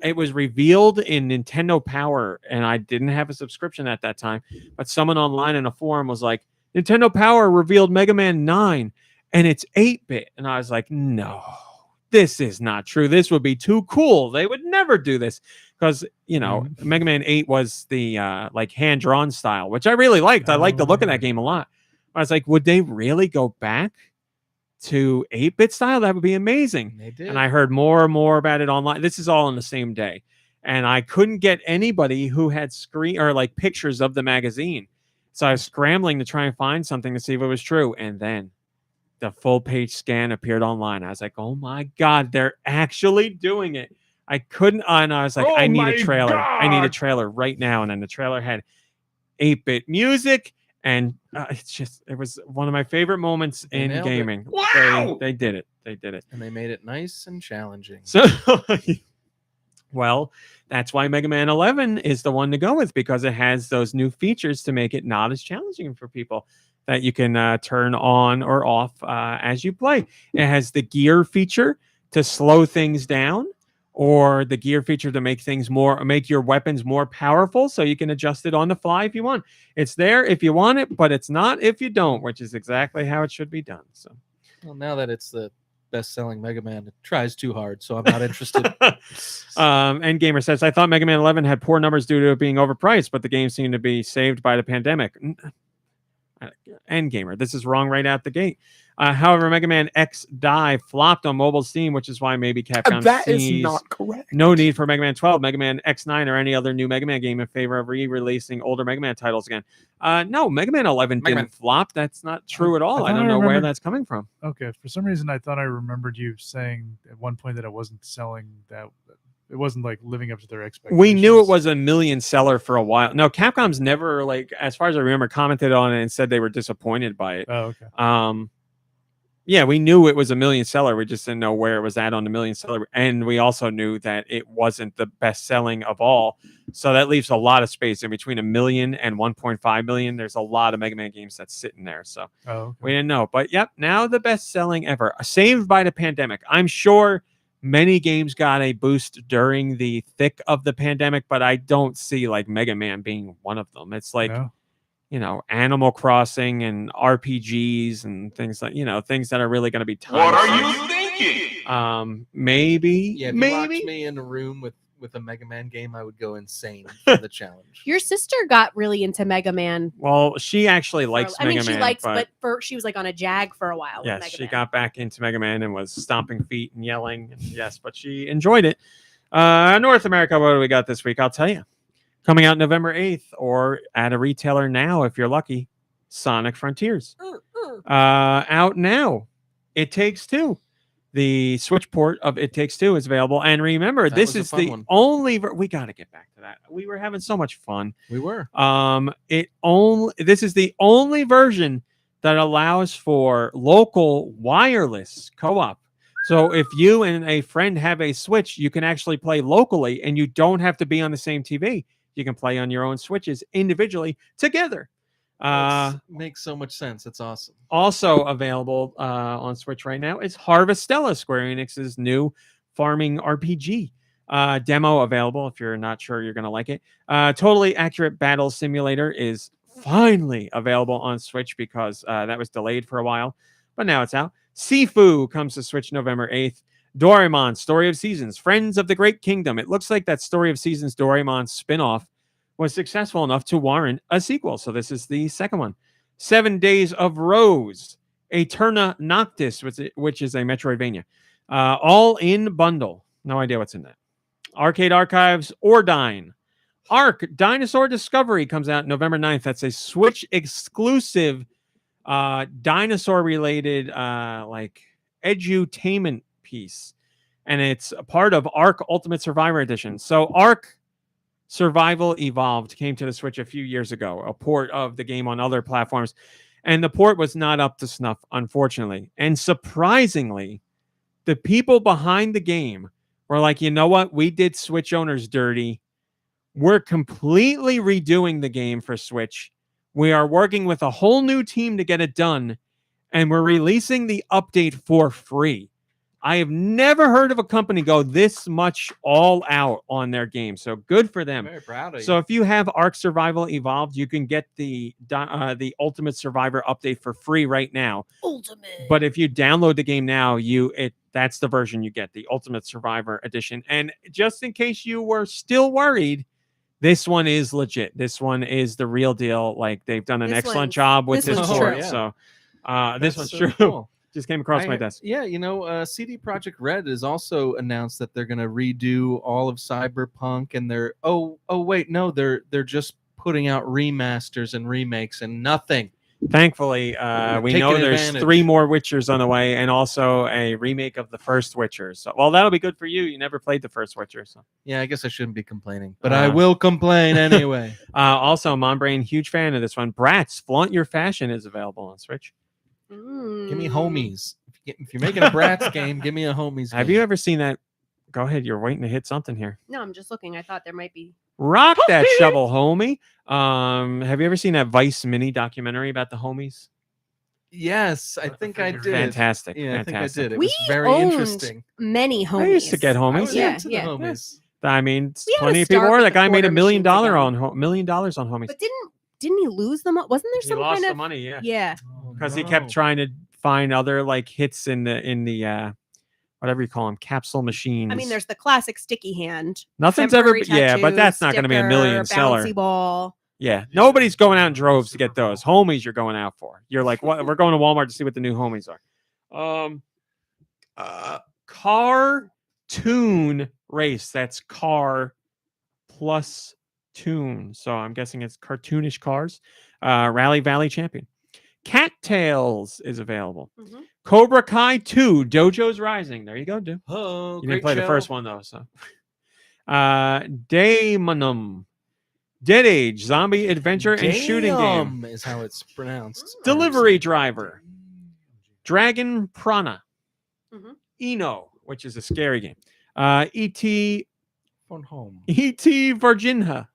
A: it was revealed in Nintendo Power, and I didn't have a subscription at that time. But someone online in a forum was like, Nintendo Power revealed Mega Man 9, and it's 8-bit. And I was like, no, this is not true. This would be too cool. They would never do this. Because, you know, Mega Man 8 was the like hand-drawn style, which I really liked. I liked the look of that game a lot. I was like, would they really go back to 8-bit style? That would be amazing.
B: They did.
A: And I heard more and more about it online. This is all on the same day. And I couldn't get anybody who had screen or like pictures of the magazine. So I was scrambling to try and find something to see if it was true. And then the full page scan appeared online. I was like, oh my God, they're actually doing it. I couldn't, and I was like, I need a trailer. I need a trailer right now. And then the trailer had 8-bit music. And it was one of my favorite moments in gaming.
B: Wow!
A: They did it. They did it.
B: And they made it nice and challenging.
A: So, well, that's why Mega Man 11 is the one to go with, because it has those new features to make it not as challenging for people that you can turn on or off as you play. It has the gear feature to slow things down, or the gear feature to make your weapons more powerful, so you can adjust it on the fly if you want. It's there if you want it, but it's not if you don't, which is exactly how it should be done. So,
B: well, now that it's the best-selling Mega Man, it tries too hard, so I'm not interested.
A: Gamer says, I thought Mega Man 11 had poor numbers due to it being overpriced, but the game seemed to be saved by the pandemic. Gamer, this is wrong right out the gate. However, Mega Man X Die flopped on mobile Steam, which is why maybe Capcom
H: That is
A: sees
H: not correct.
A: no need for Mega Man 12, Mega Man X9, or any other new Mega Man game in favor of re-releasing older Mega Man titles again. No, Mega Man 11 didn't flop. That's not true at all. I don't know where that's coming from.
C: Okay, for some reason I thought I remembered you saying at one point that it wasn't selling that. It wasn't like living up to their expectations.
A: We knew it was a million seller for a while. No, Capcom's never, like, as far as I remember, commented on it and said they were disappointed by it.
C: Oh, okay.
A: Yeah, we knew it was a million seller. We just didn't know where it was at on the million seller. And we also knew that it wasn't the best selling of all. So that leaves a lot of space in between 1 million and 1.5 million. There's a lot of Mega Man games that's sitting there. So we didn't know. But yep, now the best selling ever. Saved by the pandemic. I'm sure many games got a boost during the thick of the pandemic, but I don't see like Mega Man being one of them. It's like, you know, Animal Crossing and RPGs and things like, you know, things that are really going to be timeless.
H: What are you thinking?
A: Maybe.
B: Yeah, if you locked me in a room with a Mega Man game, I would go insane for the challenge.
D: Your sister got really into Mega Man.
A: Well, she actually likes Mega Man.
D: She likes, but she was like on a Jag for a while.
A: Yes, she got back into Mega Man and was stomping feet and yelling. And yes, but she enjoyed it. North America, what do we got this week? I'll tell you. Coming out November 8th, or at a retailer now, if you're lucky, Sonic Frontiers. Out now. It Takes Two. The Switch port of It Takes Two is available. And remember, this is the only... we got to get back to that. We were having so much fun.
B: We were.
A: This is the only version that allows for local wireless co-op. So if you and a friend have a Switch, you can actually play locally, and you don't have to be on the same TV. You can play on your own Switches individually together.
B: Makes so much sense. It's awesome.
A: Also available on Switch right now is Harvestella, Square Enix's new farming RPG. Demo available if you're not sure you're going to like it. Totally Accurate Battle Simulator is finally available on Switch because that was delayed for a while, but now it's out. Sifu comes to Switch November 8th. Doraemon, Story of Seasons, Friends of the Great Kingdom. It looks like that Story of Seasons Doraemon spin-off was successful enough to warrant a sequel. So this is the second one. 7 Days of Rose, Eterna Noctis, which is a Metroidvania. All in bundle. No idea what's in that. Arcade Archives, Ordine. Ark, Dinosaur Discovery comes out November 9th. That's a Switch exclusive dinosaur-related like edutainment piece, and it's a part of Ark Ultimate Survivor Edition. So Ark Survival Evolved came to the Switch a few years ago, a port of the game on other platforms, and the port was not up to snuff, unfortunately. And surprisingly, the people behind the game We're like, you know what? We did Switch owners dirty. We're completely redoing the game for Switch. We are working with a whole new team to get it done, and we're releasing the update for free. I have never heard of a company go this much all out on their game. So good for them.
B: Very proud of you.
A: So if you have Ark Survival Evolved, you can get the Ultimate Survivor update for free right now.
D: Ultimate.
A: But if you download the game now, that's the version you get, the Ultimate Survivor edition. And just in case you were still worried, this one is legit. This one is the real deal. Like, they've done an excellent job with this
D: one's
A: port.
D: true.
A: So this one's
B: so
A: true.
B: cool.
A: Just came across my desk.
B: Yeah, CD Projekt Red has also announced that they're going to redo all of Cyberpunk, and they're just putting out remasters and remakes and nothing.
A: Thankfully, we know there's
B: advantage.
A: 3 more Witchers on the way, and also a remake of the first Witcher. So, well, that'll be good for you. You never played the first Witcher, so
B: Yeah, I guess I shouldn't be complaining, but I will complain anyway.
A: Also, Monbrain, huge fan of this one. Bratz, Flaunt Your Fashion is available on Switch.
B: Give me homies. If you're making a Bratz game, give me a homies.
A: Have you ever seen that? Go ahead. You're waiting to hit something here.
D: No, I'm just looking. I thought there might be.
A: Rock that shovel, homie. Have you ever seen that Vice mini documentary about the homies?
B: Yes, I think I did.
A: Fantastic.
B: Yeah,
A: fantastic.
B: I think I did. It
D: We
B: was very
D: owned
B: interesting.
D: Many homies.
A: I used to get
B: I
A: homies.
B: was
D: Yeah,
B: into the
D: yeah.
B: homies.
A: I mean,
D: We had
A: plenty
D: to
A: of people
D: start
A: were.
D: with
A: That
D: the
A: guy made
D: quarter
A: $1 million
D: machines again.
A: on $1 million on homies.
D: But didn't he lose them? Wasn't there
A: He
D: some
A: lost
D: kind
A: the
D: of
A: money, yeah.
D: Yeah.
A: Because he kept trying to find other like hits in the whatever you call them, capsule machines.
D: I mean, there's the classic sticky hand.
A: Nothing's ever,
D: temporary
A: yeah, but
D: tattoo,
A: that's not going to be a
D: sticker,
A: million seller.
D: bouncy ball.
A: Yeah, nobody's going out in droves to get those. Homies you're going out for. You're like, what? We're going to Walmart to see what the new homies are. Cartoon race. That's car plus tune. So I'm guessing it's cartoonish cars. Rally Valley Champion. Cattails is available.
D: Mhm.
A: Cobra Kai 2, Dojo's Rising. There you go, dude.
B: Oh,
A: You didn't play the first one though, so. Daemonum. Dead Age, zombie adventure and shooting game.
B: is how it's pronounced.
A: Delivery driver. Dragon Prana.
D: Mhm.
A: Eno, which is a scary game. E.T.
B: Phone home.
A: E.T. Virginha.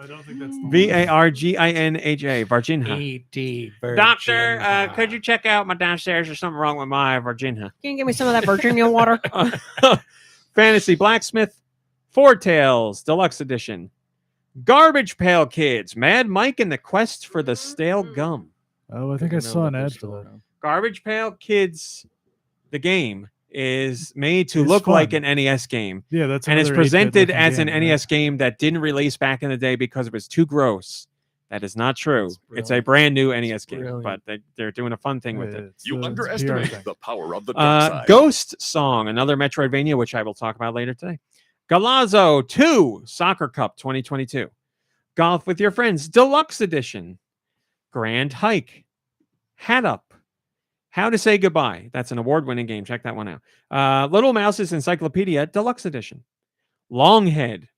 C: I don't think that's the
A: Varginha. Virginha.
B: E.T.
A: Doctor, could you check out my downstairs? There's something wrong with my Virginha.
D: Can you give me some of that Virginia water?
A: Fantasy Blacksmith. Four Tales Deluxe Edition. Garbage Pail Kids. Mad Mike and the Quest for the Stale Gum.
C: Oh, I think I saw an ad for that.
A: Garbage Pail Kids, the game, is made to
C: It's
A: look
C: fun.
A: like an NES game.
C: Yeah, that's
A: And it's
C: another 8-bit
A: presented
C: looking
A: as an
C: game, right?
A: NES game that didn't release back in the day because it was too gross. That is not true.
B: That's
A: It's a
B: brilliant.
A: brand new NES game,
B: brilliant.
A: but they're doing a fun thing with
C: Yeah,
A: it.
C: it's
E: You
C: the- it's a PR
E: underestimate
C: thing.
E: the power of the dark side.
A: Ghost Song, another Metroidvania, which I will talk about later today. Galazzo 2, Soccer Cup 2022. Golf with Your Friends, Deluxe Edition. Grand Hike. Hat Up. How to Say Goodbye. That's an award-winning game. Check that one out. Little Mouse's Encyclopedia, Deluxe Edition. Longhead.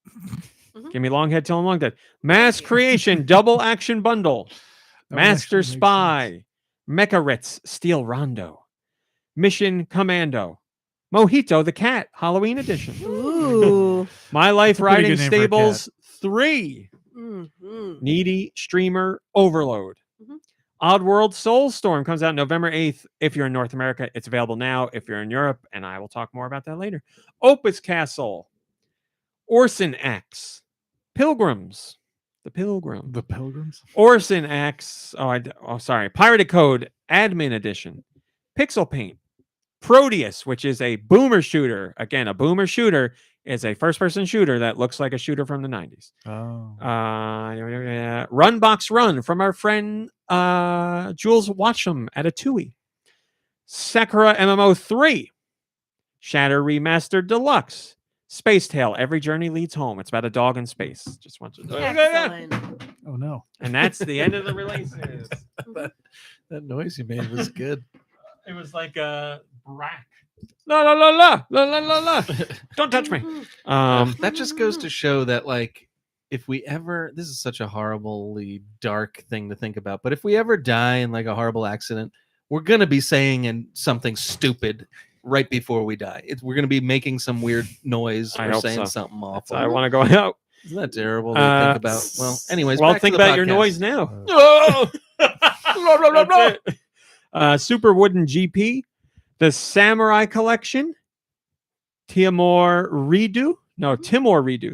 D: Mhm.
A: Give me Longhead till I'm long dead. Mass Creation, Double Action Bundle.
C: That one
A: Master
C: actually makes
A: Spy. Mecha-Ritz, Steel Rondo. Mission Commando. Mojito the Cat, Halloween Edition.
D: Ooh.
A: My Life
C: That's a pretty
A: Riding
C: good name for a
A: Stables 3.
D: Mhm.
A: Needy Streamer Overload.
D: Mhm.
A: Oddworld Soulstorm comes out November 8th. If you're in North America, it's available now. If you're in Europe, and I will talk more about that later. Opus Castle. Orson X. Pilgrims. The Pilgrim.
C: The Pilgrims.
A: Orson X. Sorry. Pirated Code Admin Edition. Pixel Paint. Proteus, which is a boomer shooter. Again, a boomer shooter is a first-person shooter that looks like a shooter from the 90s.
C: Oh.
A: Run Box Run from our friend Jules Watcham at a TUI. Sakura MMO 3. Shatter Remastered Deluxe. Space Tale, Every Journey Leads Home. It's about a dog in space. Just want to.
D: Excellent.
C: Oh no.
A: And that's the end of the releases.
B: That noise you made was good.
A: It was like a brack. La la la la la la la la. Don't touch me.
B: That just goes to show that, like, if we ever, this is such a horribly dark thing to think about, but if we ever die in like a horrible accident, we're gonna be saying something stupid right before we die. We're going to be making some weird noise
A: I
B: or
A: hope
B: saying
A: so.
B: something awful.
A: I want to go out.
B: Isn't that terrible to think about? Well, anyways,
A: Well,
B: back
A: think
B: to the
A: about your
B: podcast.
A: noise now.
B: Oh!
A: That's it. Super Wooden GP, the Samurai Collection, Timor Redo,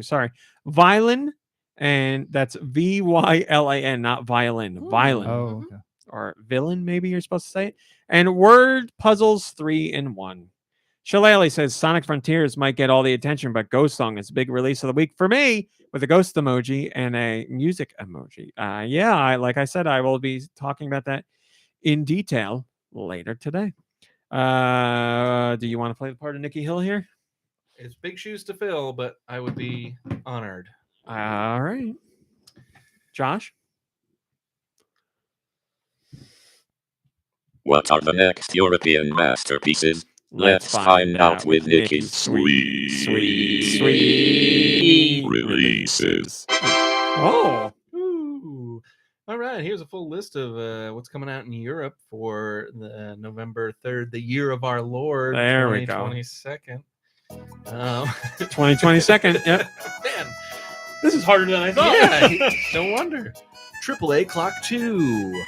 A: sorry, Violin, and that's Vylin, not violin, Violin,
C: Oh, okay.
A: or villain, maybe you're supposed to say it, and Word Puzzles 3-in-1. Shillelagh says Sonic Frontiers might get all the attention, but Ghost Song is a big release of the week for me, with a ghost emoji and a music emoji. Like I said, I will be talking about that in detail later today. Do you want to play the part of Nikki Hill here?
B: It's big shoes to fill, but I would be honored.
A: All right. Josh?
E: What are the next European masterpieces? Let's find out with Nikki's sweet releases.
A: Oh.
B: Ooh. All right, here's a full list of what's coming out in Europe for the November 3rd, the year of our Lord,
A: There we go.
B: 2022.
A: 2022nd. Yep.
B: Man,
A: This is harder than I thought.
B: yeah, no wonder. AAA Clock 2.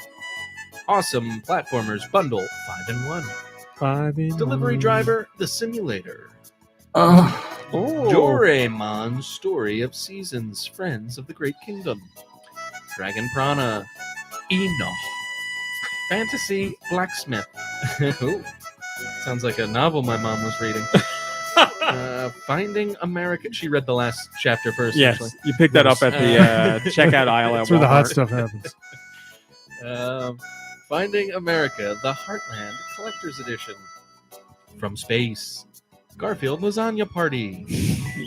B: Awesome Platformers Bundle 5-in-1.
A: 5-in-1.
B: Delivery Driver, The Simulator.
A: Oh.
B: Doraemon Story of Seasons, Friends of the Great Kingdom. Dragon Prana, Enoch. Fantasy Blacksmith. Ooh, sounds like a novel my mom was reading. Finding America. She read the last chapter first.
A: Yes,
B: actually.
A: you picked that up at the checkout aisle at
C: That's where the hot
A: Walmart.
C: stuff happens.
B: Finding America, the Heartland Collector's Edition. From Space, Garfield Lasagna Party.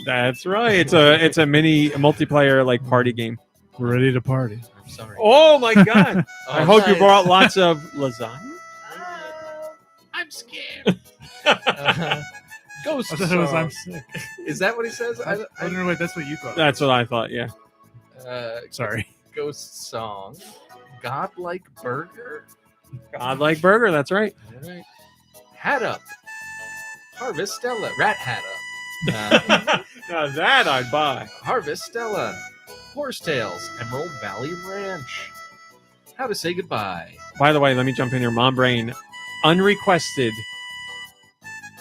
A: That's right. It's a mini multiplayer like party game.
C: We're ready to party.
B: I'm sorry.
A: Oh my god! I hope you
B: nice.
A: brought lots of lasagna.
B: I'm scared. Ghost
C: I thought it was I'm
B: Song.
C: sick.
B: Is that what he says?
C: No, wait, that's what you thought.
A: That's what I thought. Yeah.
C: Sorry.
B: Ghost Song. Godlike Burger.
A: Godlike Burger. That's right.
B: All right. Hat Up. Harvestella. Rat Hat Up.
A: Now that I'd buy.
B: Harvestella. Horsetails. Emerald Valley Ranch. How to Say Goodbye.
A: By the way, let me jump in here. Mom Brain, unrequested.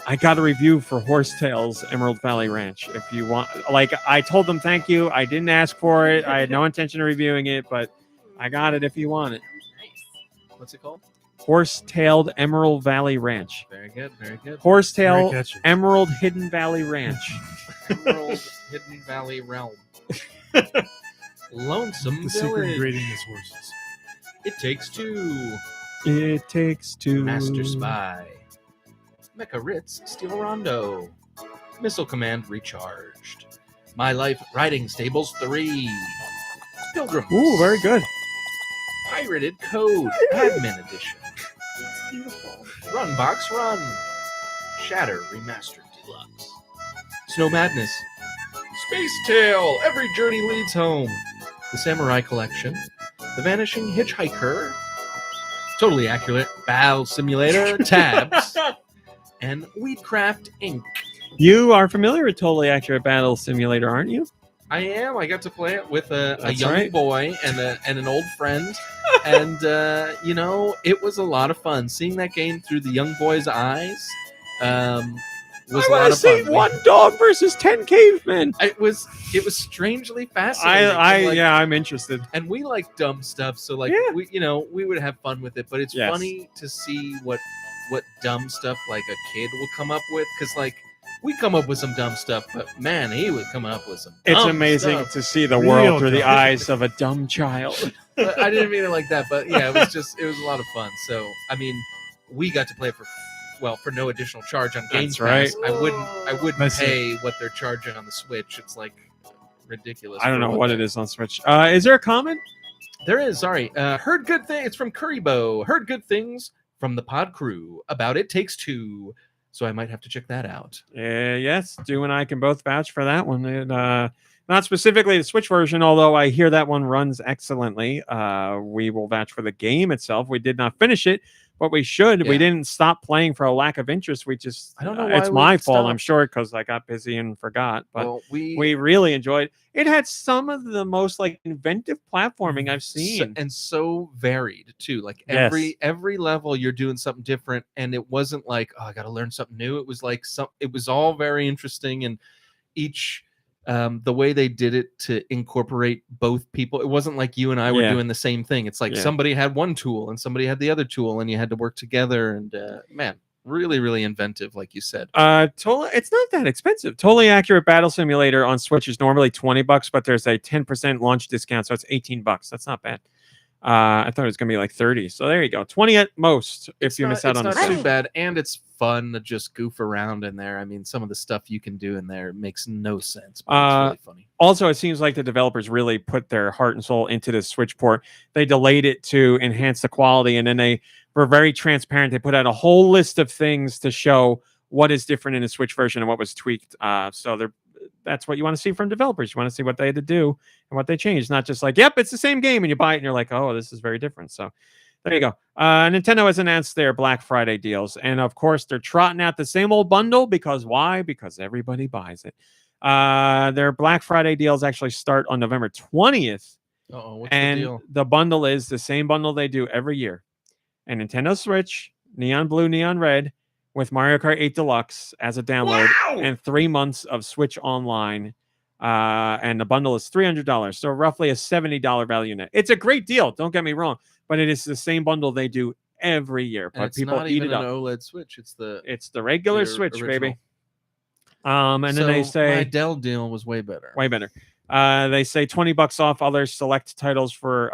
A: I got a review for Horsetails Emerald Valley Ranch. If you want, like, I told them thank you. I didn't ask for it. I had no intention of reviewing it, but I got it if you want it.
B: What's it called?
A: Horsetailed Emerald Valley Ranch.
B: Very good. Very good.
C: Very
A: Horsetail
C: catchy.
A: Emerald Hidden Valley Ranch.
B: Emerald Hidden Valley Realm. Lonesome
C: The secret
B: Village.
C: ingredient is horses.
B: It Takes Two.
A: It Takes Two.
B: Master Spy. Mecha Ritz Steel Rondo. Missile Command Recharged. My Life Riding Stables 3. Pilgrims.
A: Ooh, very good.
B: Pirated Code Admin Edition. It's beautiful. Run Box Run. Shatter Remastered Deluxe. Snow Madness. Space Tale. Every Journey Leads Home. The Samurai Collection. The Vanishing Hitchhiker. Totally Accurate. Battle Simulator. Tabs. And Weedcraft Inc.
A: You are familiar with Totally Accurate Battle Simulator, aren't you?
B: I am. I got to play it with a
A: That's
B: young
A: right.
B: boy and an old friend. And, it was a lot of fun. Seeing that game through the young boy's eyes was
A: I
B: a lot
A: want to
B: of
A: see
B: fun.
A: one dog versus 10 cavemen.
B: It was strangely fascinating. And, like,
A: I'm interested.
B: and we like dumb stuff, so like
A: Yeah.
B: we would have fun with it. But it's
A: Yes.
B: funny to see what dumb stuff like a kid will come up with, because like we come up with some dumb stuff, but man, he would come up with some.
A: It's
B: dumb
A: amazing
B: stuff.
A: to see the
C: Real
A: world through the
C: dumb.
A: eyes of a dumb child.
B: But I didn't mean it like that, but yeah, it was a lot of fun. So I mean, we got to play for no additional charge on Game
A: That's
B: Pass.
A: right.
B: I wouldn't
C: Nice.
B: pay what they're charging on the Switch. It's like ridiculous.
A: I don't
B: for
A: know what it is on Switch. Is there a comment?
B: There is. Sorry. Heard good things. It's from Currybo. Heard good things from the pod crew about It Takes Two. So I might have to check that out.
A: Yes, Stu and I can both vouch for that one. Not specifically the Switch version, although I hear that one runs excellently. We will vouch for the game itself. We did not finish it, but we should. We
B: Yeah.
A: didn't stop playing for a lack of interest. We just,
B: I don't know why
A: it's
B: we
A: my fault, I'm
B: stopped.
A: sure, because I got busy and forgot. But
B: Well,
A: we really enjoyed. It had some of the most like inventive platforming I've seen.
B: and so varied too. Like
A: Yes.
B: every level you're doing something different, and it wasn't like, oh, I got to learn something new. It was like it was all very interesting, and each the way they did it to incorporate both people, it wasn't like you and I were doing the same thing. It's like somebody had one tool and somebody had the other tool, and you had to work together. And man, really inventive, like you said.
A: Totally, it's not that expensive. Totally Accurate Battle Simulator on Switch is normally $20, but there's a 10% launch discount, so it's $18. That's not bad. I thought it was gonna be like 30. So there you go, 20 at most if you miss out on the
B: It's not
A: sale.
B: too bad, and it's fun to just goof around in there. I mean, some of the stuff you can do in there makes no sense, but it's really funny.
A: Also, it seems like the developers really put their heart and soul into this Switch port. They delayed it to enhance the quality, and then they were very transparent. They put out a whole list of things to show what is different in the Switch version and what was tweaked. So that's what you want to see from developers. You want to see what they had to do and what they changed, not just like, yep, it's the same game, and you buy it and you're like, oh, this is very different. So there you go. Nintendo has announced their Black Friday deals, and of course they're trotting out the same old bundle, because why? Because everybody buys it. Their Black Friday deals actually start on November 20th.
B: What's
A: and
B: the deal?
A: The bundle is the same bundle they do every year. A Nintendo Switch, Neon Blue, Neon Red, with Mario Kart 8 Deluxe as a download, and 3 months of Switch Online. And the bundle is $300, so roughly a $70 value net. It's a great deal, don't get me wrong, but it is the same bundle they do every year.
B: And
A: But
B: it's
A: people
B: not
A: eat
B: even
A: it up.
B: an OLED Switch. It's
A: the regular Switch,
B: original.
A: baby. And then they say
B: my Dell deal was way better.
A: Way better. They say $20 off other select titles for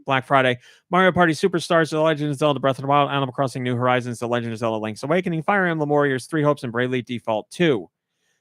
A: Black Friday. Mario Party Superstars, The Legend of Zelda Breath of the Wild, Animal Crossing New Horizons, The Legend of Zelda Link's Awakening, Fire Emblem Warriors, Three Hopes, and Bravely Default 2.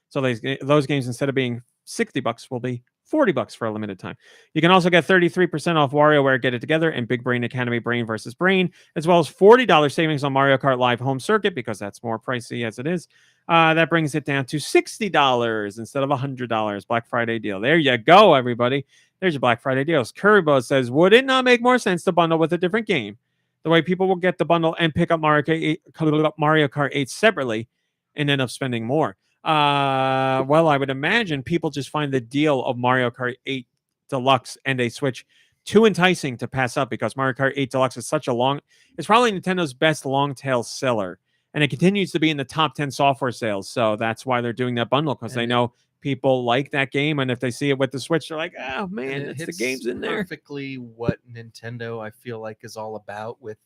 A: So those games, instead of being $60, will be $40 for a limited time. You can also get 33% off WarioWare Get It Together and Big Brain Academy Brain vs. Brain, as well as $40 savings on Mario Kart Live Home Circuit, because that's more pricey as it is. That brings it down to $60 instead of $100. Black Friday deal. There you go, everybody. There's your Black Friday deals. Currybo says, would it not make more sense to bundle with a different game? The way people will get the bundle and pick up Mario Kart 8 separately and end up spending more. Well, I would imagine people just find the deal of Mario Kart 8 Deluxe and a Switch too enticing to pass up, because Mario Kart 8 Deluxe is it's probably Nintendo's best long tail seller, and it continues to be in the top 10 software sales. So that's why they're doing that bundle, because they know people like that game, and if they see it with the Switch, they're like, oh man, it's the game's in there.
B: Perfectly what Nintendo, I feel like, is all about, with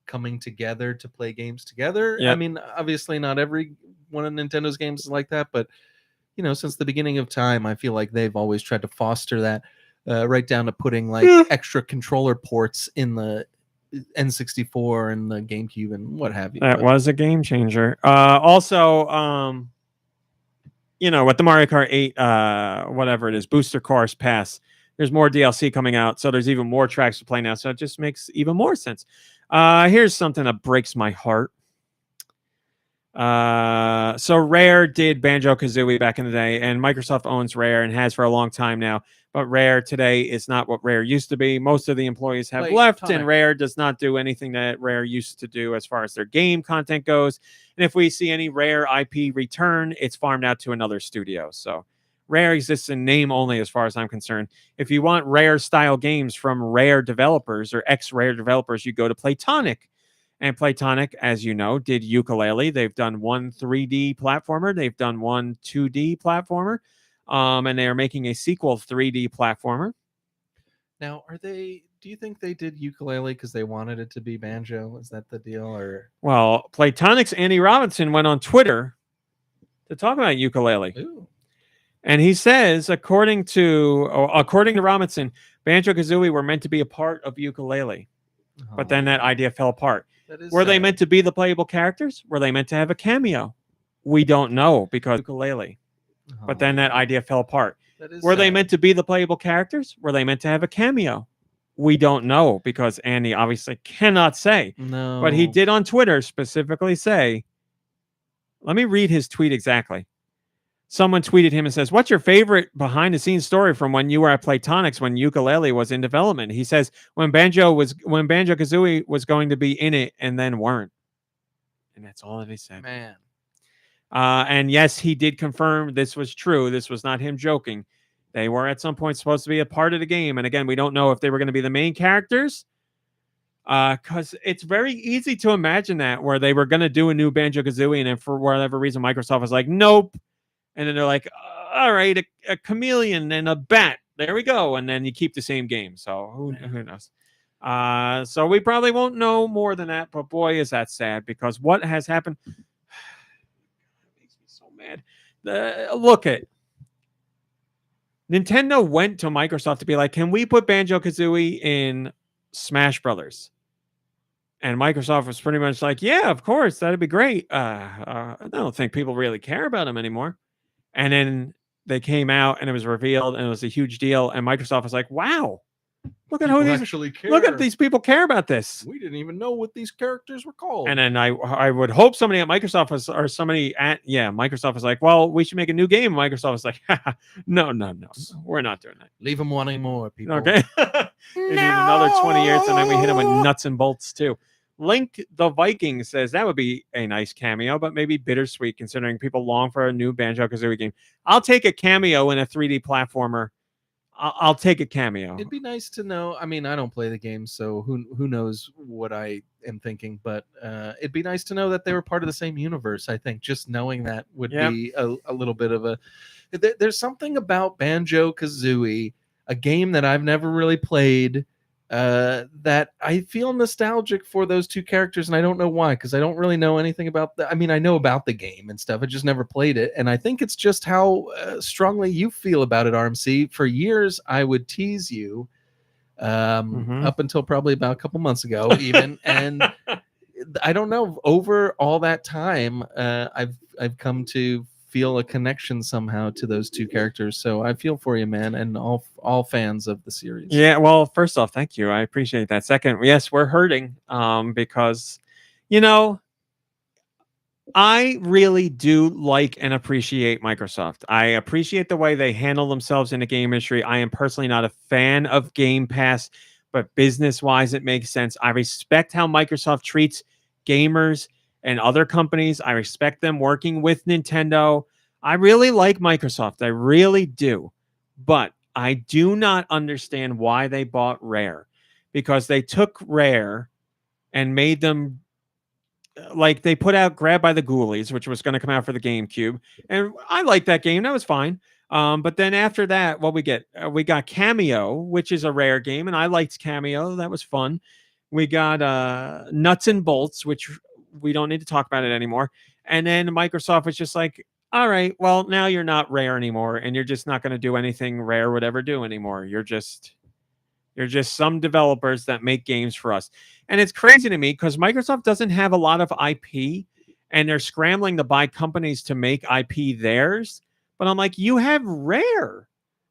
B: coming together to play games together.
A: Yep.
B: I mean, obviously not every one of Nintendo's games is like that, but since the beginning of time, I feel like they've always tried to foster that, right down to putting like extra controller ports in the N64 and the GameCube and what have you.
A: That was a game changer. Also, with the Mario Kart 8, whatever it is, Booster Course Pass, there's more DLC coming out, so there's even more tracks to play now, so it just makes even more sense. Here's something that breaks my heart. So Rare did Banjo-Kazooie back in the day, and Microsoft owns Rare and has for a long time now. But Rare today is not what Rare used to be. Most of the employees have left, and Rare does not do anything that Rare used to do as far as their game content goes. And if we see any Rare IP return, it's farmed out to another studio. So Rare exists in name only as far as I'm concerned. If you want Rare-style games from Rare developers or ex-Rare developers, you go to Playtonic. And Playtonic, as you know, did Yooka-Laylee. They've done one 3D platformer. They've done one 2D platformer. And they are making a sequel 3D platformer.
B: Now, do you think they did Yooka-Laylee because they wanted it to be Banjo? Is that the deal? Or
A: well, Playtonic's Andy Robinson went on Twitter to talk about Yooka-Laylee.
B: Ooh.
A: And he says, according to Robinson, Banjo-Kazooie were meant to be a part of Yooka-Laylee. But then that idea fell apart. Were they meant to be the playable characters? Were they meant to have a cameo? We don't know, because Yooka-Laylee. But then that idea fell apart. Were they meant to be the playable characters? Were they meant to have a cameo? We don't know, because Andy obviously cannot say.
B: No.
A: But he did on Twitter specifically say, let me read his tweet exactly. Someone tweeted him and says, "What's your favorite behind-the-scenes story from when you were at Platonics when Yooka-Laylee was in development?" He says, when Banjo-Kazooie was going to be in it and then weren't. And that's all that he said.
B: Man.
A: And yes, he did confirm this was true. This was not him joking. They were at some point supposed to be a part of the game. And again, we don't know if they were going to be the main characters. Because it's very easy to imagine that where they were going to do a new Banjo-Kazooie and then for whatever reason, Microsoft was like, nope. And then they're like, all right, a chameleon and a bat. There we go. And then you keep the same game. So who knows? So we probably won't know more than that. But boy, is that sad because what has happened makes me so mad. Look at Nintendo went to Microsoft to be like, can we put Banjo-Kazooie in Smash Brothers? And Microsoft was pretty much like, yeah, of course, that'd be great. I don't think people really care about them anymore. And then they came out and it was revealed and it was a huge deal. And Microsoft was like, wow, look at
B: People
A: who these
B: actually care.
A: look at these people care about this.
B: We didn't even know what these characters were called.
A: And then I would hope somebody at Microsoft Microsoft was like, well, we should make a new game. Microsoft was like, no, we're not doing that.
B: Leave them wanting more, people.
A: Okay. They need another 20 years and then we hit them with nuts and bolts too. Link the Viking says that would be a nice cameo, but maybe bittersweet considering people long for a new Banjo-Kazooie game. I'll take a cameo in a 3D platformer. I'll take a cameo.
B: It'd be nice to know. I mean, I don't play the game, so who knows what I am thinking, but it'd be nice to know that they were part of the same universe. I think just knowing that would be a little bit of a... There's something about Banjo-Kazooie, a game that I've never really played, that I feel nostalgic for those two characters, and I don't know why, because I don't really know anything about I mean, I know about the game and stuff. I just never played it, and I think it's just how strongly you feel about it, RMC. For years, I would tease you, up until probably about a couple months ago, even, and I don't know. Over all that time, I've come to feel a connection somehow to those two characters. So I feel for you, man, and all fans of the series.
A: Yeah, well, first off, thank you. I appreciate that. Second, yes, we're hurting because, I really do like and appreciate Microsoft. I appreciate the way they handle themselves in the game industry. I am personally not a fan of Game Pass, but business-wise, it makes sense. I respect how Microsoft treats gamers and other companies. I respect them working with Nintendo. I really like Microsoft. I really do. But I do not understand why they bought Rare. Because they took Rare and made them... Like, they put out Grab by the Ghoulies, which was going to come out for the GameCube. And I liked that game. That was fine. But then after that, what we get? We got Cameo, which is a Rare game. And I liked Cameo. That was fun. We got Nuts and Bolts, which... we don't need to talk about it anymore. And then Microsoft was just like, all right, well, now you're not Rare anymore, and you're just not going to do anything Rare would ever do anymore. You're just some developers that make games for us. And it's crazy to me because Microsoft doesn't have a lot of IP, and they're scrambling to buy companies to make IP theirs. But I'm like, you have Rare,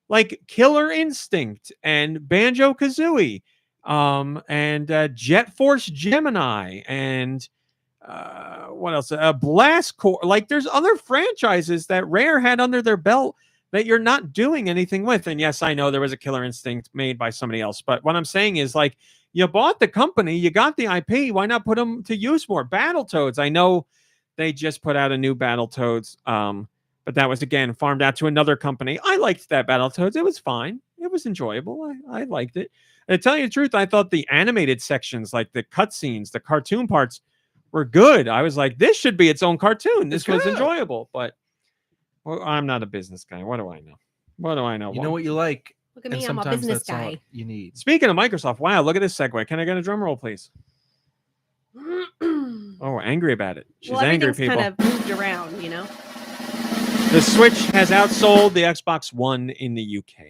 A: like Killer Instinct and Banjo-Kazooie, and Jet Force Gemini, and what else? Blast Corps. Like, there's other franchises that Rare had under their belt that you're not doing anything with. And yes, I know there was a Killer Instinct made by somebody else, but what I'm saying is, like, you bought the company, you got the IP. Why not put them to use more? Battletoads. I know they just put out a new Battletoads, but that was again farmed out to another company. I liked that Battletoads. It was fine. It was enjoyable. I liked it. And to tell you the truth, I thought the animated sections, like the cutscenes, the cartoon parts, were good. I was like, this should be its own cartoon. This was enjoyable, but I'm not a business guy. What do I know? What do I know?
B: You know what you like.
D: Look at me, I'm a business guy.
B: You need.
A: Speaking of Microsoft, wow, look at this segue. Can I get a drum roll, please? Oh, angry about it. She's angry, people.
D: Kind of moved around,
A: The Switch has outsold the Xbox One in the UK.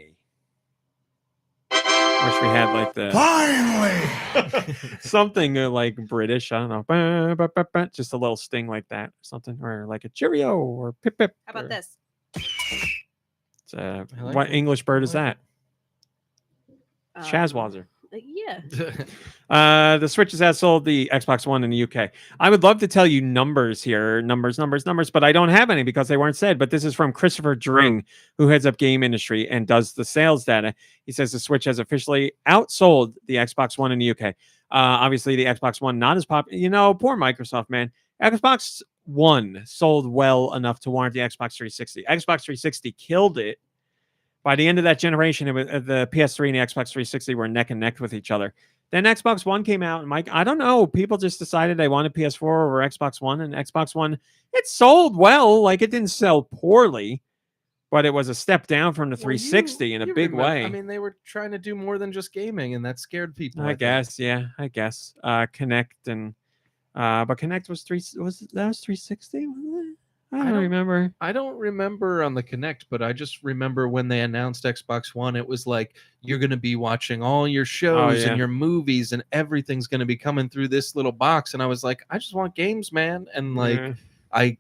A: Wish we had like the
C: finally
A: something like British. I don't know, just a little sting like that, or something, or like a cheerio or pip pip.
D: How about this?
A: It's what English bird is that? Shazwazzer.
D: Yeah.
A: The Switch has outsold the Xbox One in the UK. I would love to tell you numbers here, numbers, but I don't have any because they weren't said. But this is from Christopher Dring, who heads up game industry and does the sales data. He says the Switch has officially outsold the Xbox One in the UK. Obviously, the Xbox One not as popular. You know, poor Microsoft, man. Xbox One sold well enough to warrant the Xbox 360. Xbox 360 killed it. By the end of that generation, it was, the PS3 and the Xbox 360 were neck and neck with each other. Then Xbox One came out, and Mike, I don't know, people just decided they wanted PS4 over Xbox One, and Xbox One, it sold well. Like, it didn't sell poorly, but it was a step down from the 360 in a big way.
B: I mean, they were trying to do more than just gaming, and that scared people.
A: I guess. Connect and but Connect was 360. I don't remember.
B: I don't remember on the Kinect, but I just remember when they announced Xbox One, it was like, you're going to be watching all your shows and your movies, and everything's going to be coming through this little box. And I was like, I just want games, man. And like, I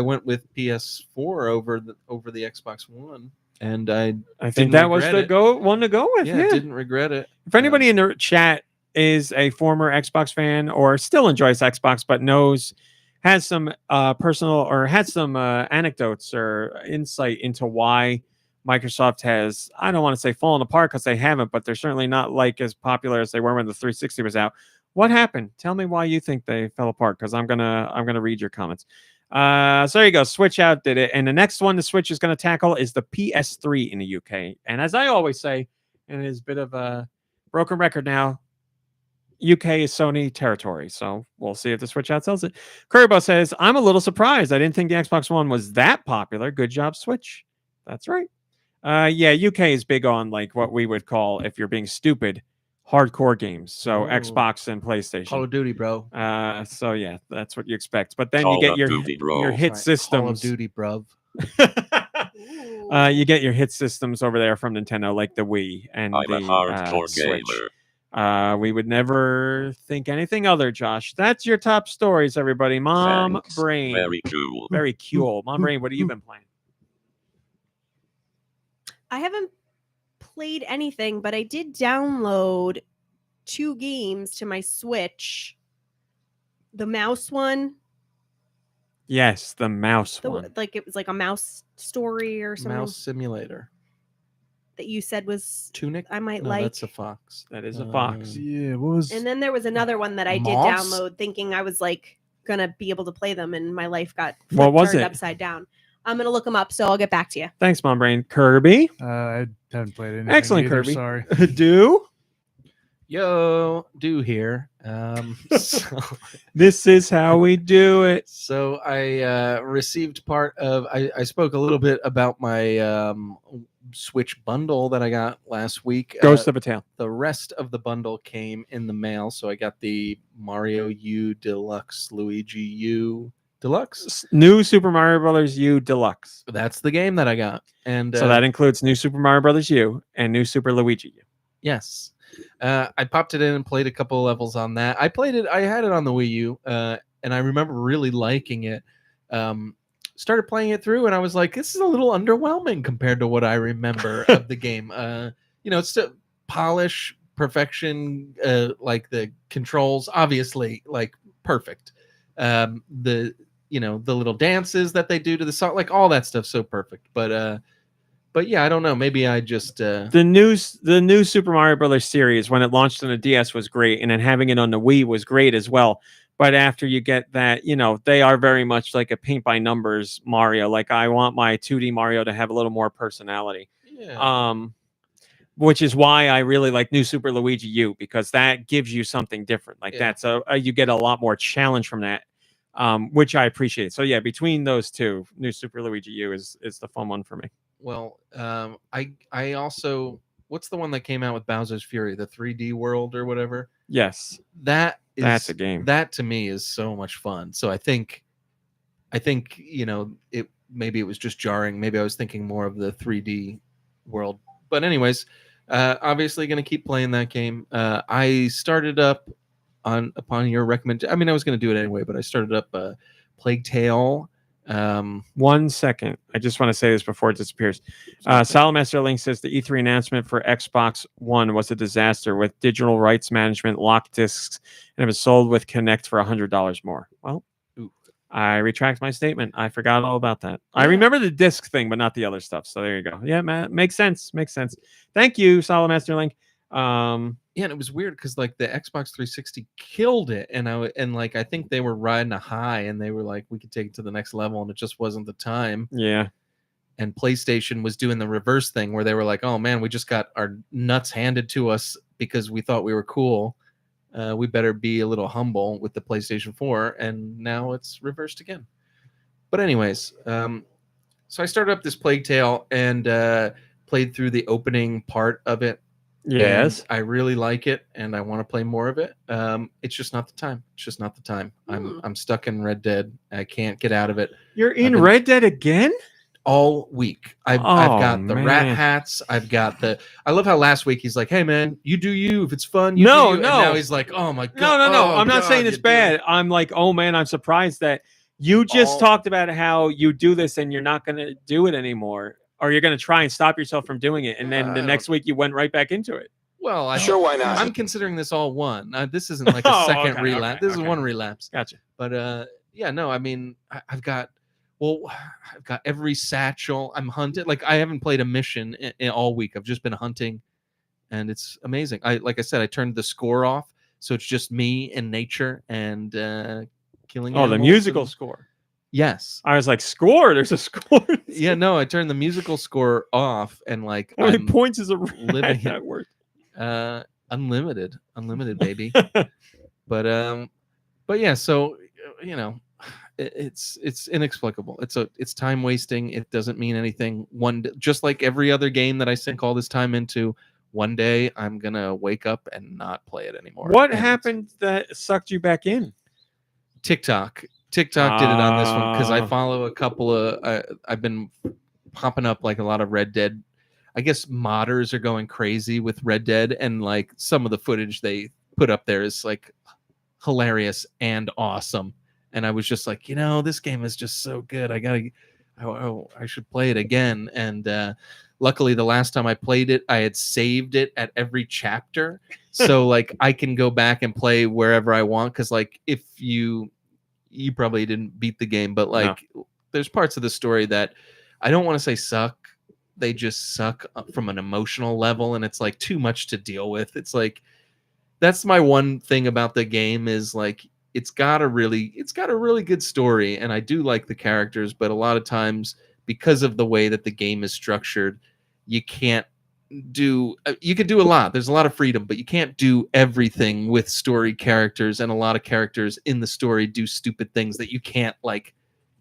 B: went with PS4 over the Xbox One, and I
A: think that was the one to go with.
B: Yeah, didn't regret it.
A: If anybody in the chat is a former Xbox fan or still enjoys Xbox but has some personal or had some anecdotes or insight into why Microsoft has, I don't want to say fallen apart because they haven't, but they're certainly not like as popular as they were when the 360 was out. What happened? Tell me why you think they fell apart, because I'm gonna read your comments. So there you go. Switch out did it, and the next one the Switch is going to tackle is the PS3 in the UK. And as I always say, and it is a bit of a broken record now, UK is Sony territory, so we'll see if the Switch outsells it. Currybo says, I'm a little surprised. I didn't think the Xbox One was that popular. Good job, Switch. That's right. UK is big on like what we would call, if you're being stupid, hardcore games. So Xbox and PlayStation.
B: Call of Duty, bro.
A: So yeah, that's what you expect. But then you get your hit systems.
B: Call of Duty, bro.
A: You get your hit systems over there from Nintendo, like the Wii and the
E: hardcore
A: Switch.
E: gamer.
A: We would never think anything other, Josh. That's your top stories, everybody. Mom
E: Thanks.
A: Brain.
E: Very cool.
A: Very cool. Mom Brain, what have you been playing?
D: I haven't played anything, but I did download 2 games to my Switch. The mouse one.
A: Yes, the mouse one.
D: Like it was like a mouse story or something.
B: Mouse Simulator.
D: That you said was
B: Tunic.
D: I might
B: no,
D: like.
B: That's a fox.
A: That is a fox.
C: Yeah, what was?
D: And then there was another one that I did
B: Moss?
D: download, thinking I was like gonna be able to play them, and my life got
A: What was
D: turned
A: it?
D: upside down. I'm gonna look them up, so I'll get back to you.
A: Thanks, Mom Brain. Kirby.
C: I haven't played anything.
A: Excellent,
C: either,
A: Kirby.
C: Sorry.
A: Do.
B: Yo, Do here. So,
A: This is how we do it.
B: so I received part of. I spoke a little bit about my Switch bundle that I got last week.
A: Ghost of a Tale.
B: The rest of the bundle came in the mail, so I got the Mario U Deluxe, Luigi U Deluxe.
A: New Super Mario Brothers U Deluxe.
B: That's the game that I got, and
A: So that includes New Super Mario Brothers U and New Super Luigi U.
B: yes, I popped it in and played a couple of levels on that. I played it. I had it on the Wii U, and I remember really liking it. Started playing it through, and I was like, this is a little underwhelming compared to what I remember of the game. It's still polish, perfection, like the controls, obviously, like perfect. The little dances that they do to the song, like all that stuff, so perfect. But yeah, I don't know. Maybe I just
A: The new Super Mario Brothers series, when it launched on the DS, was great, and then having it on the Wii was great as well. But after you get that, they are very much like a paint by numbers Mario. Like, I want my 2D Mario to have a little more personality.
B: yeah.
A: Which is why I really like New Super Luigi U, because that gives you something different. Like that's you get a lot more challenge from that, which I appreciate. So yeah, between those two, New Super Luigi U is the fun one for me.
B: Well, I also, what's the one that came out with Bowser's Fury, the 3D world or whatever?
A: Yes,
B: That's
A: a game.
B: That to me is so much fun. So I think it maybe it was just jarring. Maybe I was thinking more of the 3D world. But anyways, obviously going to keep playing that game. I started up upon your recommendation. I mean, I was going to do it anyway, but I started up Plague Tale
A: 1 second. I just want to say this before it disappears. Solamaster Link says the E3 announcement for Xbox One was a disaster with digital rights management, locked discs, and it was sold with Kinect for $100 more. Well, I retract my statement. I forgot all about that. Yeah. I remember the disc thing, but not the other stuff. So there you go. Yeah, man, makes sense. Makes sense. Thank you, Solamaster Link.
B: Yeah, and it was weird because like the Xbox 360 killed it, and I think they were riding a high, and they were like, we could take it to the next level, and it just wasn't the time.
A: Yeah.
B: And PlayStation was doing the reverse thing where they were like, oh man, we just got our nuts handed to us because we thought we were cool. We better be a little humble with the PlayStation 4, and now it's reversed again. But anyways, so I started up this Plague Tale and played through the opening part of it.
A: Yes,
B: I really like it, and I want to play more of it. It's just not the time. It's just not the time. I'm stuck in Red Dead. I can't get out of it.
A: You're in Red Dead again?
B: All week. I've got the rat hats. I've got the. I love how last week he's like, "Hey man, you do you. If it's fun, you do you." And now he's like, "Oh my god."
A: No. I'm not saying it's bad. I'm like, oh man, I'm surprised that you just talked about how you do this and you're not going to do it anymore. Or you're going to try and stop yourself from doing it, and then the next week you went right back into it.
B: Well,
H: why not?
B: I'm considering this all one. This isn't like a second relapse. This is one relapse.
A: Gotcha.
B: But yeah, no. I mean, I've got every satchel. I'm hunted. Like I haven't played a mission in all week. I've just been hunting, and it's amazing. Like I said, I turned the score off, so it's just me and nature and killing.
A: Oh, the musical score.
B: Yes.
A: I was like, score? There's a score?
B: Yeah, no, I turned the musical score off and like
A: how many points is a
B: living
A: that word?
B: Unlimited, baby. But yeah, so you know, it's inexplicable. It's time wasting. It doesn't mean anything. Just like every other game that I sink all this time into, one day I'm gonna wake up and not play it anymore.
A: What happened that sucked you back in?
B: TikTok did it on this one because I follow a couple of. I've been popping up like a lot of Red Dead. I guess modders are going crazy with Red Dead, and like some of the footage they put up there is like hilarious and awesome. And I was just like, this game is just so good. I should play it again. And luckily, the last time I played it, I had saved it at every chapter, so like I can go back and play wherever I want. Because like if you probably didn't beat the game, but like there's parts of the story that I don't want to say suck. They just suck from an emotional level, and it's like too much to deal with. It's like that's my one thing about the game is like it's got a really good story, and I do like the characters, but a lot of times because of the way that the game is structured, you can do a lot. There's a lot of freedom, but you can't do everything with story characters, and a lot of characters in the story do stupid things that you can't like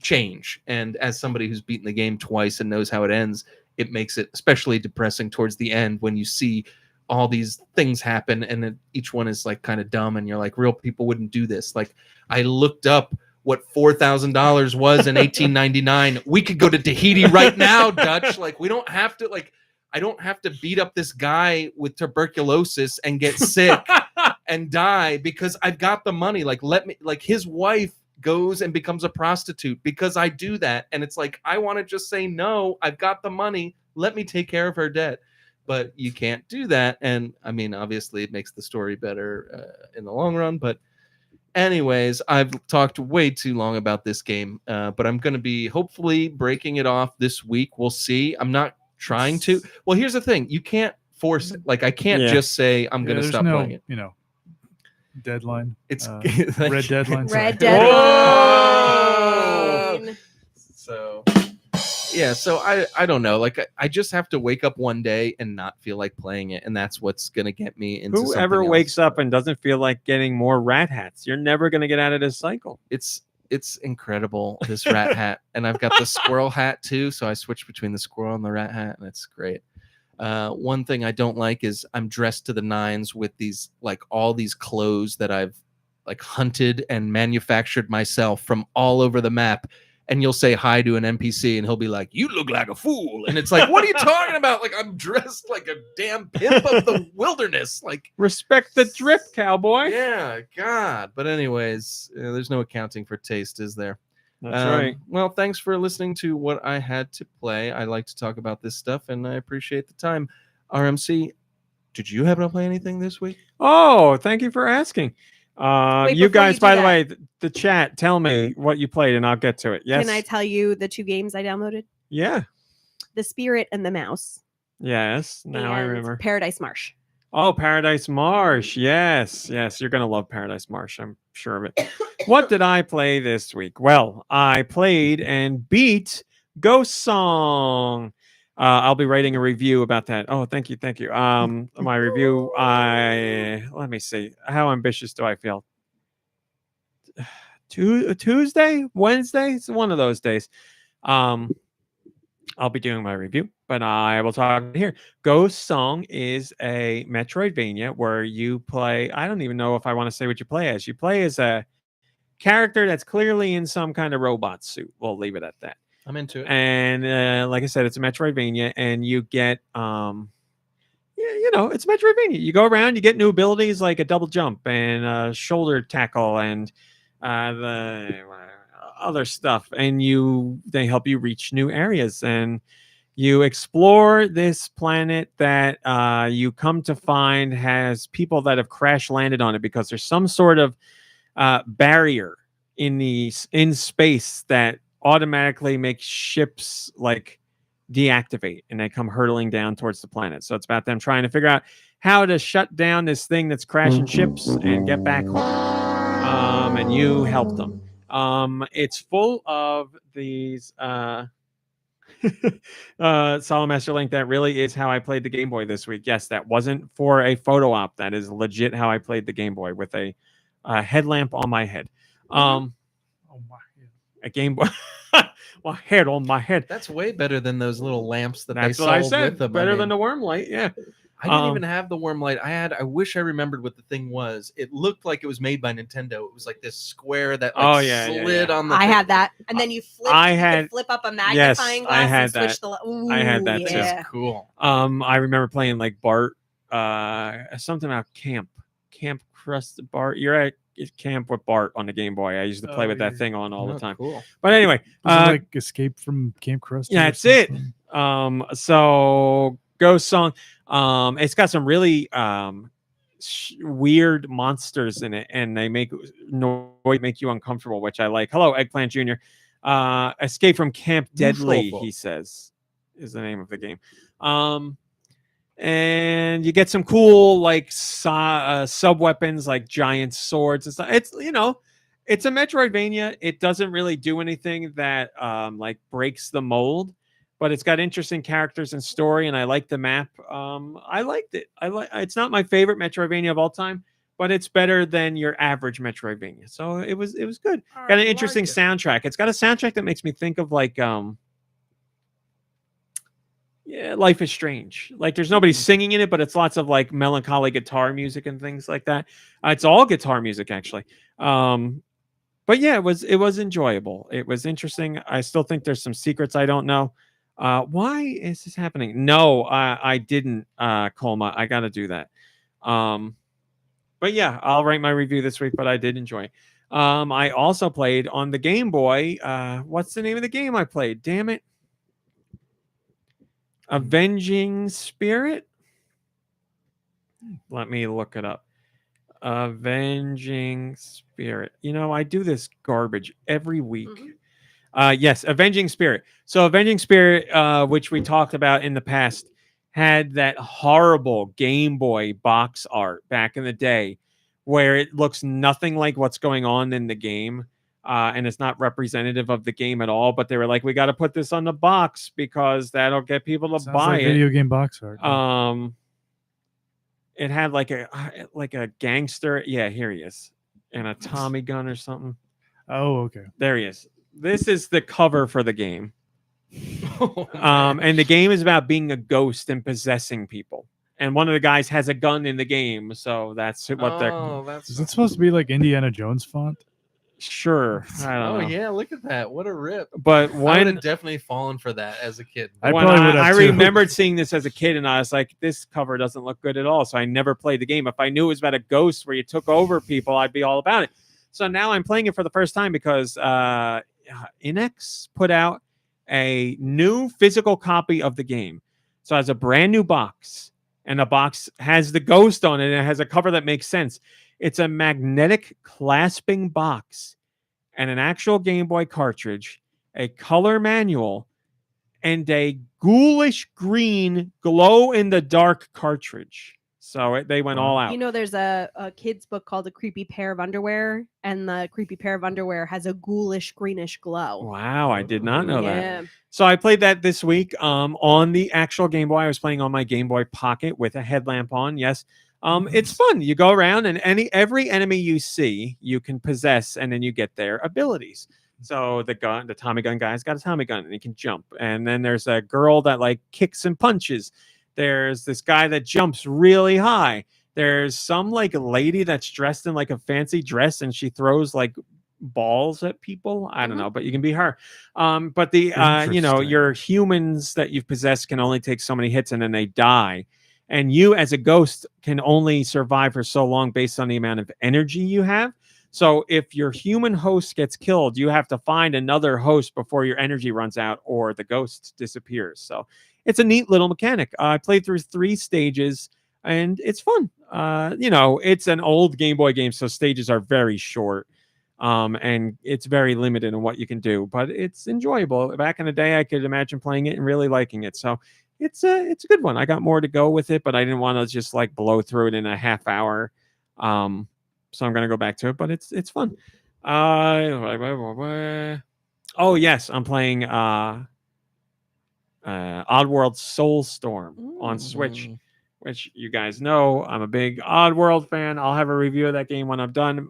B: change. And as somebody who's beaten the game twice and knows how it ends, it makes it especially depressing towards the end when you see all these things happen and each one is like kind of dumb and you're like, real people wouldn't do this. Like I looked up what $4,000 was in 1899. We could go to Tahiti right now, Dutch. Like we don't have to I don't have to beat up this guy with tuberculosis and get sick and die because I've got the money. Like his wife goes and becomes a prostitute because I do that. And it's like, I want to just say, no, I've got the money. Let me take care of her debt. But you can't do that. And I mean, obviously it makes the story better in the long run. But anyways, I've talked way too long about this game, but I'm going to be hopefully breaking it off this week. We'll see. I'm not trying to. Well, here's the thing. You can't force it. Like I can't just say I'm going to stop playing it.
C: Deadline.
B: It's
C: red deadline.
D: Red deadline.
B: So yeah, so I don't know. Like I just have to wake up one day and not feel like playing it, and that's what's gonna get me into.
A: Whoever wakes up and doesn't feel like getting more rat hats, you're never gonna get out of this cycle.
B: It's incredible, this rat hat, and I've got the squirrel hat too. So I switch between the squirrel and the rat hat, and it's great. One thing I don't like is I'm dressed to the nines with these all these clothes that I've hunted and manufactured myself from all over the map. And you'll say hi to an NPC and he'll be like, "You look like a fool." And it's like, what are you talking about? Like I'm dressed like a damn pimp of the wilderness. Like
A: respect the drip, cowboy.
B: Yeah, God. But anyways, there's no accounting for taste, is there?
A: That's right.
B: Well, thanks for listening to what I had to play. I like to talk about this stuff, and I appreciate the time. RMC, did you happen to play anything this week?
A: Oh, thank you for asking.
D: Wait,
A: you
D: before
A: guys,
D: you do
A: by the
D: that-
A: way, the chat, tell me what you played and I'll get to it. Yes.
D: Can I tell you the 2 games I downloaded?
A: Yeah.
D: The Spirit and the Mouse.
A: Yes. Now I
D: and
A: remember.
D: Paradise Marsh.
A: Oh, Paradise Marsh. Yes. Yes. You're going to love Paradise Marsh. I'm sure of it. What did I play this week? Well, I played and beat Ghost Song. I'll be writing a review about that. Oh, thank you. Thank you. My review, let me see. How ambitious do I feel? Tuesday? Wednesday? It's one of those days. I'll be doing my review, but I will talk here. Ghost Song is a Metroidvania where you play. I don't even know if I want to say what you play as. You play as a character that's clearly in some kind of robot suit. We'll leave it at that.
B: I'm into it.
A: And like I said, it's a Metroidvania, and you get it's Metroidvania. You go around, you get new abilities like a double jump and shoulder tackle and the other stuff, and they help you reach new areas, and you explore this planet that you come to find has people that have crash landed on it because there's some sort of barrier in space that automatically makes ships like deactivate and they come hurtling down towards the planet. So it's about them trying to figure out how to shut down this thing that's crashing ships and get back home. And you help them. It's full of these Solid Master Link. That really is how I played the Game Boy this week. Yes, that wasn't for a photo op. That is legit how I played the Game Boy with a headlamp on my head.
C: Oh my!
A: A Game Boy. My head on my head.
B: That's way better than those little lamps that
A: That's
B: they
A: what I
B: sold
A: said.
B: with them.
A: Better than the worm light. Yeah.
B: I didn't even have the worm light. I wish I remembered what the thing was. It looked like it was made by Nintendo. It was like this square that slid on the
D: I
B: thing.
D: had that, and then you flip up a magnifying glass
A: I had
D: and switch
A: that.
D: Ooh,
A: I had that too.
D: yeah.
B: Cool.
A: I remember playing like Bart. Something about Camp Crust Bart. You're at camp with Bart on the Game Boy. I used to play with that thing on all the time.
B: Cool.
A: But anyway,
C: Was it like Escape from Camp Krusty?
A: yeah, that's it. So Ghost Song. It's got some really weird monsters in it, and they make you uncomfortable, which I like. Hello, Eggplant Jr. Escape from Camp Deadly, he says, is the name of the game. And you get some cool like sub weapons like giant swords and stuff. It's it's a Metroidvania. It doesn't really do anything that like breaks the mold, but it's got interesting characters and story, and I like the map. I liked it. It's not my favorite Metroidvania of all time, but it's better than your average Metroidvania. So it was good. Got an interesting soundtrack. It's got a soundtrack that makes me think of like Life is Strange. Like there's nobody singing in it, but it's lots of like melancholy guitar music and things like that. It's all guitar music actually. But yeah, it was enjoyable. It was interesting. I still think there's some secrets I don't know. Why is this happening? No, I didn't, Colma. I got to do that. But yeah, I'll write my review this week, but I did enjoy it. I also played on the Game Boy. What's the name of the game I played? Damn it. Avenging Spirit? Let me look it up. Avenging Spirit. I do this garbage every week. Yes, Avenging Spirit. So Avenging Spirit, which we talked about in the past, had that horrible Game Boy box art back in the day where it looks nothing like what's going on in the game. And it's not representative of the game at all. But they were like, we got to put this on the box because that'll get people to
C: Sounds
A: buy
C: like
A: it.
C: Video game box art.
A: It had like a gangster. Yeah, here he is. And a Tommy gun or something.
C: Oh, okay.
A: There he is. This is the cover for the game. And the game is about being a ghost and possessing people. And one of the guys has a gun in the game. So that's what they're.
C: Is it supposed to be like Indiana Jones font?
A: Sure. I don't know.
B: Yeah, look at that. What a rip.
A: But
B: I would
A: when
B: have definitely fallen for that as a kid.
A: I remembered seeing this as a kid, and I was like, this cover doesn't look good at all. So I never played the game. If I knew it was about a ghost where you took over people, I'd be all about it. So now I'm playing it for the first time because Enix put out a new physical copy of the game. So it has a brand new box, and the box has the ghost on it, and it has a cover that makes sense. It's a magnetic clasping box and an actual Game Boy cartridge, a color manual, and a ghoulish green glow-in-the-dark cartridge. So they went all out.
D: You know, there's a kid's book called A Creepy Pair of Underwear, and the creepy pair of underwear has a ghoulish greenish glow.
A: Wow, I did not know
D: Yeah.
A: that. So I played that this week on the actual Game Boy. I was playing on my Game Boy Pocket with a headlamp on. Yes. It's fun. You go around, and every enemy you see, you can possess, and then you get their abilities. So the Tommy gun guy's got a Tommy gun, and he can jump. And then there's a girl that like kicks and punches. There's this guy that jumps really high. There's some like lady that's dressed in like a fancy dress, and she throws like balls at people. I don't know, but you can be her. But the your humans that you've possessed can only take so many hits, and then they die. And you as a ghost can only survive for so long based on the amount of energy you have. So if your human host gets killed, you have to find another host before your energy runs out or the ghost disappears. So it's a neat little mechanic. I played through 3 stages, and it's fun. It's an old Game Boy game, so stages are very short. And it's very limited in what you can do, but it's enjoyable. Back in the day, I could imagine playing it and really liking it. So it's a good one. I got more to go with it, but I didn't want to just like blow through it in a half hour. So I'm going to go back to it, but it's fun. Oh yes, I'm playing Oddworld Soulstorm on Switch, which you guys know I'm a big Oddworld fan. I'll have a review of that game when I'm done.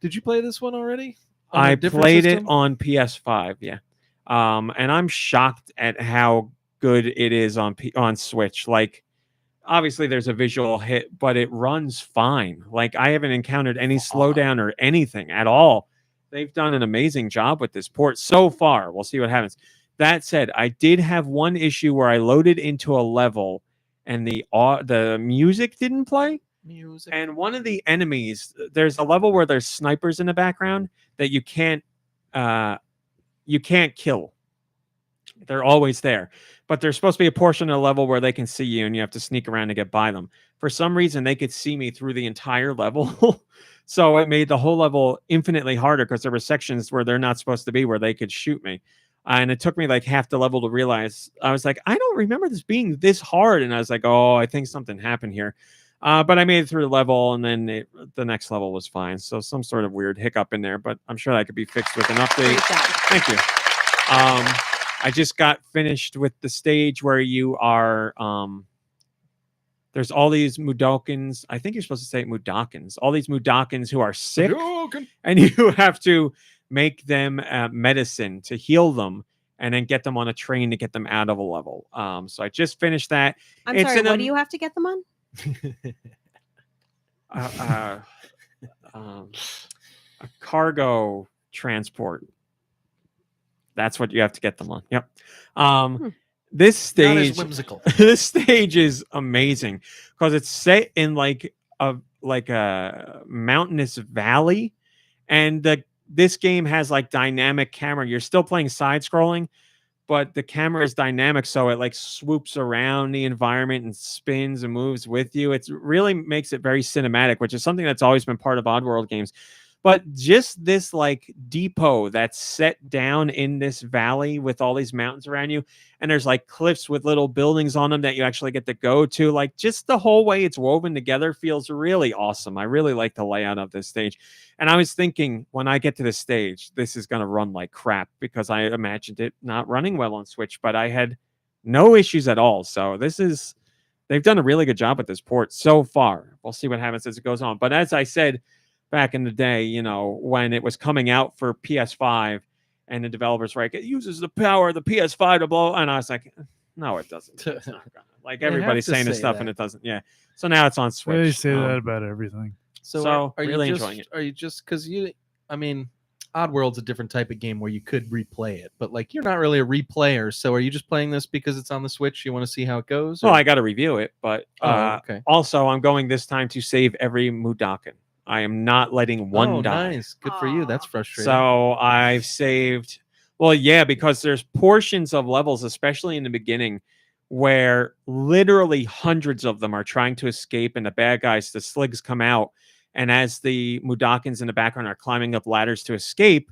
B: Did you play this one already?
A: I played it on PS5, yeah. And I'm shocked at how good it is on Switch. Like, obviously there's a visual hit, but it runs fine. Like, I haven't encountered any slowdown or anything at all. They've done an amazing job with this port so far. We'll see what happens. That said, I did have one issue where I loaded into a level and the music didn't play. And one of the enemies, there's a level where there's snipers in the background that you can't kill. They're always there, but there's supposed to be a portion of the level where they can see you and you have to sneak around to get by them. For some reason, they could see me through the entire level. So it made the whole level infinitely harder because there were sections where they're not supposed to be where they could shoot me. And it took me like half the level to realize. I was like, I don't remember this being this hard. And I was like, oh, I think something happened here. But I made it through the level, and then the next level was fine. So some sort of weird hiccup in there, but I'm sure that could be fixed with an update. Thank you. I just got finished with the stage where you are, there's all these Mudokons. I think you're supposed to say Mudokons. All these Mudokons who are sick, and you have to make them medicine to heal them, and then get them on a train to get them out of a level. So I just finished that.
D: I'm sorry, what do you have to get them on?
A: A cargo transport. That's what you have to get them on. Yep. This stage,
B: not as whimsical.
A: This stage is amazing because it's set in like a mountainous valley, and this game has like dynamic camera. You're still playing side scrolling, but the camera is dynamic, so it like swoops around the environment and spins and moves with you. It really makes it very cinematic, which is something that's always been part of Oddworld games. But just this like depot that's set down in this valley with all these mountains around you, and there's like cliffs with little buildings on them that you actually get to go to. Like, just the whole way it's woven together feels really awesome. I really like the layout of this stage. And I was thinking, when I get to this stage, this is going to run like crap because I imagined it not running well on Switch, but I had no issues at all. So they've done a really good job with this port so far. We'll see what happens as it goes on. But as I said, back in the day, when it was coming out for PS5 and the developers were like, it uses the power of the PS5 to blow. And I was like, no, it doesn't. It's not gonna. Like, everybody's saying this stuff and it doesn't. Yeah. So now it's on Switch.
C: They say that about everything.
B: So are
A: really
B: you
A: enjoying it.
B: Are you just because Oddworld's a different type of game where you could replay it, but like, you're not really a replayer. So are you just playing this because it's on the Switch? You want to see how it goes?
A: Well, I got to review it, but
B: okay.
A: Also I'm going this time to save every Mudokon. I am not letting one die.
B: Nice. Good for you. That's frustrating.
A: So I've saved. Well, yeah, because there's portions of levels, especially in the beginning, where literally hundreds of them are trying to escape, and the bad guys, the Sligs, come out. And as the Mudokons in the background are climbing up ladders to escape,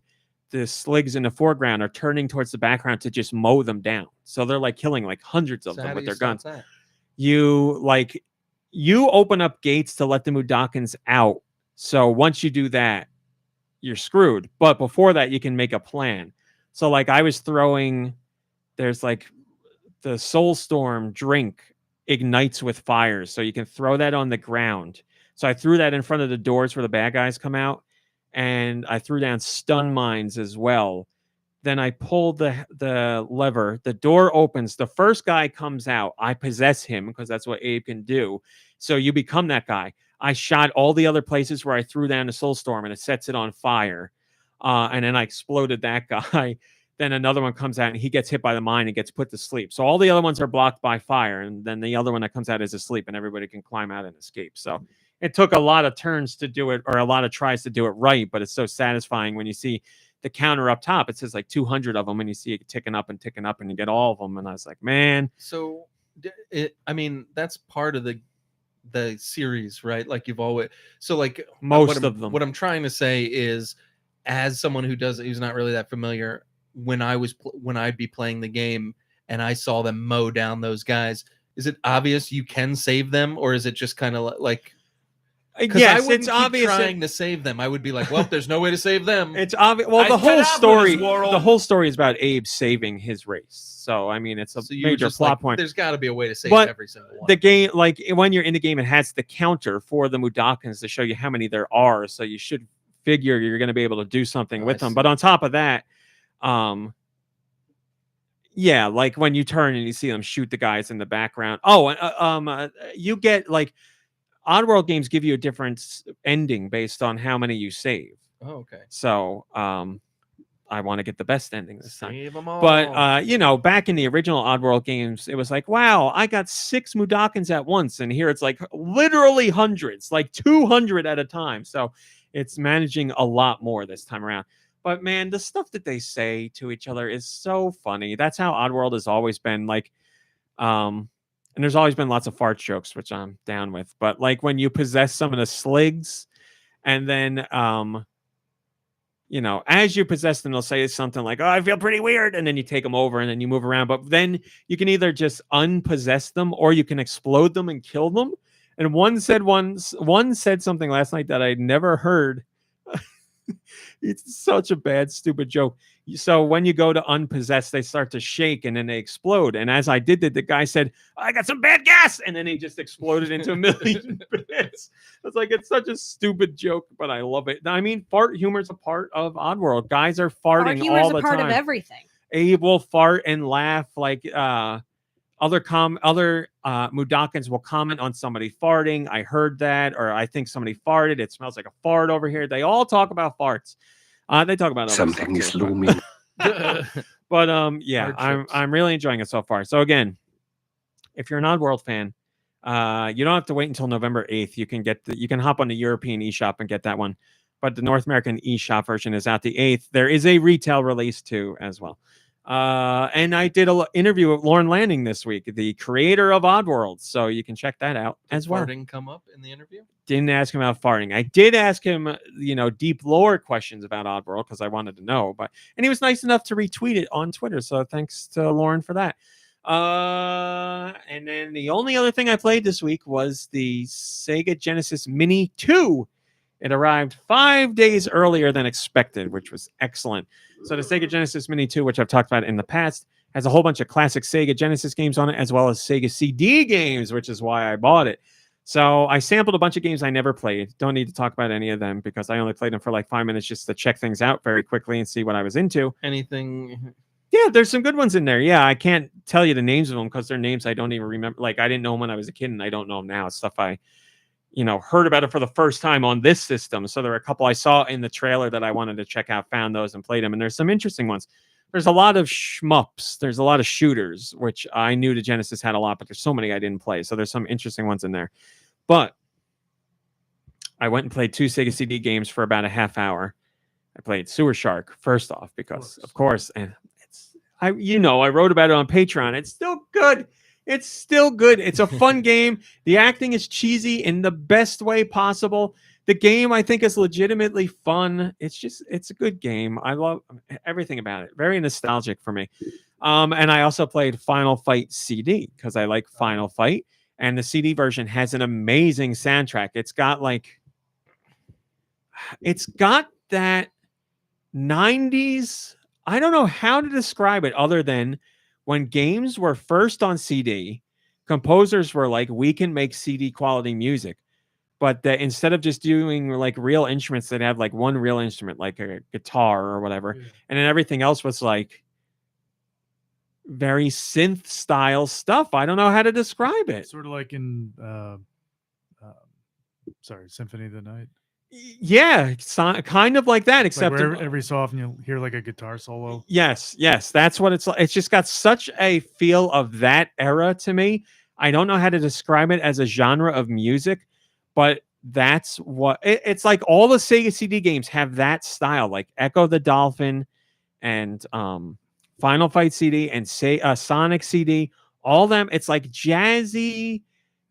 A: the Sligs in the foreground are turning towards the background to just mow them down. So they're like killing like hundreds of
B: So
A: them
B: how do
A: with
B: you
A: their
B: stop
A: guns.
B: that?
A: You open up gates to let the Mudokons out. So once you do that, you're screwed. But before that, you can make a plan. So like I was throwing, there's like the Soulstorm drink ignites with fires. So you can throw that on the ground. So I threw that in front of the doors where the bad guys come out. And I threw down stun mines as well. Then I pulled the lever. The door opens. The first guy comes out. I possess him because that's what Abe can do. So you become that guy. I shot all the other places where I threw down the Soulstorm, and it sets it on fire. And then I exploded that guy. Then another one comes out, and he gets hit by the mine and gets put to sleep. So all the other ones are blocked by fire, and then the other one that comes out is asleep, and everybody can climb out and escape. So it took a lot of turns to do it, or a lot of tries to do it right, but it's so satisfying when you see the counter up top. It says like 200 of them, and you see it ticking up, and you get all of them. And I was like, man.
B: So, I mean, that's part of the series, right? Like you've always, so like
A: most of them.
B: What I'm trying to say is, as someone who's not really that familiar, when I'd be playing the game and I saw them mow down those guys, is it obvious you can save them, or is it just kind of like?
A: Yes, it's obvious.
B: Trying to save them, I would be like, "Well, there's no way to save them."
A: It's obvious. Well, the whole story is about Abe saving his race. So, I mean, it's a major plot point.
B: There's got to be a way to save every single one.
A: The game, like when you're in the game, it has the counter for the Mudokons to show you how many there are. So you should figure you're going to be able to do something with them. But on top of that, yeah, like when you turn and you see them shoot the guys in the background. You get like. Oddworld games give you a different ending based on how many you save.
B: Oh, okay.
A: So I want to get the best ending this time.
B: Save them all.
A: But back in the original Oddworld games, it was like, wow, I got 6 Mudokons at once, and here it's like literally hundreds, like 200 at a time. So it's managing a lot more this time around. But man, the stuff that they say to each other is so funny. That's how Oddworld has always been. Like, and there's always been lots of fart jokes, which I'm down with. But like when you possess some of the Sligs, and then, as you possess them, they'll say something like, "Oh, I feel pretty weird," and then you take them over, and then you move around. But then you can either just unpossess them, or you can explode them and kill them. And one said something last night that I'd never heard. It's such a bad, stupid joke. So when you go to unpossess, they start to shake and then they explode. And as I did that, the guy said, "I got some bad gas," and then he just exploded into a million bits. It's like, it's such a stupid joke, but I love it. I mean, fart humor is a part of Oddworld. Guys are farting all the time. Fart humor is a part of
D: everything.
A: Abe will fart and laugh. Like other Mudokons will comment on somebody farting. I heard that, or I think somebody farted. It smells like a fart over here. They all talk about farts. They talk about
E: something is looming.
A: But yeah, I'm really enjoying it so far. So again, if you're an Oddworld fan, you don't have to wait until November 8th. You can hop on the European eShop and get that one. But the North American eShop version is out the 8th. There is a retail release too as well. And I did an interview with Lauren Lanning this week, the creator of Oddworld. So you can check that out as well.
B: Farting come up in the interview?
A: Didn't ask him about farting. I did ask him, deep lore questions about Oddworld because I wanted to know. And he was nice enough to retweet it on Twitter. So thanks to Lauren for that. And then the only other thing I played this week was the Sega Genesis Mini 2. It arrived 5 days earlier than expected, which was excellent. So the Sega Genesis Mini 2, which I've talked about in the past, has a whole bunch of classic Sega Genesis games on it, as well as Sega CD games, which is why I bought it. So I sampled a bunch of games I never played. Don't need to talk about any of them because I only played them for like 5 minutes just to check things out very quickly and see what I was into.
B: Anything?
A: Yeah, there's some good ones in there. Yeah, I can't tell you the names of them because they're names I don't even remember. Like, I didn't know them when I was a kid, and I don't know them now. It's stuff I heard about it for the first time on this system. So there are a couple I saw in the trailer that I wanted to check out, found those and played them. And there's some interesting ones. There's a lot of shmups. There's a lot of shooters, which I knew the Genesis had a lot, but there's so many I didn't play. So there's some interesting ones in there. But I went and played 2 Sega CD games for about a half hour. I played Sewer Shark first off because, of course, and I wrote about it on Patreon. It's still good. It's still good. It's a fun game. The acting is cheesy in the best way possible. The game, I think, is legitimately fun. It's a good game. I love everything about it. Very nostalgic for me. And I also played Final Fight CD because I like Final Fight. And the CD version has an amazing soundtrack. It's got that 90s. I don't know how to describe it other than when games were first on CD, composers were like, we can make CD quality music. But instead of just doing like real instruments, they'd have like one real instrument, like a guitar or whatever. Yeah. And then everything else was like very synth style stuff. I don't know how to describe it.
C: Sort of like in, Symphony of the Night.
A: Yeah, kind of like that, except
C: like every so often you'll hear like a guitar solo.
A: Yes, that's what it's like. It's just got such a feel of that era to me. I don't know how to describe it as a genre of music, but that's what it's like. All the Sega CD games have that style, like Echo the Dolphin and Final Fight CD and Sonic CD. All of them, it's like jazzy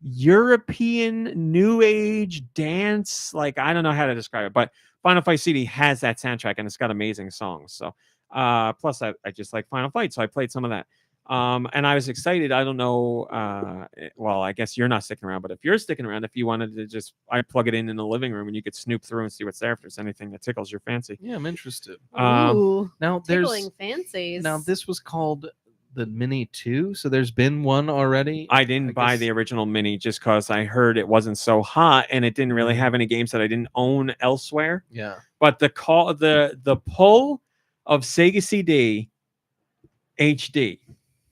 A: European new age dance. Like, I don't know how to describe it, but Final Fight CD has that soundtrack and it's got amazing songs. So plus I just like Final Fight, so I played some of that. And I was excited. I don't know, well, I guess you're not sticking around, but if you're sticking around, if you wanted to just, I plug it in the living room and you could snoop through and see what's there if there's anything that tickles your fancy.
B: Yeah, I'm interested.
D: Ooh,
B: now
D: tickling fancies.
B: Now this was called the Mini 2, so there's been one already.
A: I didn't buy the original Mini just because I heard it wasn't so hot and it didn't really have any games that I didn't own elsewhere.
B: Yeah.
A: But the pull of Sega CD HD.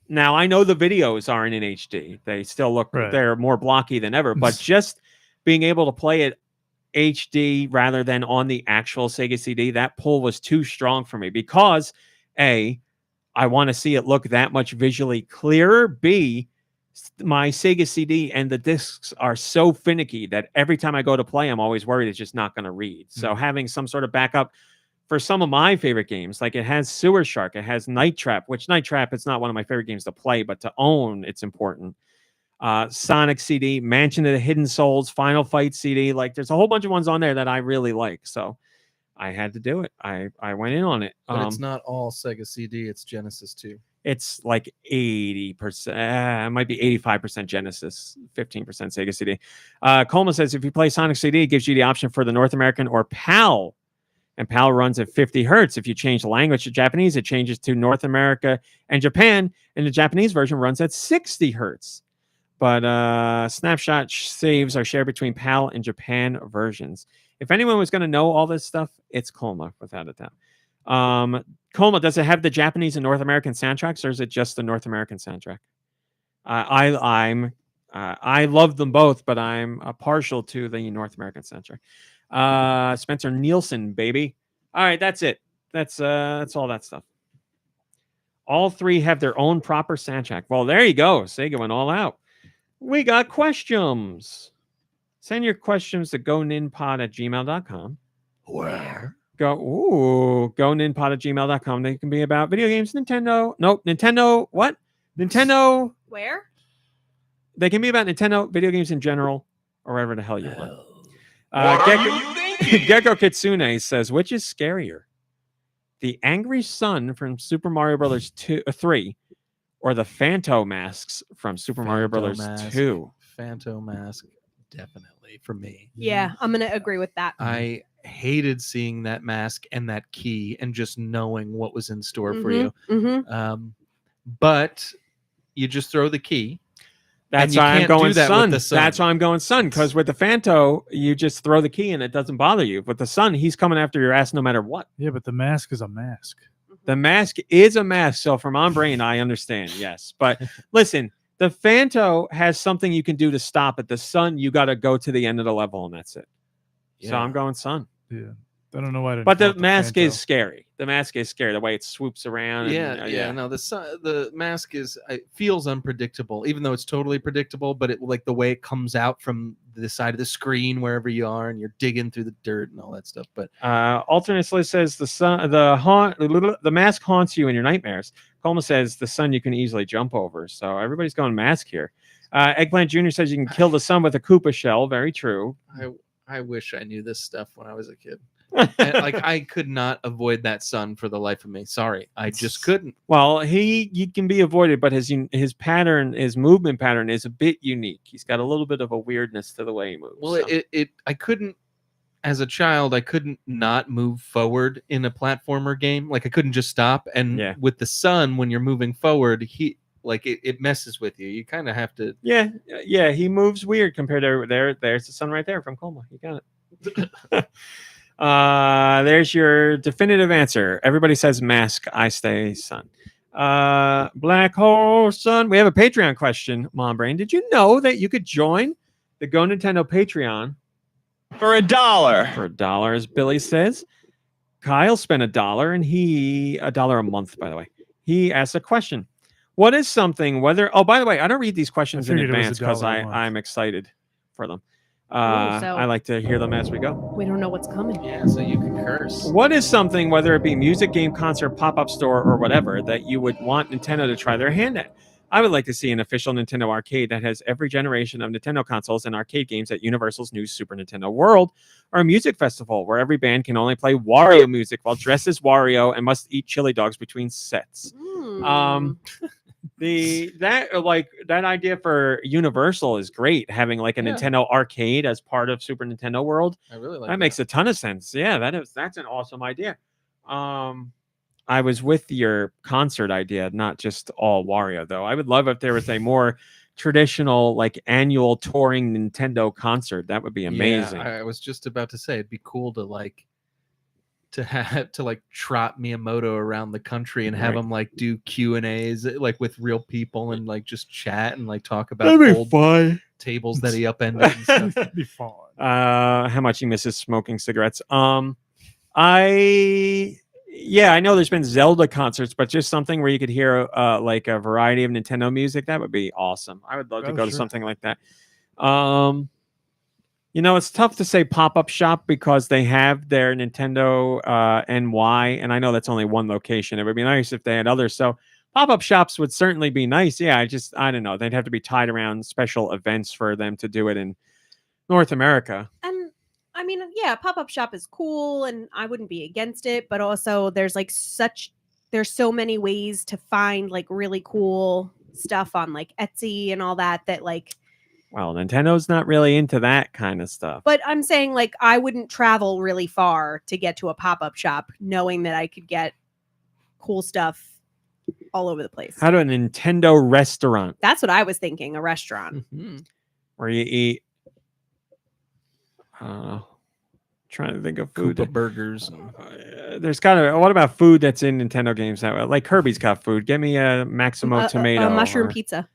A: Now I know the videos aren't in HD. They still look they're more blocky than ever, but just being able to play it HD rather than on the actual Sega CD, that pull was too strong for me because I want to see it look that much visually clearer. B, my Sega CD and the discs are so finicky that every time I go to play, I'm always worried it's just not going to read. So having some sort of backup for some of my favorite games, like it has Sewer Shark, it has Night Trap, which Night Trap, it's not one of my favorite games to play, but to own, it's important. Sonic CD, Mansion of the Hidden Souls, Final Fight CD. Like there's a whole bunch of ones on there that I really like. So I had to do it. I went in on it.
B: But it's not all Sega CD. It's Genesis too.
A: It's like 80%. It might be 85% Genesis, 15% Sega CD. Coleman says if you play Sonic CD, it gives you the option for the North American or PAL. And PAL runs at 50 hertz. If you change the language to Japanese, it changes to North America and Japan. And the Japanese version runs at 60 hertz. But snapshot saves are shared between PAL and Japan versions. If anyone was going to know all this stuff, it's Colma, without a doubt. Colma, does it have the Japanese and North American soundtracks, or is it just the North American soundtrack? I love them both, but I'm partial to the North American soundtrack. Spencer Nielsen, baby. All right, that's it. That's all that stuff. All three have their own proper soundtrack. Well, there you go. Sega went all out. We got questions. Send your questions to goninpod@gmail.com.
B: Where?
A: Goninpod@gmail.com. They can be about video games, Nintendo. Nope, Nintendo. What? Nintendo.
D: Where?
A: They can be about Nintendo, video games in general, or whatever the hell you want. Gecko Kitsune says, which is scarier? The angry sun from Super Mario Brothers 3 or the Phantom masks from Super Mario Brothers 2?
B: Phantom mask, definitely for me.
D: Yeah, I'm going to agree with that.
B: I hated seeing that mask and that key and just knowing what was in store for you. But you just throw the key.
A: That's why I'm going Sun. That's why I'm going Sun, because with the Phantom, you just throw the key and it doesn't bother you. With the Sun, he's coming after your ass no matter what.
C: Yeah, but the mask is a mask.
A: The mask is a mask. So from on brain, I understand. Yes. But listen, the Phantom has something you can do to stop it. The Sun, you got to go to the end of the level and that's it. Yeah. So I'm going Sun.
C: Yeah. I don't know why.
A: But the mask is scary. The mask is scary. The way it swoops around.
B: Yeah. No, the mask feels unpredictable, even though it's totally predictable. But it like the way it comes out from the side of the screen wherever you are, and you're digging through the dirt and all that stuff. But
A: alternate list says the mask haunts you in your nightmares. Colma says the sun you can easily jump over. So everybody's going mask here. Eggplant Jr. says you can kill the sun with a Koopa shell. Very true.
B: I wish I knew this stuff when I was a kid. Like I could not avoid that sun for the life of me. Sorry, I just couldn't.
A: Well, he can be avoided, but his movement pattern is a bit unique. He's got a little bit of a weirdness to the way he moves.
B: Well, I couldn't, as a child, I couldn't not move forward in a platformer game. Like I couldn't just stop. And with the sun, when you're moving forward, it messes with you. You kind of have to.
A: Yeah. He moves weird compared to there's the sun right there from Colma. You got it. There's your definitive answer. Everybody says mask. I say sun. Black hole sun. We have a Patreon question, Mom Brain. Did you know that you could join the GoNintendo Patreon
H: for $1?
A: For $1, as Billy says. Kyle spent $1, and $1 a month, by the way. He asked a question. What is something, whether... Oh, by the way, I don't read these questions in advance because I'm excited for them. I like to hear them as we go.
D: We don't know what's coming.
B: Yeah, so you can curse.
A: What is something, whether it be music, game, concert, pop-up store, or whatever, that you would want Nintendo to try their hand at? I would like to see an official Nintendo arcade that has every generation of Nintendo consoles and arcade games at Universal's new Super Nintendo World, or a music festival where every band can only play Wario music while dressed as Wario and must eat chili dogs between sets. That idea for Universal is great, having like a Nintendo arcade as part of Super Nintendo World.
B: I really like
A: that. Makes a ton of sense. Yeah, that's an awesome idea. I was with your concert idea, not just all Wario though. I would love if there was a more traditional like annual touring Nintendo concert. That would be amazing.
B: Yeah, I was just about to say it'd be cool to trot Miyamoto around the country and have him like do Q&As like with real people and like just chat and like talk about old tables that he upended and stuff.
C: That'd be fun.
A: How much he misses smoking cigarettes. I know there's been Zelda concerts, but just something where you could hear like a variety of Nintendo music, that would be awesome. I would love to go to something like that. It's tough to say pop-up shop because they have their Nintendo NY, and I know that's only one location. It would be nice if they had others. So pop-up shops would certainly be nice. Yeah, I don't know. They'd have to be tied around special events for them to do it in North America.
D: And I mean, yeah, pop-up shop is cool, and I wouldn't be against it. But also, there's so many ways to find like really cool stuff on like Etsy and all that like.
A: Well, Nintendo's not really into that kind of stuff.
D: But I'm saying, like, I wouldn't travel really far to get to a pop-up shop, knowing that I could get cool stuff all over the place.
A: How to a Nintendo restaurant?
D: That's what I was thinking, a restaurant.
B: Mm-hmm.
A: Where you eat, I don't know, trying to think of food.
B: Koopa burgers.
A: There's what about food that's in Nintendo games? That like Kirby's got food. Give me a Maximo tomato.
D: A mushroom pizza.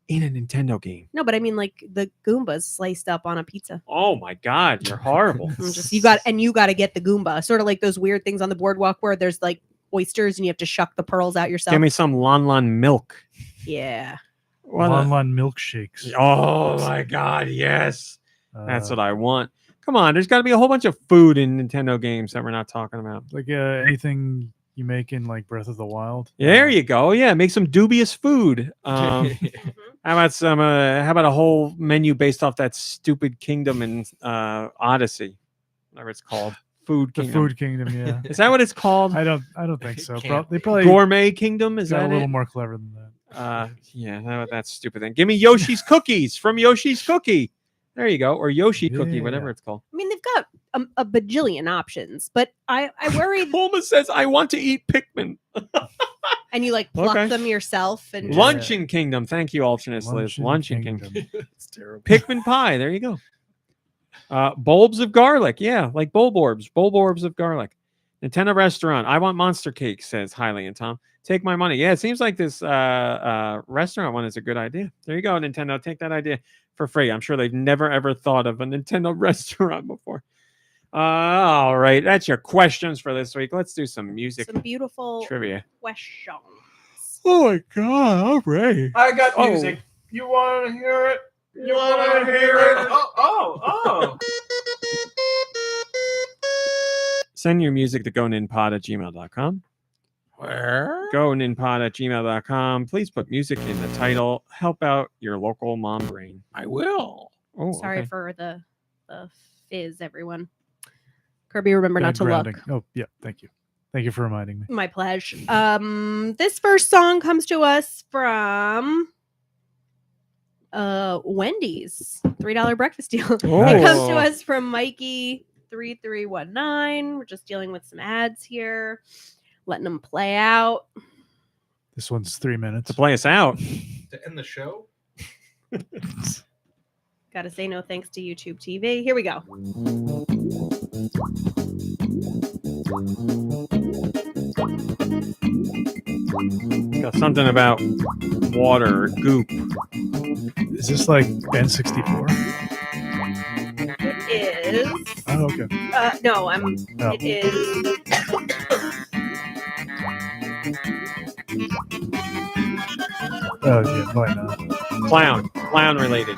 A: In a Nintendo game.
D: No, but I mean like the Goombas sliced up on a pizza.
A: Oh my God, you're horrible.
D: You got to get the Goomba. Sort of like those weird things on the boardwalk where there's like oysters and you have to shuck the pearls out yourself.
A: Give me some Lon Lon milk.
D: Yeah.
C: Lon Lon milkshakes.
A: Oh my God, yes. That's what I want. Come on, there's got to be a whole bunch of food in Nintendo games that we're not talking about.
C: Like anything you make in like Breath of the Wild.
A: There you go. Yeah, make some dubious food. How about a whole menu based off that stupid kingdom in Odyssey, whatever it's called, Food Kingdom.
C: The Food Kingdom, yeah.
A: Is that what it's called?
C: I don't think so. They probably
A: Gourmet Kingdom. Is that
C: a little more clever than that?
A: Yeah, that's stupid. Then give me Yoshi's Cookies from Yoshi's Cookie. There you go, or Yoshi Cookie, whatever it's called.
D: I mean, they've got a bajillion options, but I worry.
A: Bulma says, "I want to eat Pikmin."
D: And you like pluck them yourself and
A: Luncheon Kingdom. Thank you, alternate Liz. Luncheon Kingdom.
B: It's terrible.
A: Pikmin pie. There you go. Bulbs of garlic. Yeah, like bulborbs of garlic. Nintendo restaurant. I want monster cake, says Highly and Tom. Take my money. Yeah, it seems like this restaurant one is a good idea. There you go, Nintendo. Take that idea for free. I'm sure they've never ever thought of a Nintendo restaurant before. All right, that's your questions for this week. Let's do some music
D: Some beautiful
A: trivia.
D: questions.
A: Oh my god! All right.
B: I got
A: Oh.
B: music. You want to hear it? You want to hear it? Oh.
A: Send your music to goninpod@gmail.com.
B: Where?
A: goninpod@gmail.com. Please put music in the title. Help out your local mom brain.
B: I will.
A: Oh,
D: Sorry
A: okay.
D: for the fizz, everyone. Kirby, remember not to
C: grounding.
D: look.
C: Oh, yeah. Thank you. Thank you for reminding me.
D: My pledge. This first song comes to us from Wendy's $3 breakfast deal. It comes to us from Mikey3319. We're just dealing with some ads here, letting them play out.
C: This one's 3 minutes.
A: To play us out.
B: To end the show?
D: Gotta say no thanks to YouTube TV. Here we go.
A: Got something about water or goop.
C: Is this like N64?
D: It is.
C: Oh, okay.
D: No,
C: No.
D: It is.
C: Oh, yeah. Why not?
A: Clown related.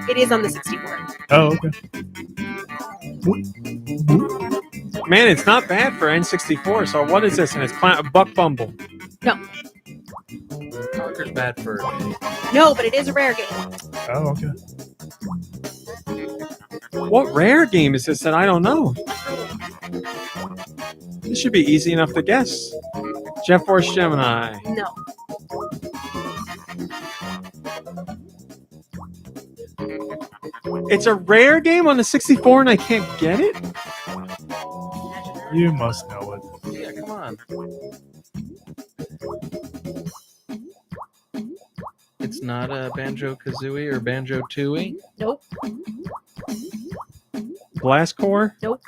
D: It is on the 64.
C: Oh, okay.
A: Man, it's not bad for N64. So what is this? And it's Buck Bumble.
D: No.
B: Conker's bad for
D: No, but it is a rare game.
C: Oh, okay.
A: What rare game is this that I don't know? This should be easy enough to guess. Jeff Force Gemini.
D: No.
A: It's a rare game on the 64 and I can't get it?
C: You must know it.
B: Yeah, come on. It's not a Banjo-Kazooie or Banjo-Tooie?
D: Nope.
A: Blast Core?
D: Nope.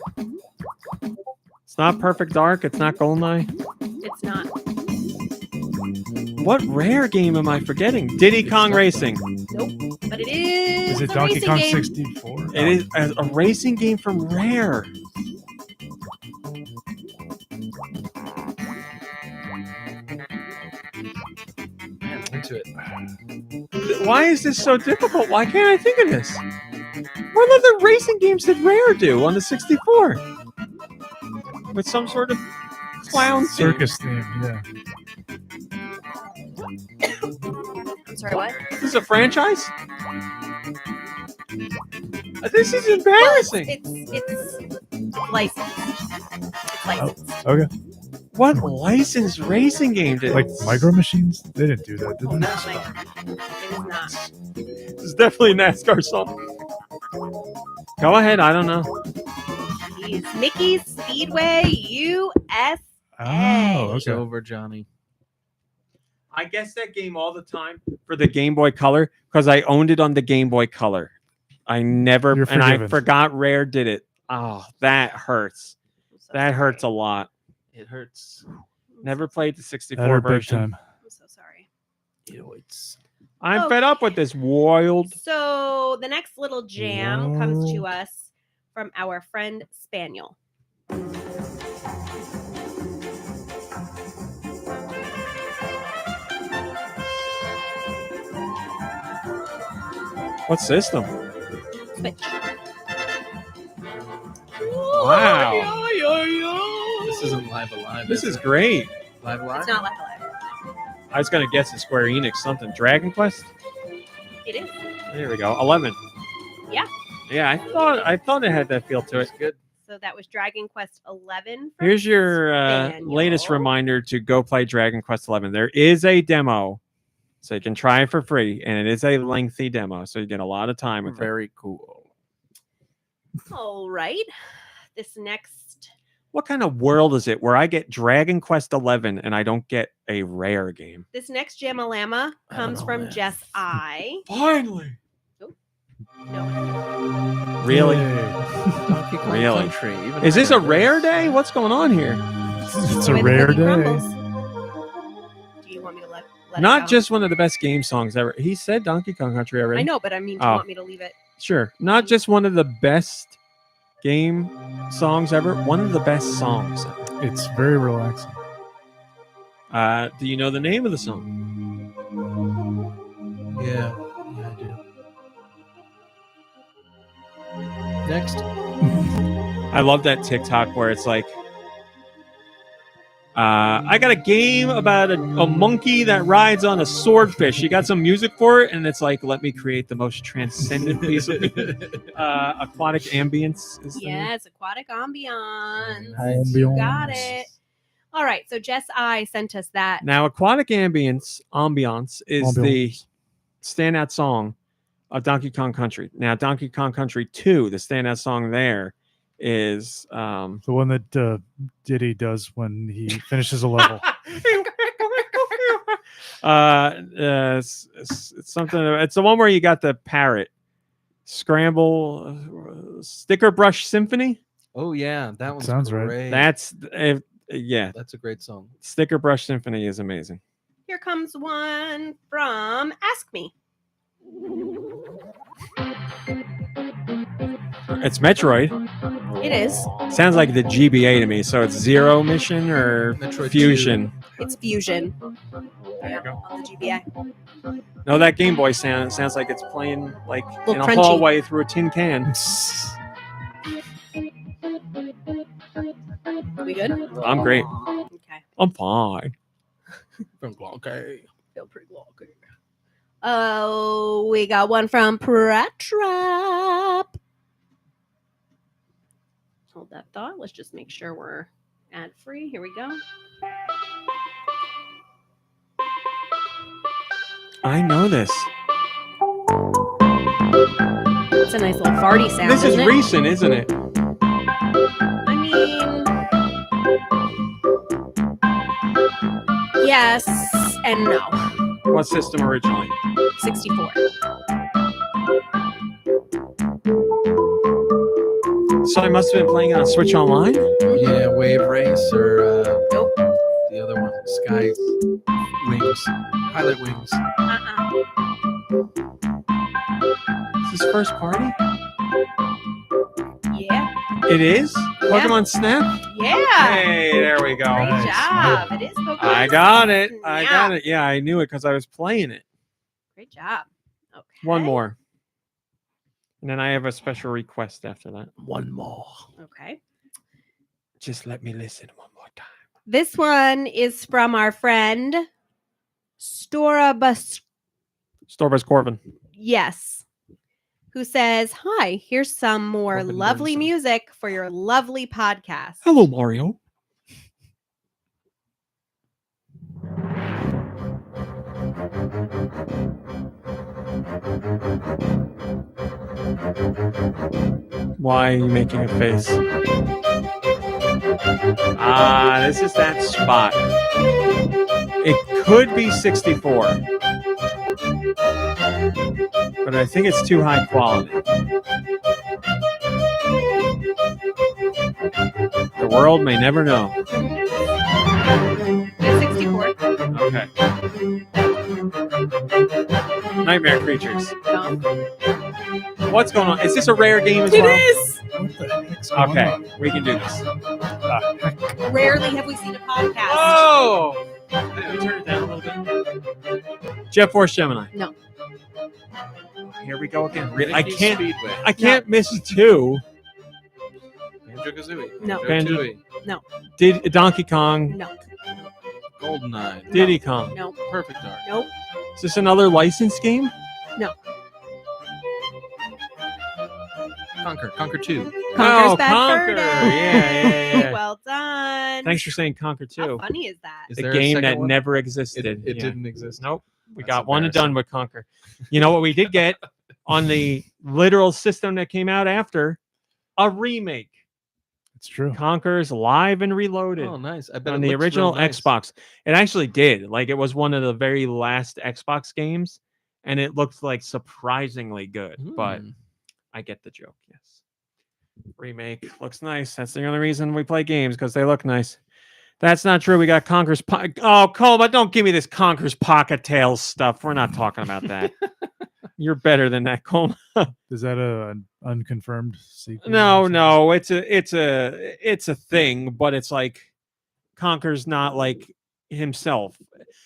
A: It's not Perfect Dark. It's not Goldeneye.
D: It's not.
A: What rare game am I forgetting? Diddy Kong Racing.
D: Nope. But it is.
C: Is it
D: a
C: Donkey
D: racing
C: Kong
D: game.
C: 64?
A: It is a racing game from Rare.
B: Man, I'm into it.
A: Why is this so difficult? Why can't I think of this? What other racing games did Rare do on the 64? With some sort of clown theme.
C: Circus theme, yeah.
D: I'm sorry, what?
A: This is a franchise? This is embarrassing.
D: It's licensed. It's licensed.
C: Okay.
A: What licensed racing game did
C: Like Micro Machines? They didn't do that, did they?
D: It is not.
A: This is definitely NASCAR something. Go ahead, I don't know.
D: Jeez. Mickey's Speedway USA.
C: Oh,
B: It's
C: okay.
B: over, Johnny.
A: I guess that game all the time for the Game Boy Color because I owned it on the Game Boy Color. I never,
C: You're
A: and I
C: forgiven.
A: forgot Rare did it. Oh, that hurts.
D: I'm so
A: That hurts a
D: sorry.
A: lot.
B: It hurts.
A: Never played the
C: That
A: 64
C: hurt big
A: version.
C: time.
D: I'm so sorry.
B: It's
A: I'm fed up with this wild.
D: So the next little jam comes to us from our friend Spaniel.
A: What system?
D: Switch.
A: Wow.
B: This isn't Live Alive.
A: This is
B: it?
A: great.
B: Live Alive.
D: It's not Live Alive.
A: I was gonna guess it's Square Enix something. Dragon Quest.
D: It is.
A: There we go. 11.
D: Yeah.
A: Yeah, I thought it had that feel to it.
B: It's good.
D: So that was Dragon Quest 11. from
A: Here's your
D: Spaniel.
A: latest reminder to go play Dragon Quest 11. There is a demo, so you can try it for free, and it is a lengthy demo, so you get a lot of time with it.
B: Very cool.
D: All right. This next.
A: What kind of world is it where I get Dragon Quest 11 and I don't get a Rare game?
D: This next Jamalama
B: I don't
D: comes
B: know,
D: from
B: man.
D: Jess I.
A: Finally.
D: No.
A: Really?
B: Donkey Kong
A: Really?
B: Country. Even
A: Is this a
B: better.
A: rare day? What's going on here?
C: It's a
D: Way the
C: rare
D: cookie
C: day.
D: crumbles. Do you want me to let it
A: Not
D: go?
A: just one of the best game songs ever. He said Donkey Kong Country already.
D: I know, but I mean, do you
A: Oh.
D: want me to leave it?
A: Sure. Not just one of the best game songs ever. One of the best songs ever.
C: It's very relaxing.
A: Do you know the name of the song?
B: Yeah, I do. Next.
A: I love that TikTok where it's like, I got a game about a monkey that rides on a swordfish. You got some music for it? And it's like, let me create the most transcendent piece of aquatic ambience. Is
D: Yes, aquatic ambiance.
C: Ambience.
D: You got it. All right, so Jess I sent us that.
A: Now, aquatic ambience is the
C: Ambience.
A: standout song of Donkey Kong Country. Now, Donkey Kong Country 2, the standout song there is
C: The one that Diddy does when he finishes a level.
A: it's something. It's the one where you got the parrot. Scramble, Sticker Brush Symphony.
B: Oh yeah, that one
C: Sounds right.
B: great.
A: That's yeah.
B: That's a great song.
A: Sticker Brush Symphony is amazing.
D: Here comes one from Ask Me.
A: It's Metroid.
D: It is.
A: Sounds like the GBA to me. So it's Zero Mission or
B: Metroid
A: Fusion.
D: It's Fusion.
A: There you go.
D: On the GBA.
A: No, that Game Boy sounds like it's playing like
D: Little
A: in a
D: crunchy.
A: hallway through a tin can.
D: Are we good?
A: I'm great.
D: Okay.
A: I'm fine.
B: Okay.
D: Feel pretty lucky. Oh, we got one from Pretrap. Hold that thought. Let's just make sure we're ad free. Here we go.
A: I know this.
D: It's a nice little farty sound.
A: This is
D: isn't it?
A: recent, isn't it?
D: I mean, yes and no.
A: What system originally?
D: 64.
A: So I must have been playing it on Switch Online.
B: Yeah, Wave Race or
D: Nope.
B: the other one, Sky Wings, Pilot Wings.
A: Is this first party?
D: Yeah.
A: It is? Pokemon Snap?
D: Yeah.
A: Hey, there we go.
D: Great
C: Nice.
D: job. It is Pokemon.
A: I got it. I
D: Snap.
A: got it. Yeah, I knew it because I was playing it.
D: Great job. Okay.
A: One more. And then I have a special request after that.
B: One more.
D: Okay.
A: Just let me listen one more time.
D: This one is from our friend Storabus.
A: Storbus Corbin.
D: Yes. Who says, "Hi, here's some more
B: Corbin
D: lovely
B: Benson.
D: music for your lovely podcast."
A: Hello, Mario. Why are you making a face? This is that spot. It could be 64. But I think it's too high quality. The world may never know.
D: It's 64.
A: Okay. Nightmare Creatures.
D: No.
A: What's going on? Is this a rare game as
D: It
A: well?
D: is.
C: What the heck's going
A: Okay,
C: on?
A: we can do this.
D: Rarely have we seen a podcast.
A: Oh! Let me turn it down a little bit. Jet Force Gemini.
D: No.
A: Here we go again. I
B: Mickey
A: can't.
B: Speedway.
A: I can't miss two.
B: Banjo-Kazooie.
D: No.
B: Banjo-Tooie.
A: Did Donkey Kong?
D: No.
B: GoldenEye.
A: Diddy Kong?
D: No.
B: Perfect Dark.
D: Nope.
A: Is this another licensed game?
B: Conquer 2.
D: Conker's
A: Oh,
D: Bad
A: Conquer.
D: Fur Day.
A: Yeah.
D: Well done.
A: Thanks for saying Conquer
D: How
A: 2.
D: funny is that?
B: Is
A: The
B: there a
A: game
B: second
A: that
B: one?
A: never existed.
B: It
A: Yeah.
B: didn't exist.
A: Nope. We
B: That's
A: got one and
B: embarrassing.
A: done with Conquer. You know what we did get on the literal system that came out after? A remake.
C: It's true.
A: Conquer's Live and Reloaded
B: Oh, nice. I bet
A: on
B: it
A: the
B: looks real
A: original
B: nice.
A: Xbox. It actually did. Like, it was one of the very last Xbox games, and it looked like surprisingly good. But
B: Hmm.
A: I get the joke. Yes. Remake looks nice. That's the only reason we play games, because they look nice. That's not true. We got Conker's Oh, Cole, but don't give me this Conker's Pocket Tales stuff. We're not talking about that. You're better than that, Cole.
C: Is that an unconfirmed sequel?
A: No. It's a thing, but it's like Conker's not like himself.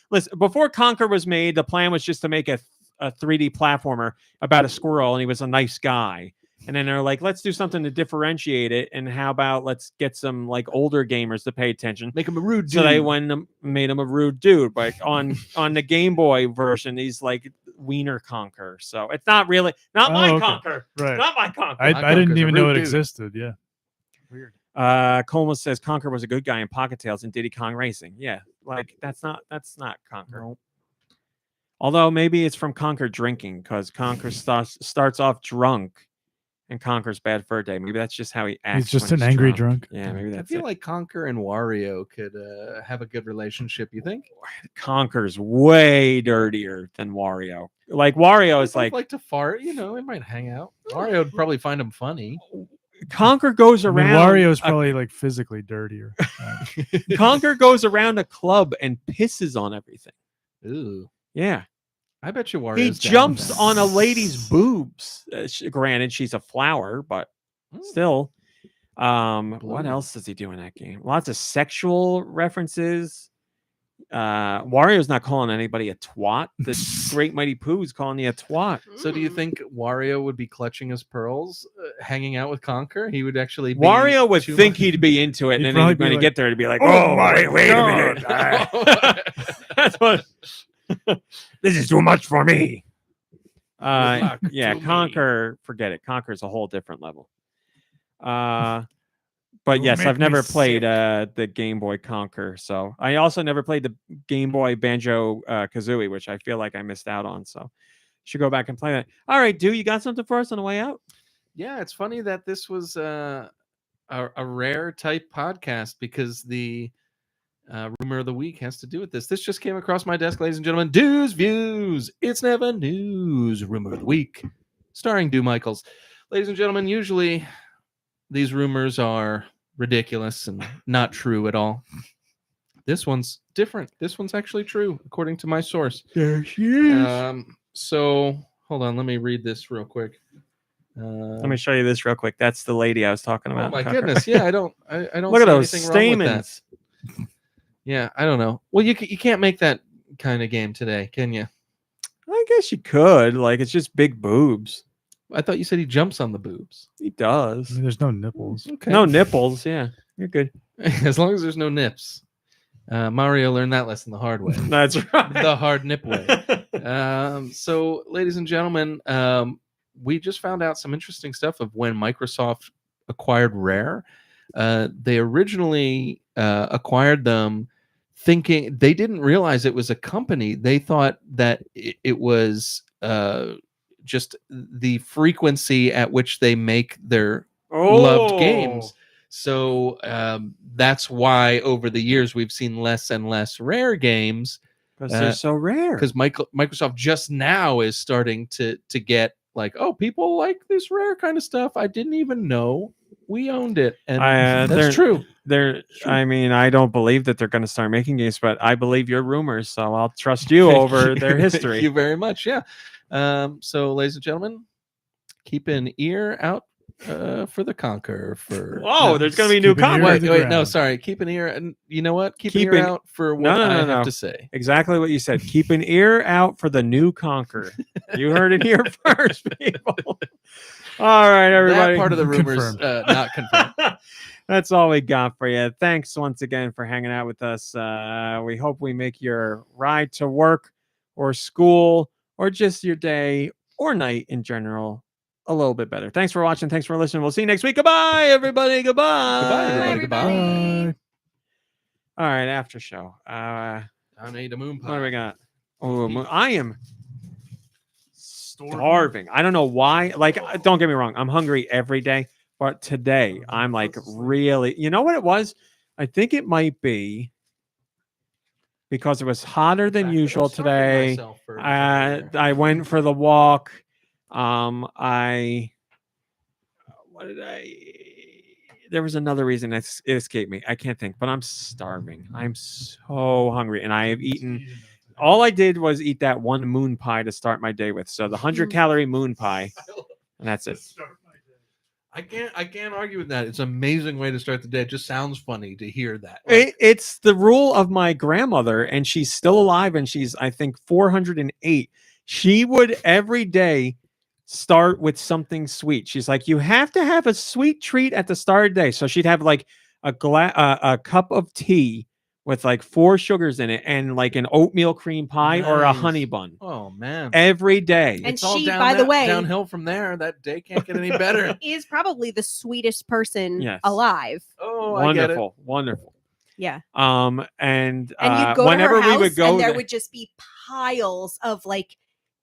A: Listen, before Conker was made, the plan was just to make a 3D platformer about a squirrel, and he was a nice guy. And then they're like, let's do something to differentiate it. And how about let's get some like older gamers to pay attention.
B: Make him a rude dude.
A: So they went and made him a rude dude. But on the Game Boy version, he's like Wiener Conker. So it's not really not my Conker.
C: Right.
A: Not my Conker.
C: I didn't even know it existed. Yeah. Weird.
A: Colma says Conker was a good guy in Pocket Tales and Diddy Kong Racing. Yeah, like that's not Conker.
C: Nope.
A: Although maybe it's from Conker drinking, because Conker starts off drunk. And Conker's bad for a day. Maybe that's just how he acts.
C: He's just an angry drunk.
A: Yeah, maybe that's
B: I feel like Conker and Wario could have a good relationship. You think?
A: Conker's way dirtier than Wario. Like Wario is
B: like to fart. You know, they might hang out. Wario would probably find him funny.
A: Conker goes around.
C: Wario's probably like physically dirtier.
A: Conker goes around a club and pisses on everything.
B: Ooh.
A: Yeah.
B: I bet you Wario.
A: He jumps on a lady's boobs. Granted, she's a flower, but still. What else does he do in that game? Lots of sexual references. Wario's not calling anybody a twat. The Great Mighty Pooh's calling you a twat.
B: So do you think Wario would be clutching his pearls, hanging out with Conker? He would actually be
A: Wario would think he'd be into it, and then he'd when he get there, he'd be like, oh wait a minute. That's what... This is too much for me. Yeah, Conker, forget it. Conker's a whole different level. But yes, I've never played the Game Boy Conker. So I also never played the Game Boy Banjo-Kazooie, which I feel like I missed out on. So should go back and play that. All right, Deux, you got something for us on the way out?
B: Yeah, it's funny that this was a rare type podcast, because the rumor of the week has to do with this. This just came across my desk, ladies and gentlemen. Deux Views. It's never news. Rumor of the week, starring Deux Michaels. Ladies and gentlemen, usually these rumors are ridiculous and not true at all. This one's different. This one's actually true, according to my source.
A: There she is.
B: So hold on, let me read this real quick.
A: Let me show you this real quick. That's the lady I was talking about.
B: Oh my goodness! Yeah, I don't
A: look at those stamens.
B: Yeah, I don't know. Well, you can't make that kind of game today, can you?
A: I guess you could. Like, it's just big boobs.
B: I thought you said he jumps on the boobs.
A: He does.
C: I mean, there's no nipples.
B: Okay.
A: No nipples. Yeah, you're good.
B: As long as there's no nips. Mario learned that lesson the hard way.
A: That's right.
B: The hard nip way. So, ladies and gentlemen, we just found out some interesting stuff of when Microsoft acquired Rare. They originally acquired them thinking they didn't realize it was a company. They thought that it was just the frequency at which they make their loved games. So that's why over the years we've seen less and less Rare games,
A: because they're so rare.
B: Because Microsoft just now is starting to get like, oh, people like this Rare kind of stuff. I didn't even know we owned it, and that's true.
A: I mean, I don't believe that they're going to start making games, but I believe your rumors, so I'll trust you over their history.
B: Thank you very much. Yeah. So, ladies and gentlemen, keep an ear out for the Conker.
A: There's going to be new Conker.
B: Wait, no, sorry. Keep an ear, and you know what? Keep an ear out for what I have to say.
A: Exactly what you said. Keep an ear out for the new Conker. You heard it here first, people. All right, everybody.
B: That part of the rumors not confirmed.
A: That's all we got for you. Thanks once again for hanging out with us. We hope we make your ride to work or school or just your day or night in general a little bit better. Thanks for watching. Thanks for listening. We'll see you next week. Goodbye, everybody. Goodbye.
B: Goodbye, everybody. Goodbye.
A: All right, after show.
B: I need a moon pie.
A: What do we got? Oh, I am starving. I don't know why. Like, don't get me wrong. I'm hungry every day. But today, I'm like really, you know what it was? I think it might be because it was hotter than usual today. I went for the walk. there was another reason it escaped me. I can't think, but I'm starving. I'm so hungry, and I have eaten. All I did was eat that one moon pie to start my day with. So the 100-calorie moon pie, and that's it.
B: I can't argue with that. It's an amazing way to start the day. It just sounds funny to hear that. Like,
A: It's the rule of my grandmother, and she's still alive, and she's, I think, 408. She would every day start with something sweet. She's like, you have to have a sweet treat at the start of the day. So she'd have like a cup of tea with like 4 sugars in it and like an oatmeal cream pie or a
B: Nice.
A: honey bun
B: oh man.
A: every day.
D: And
B: It's all
D: she,
B: down
D: by the
B: that-
D: way,
B: downhill from there. That day can't get any better.
D: is probably the sweetest person
A: Yes.
D: alive.
B: Oh, I get it.
A: Wonderful.
D: Yeah.
A: And
D: And you'd go
A: whenever
D: to her house,
A: we would go
D: and there
A: there-
D: would just be piles of like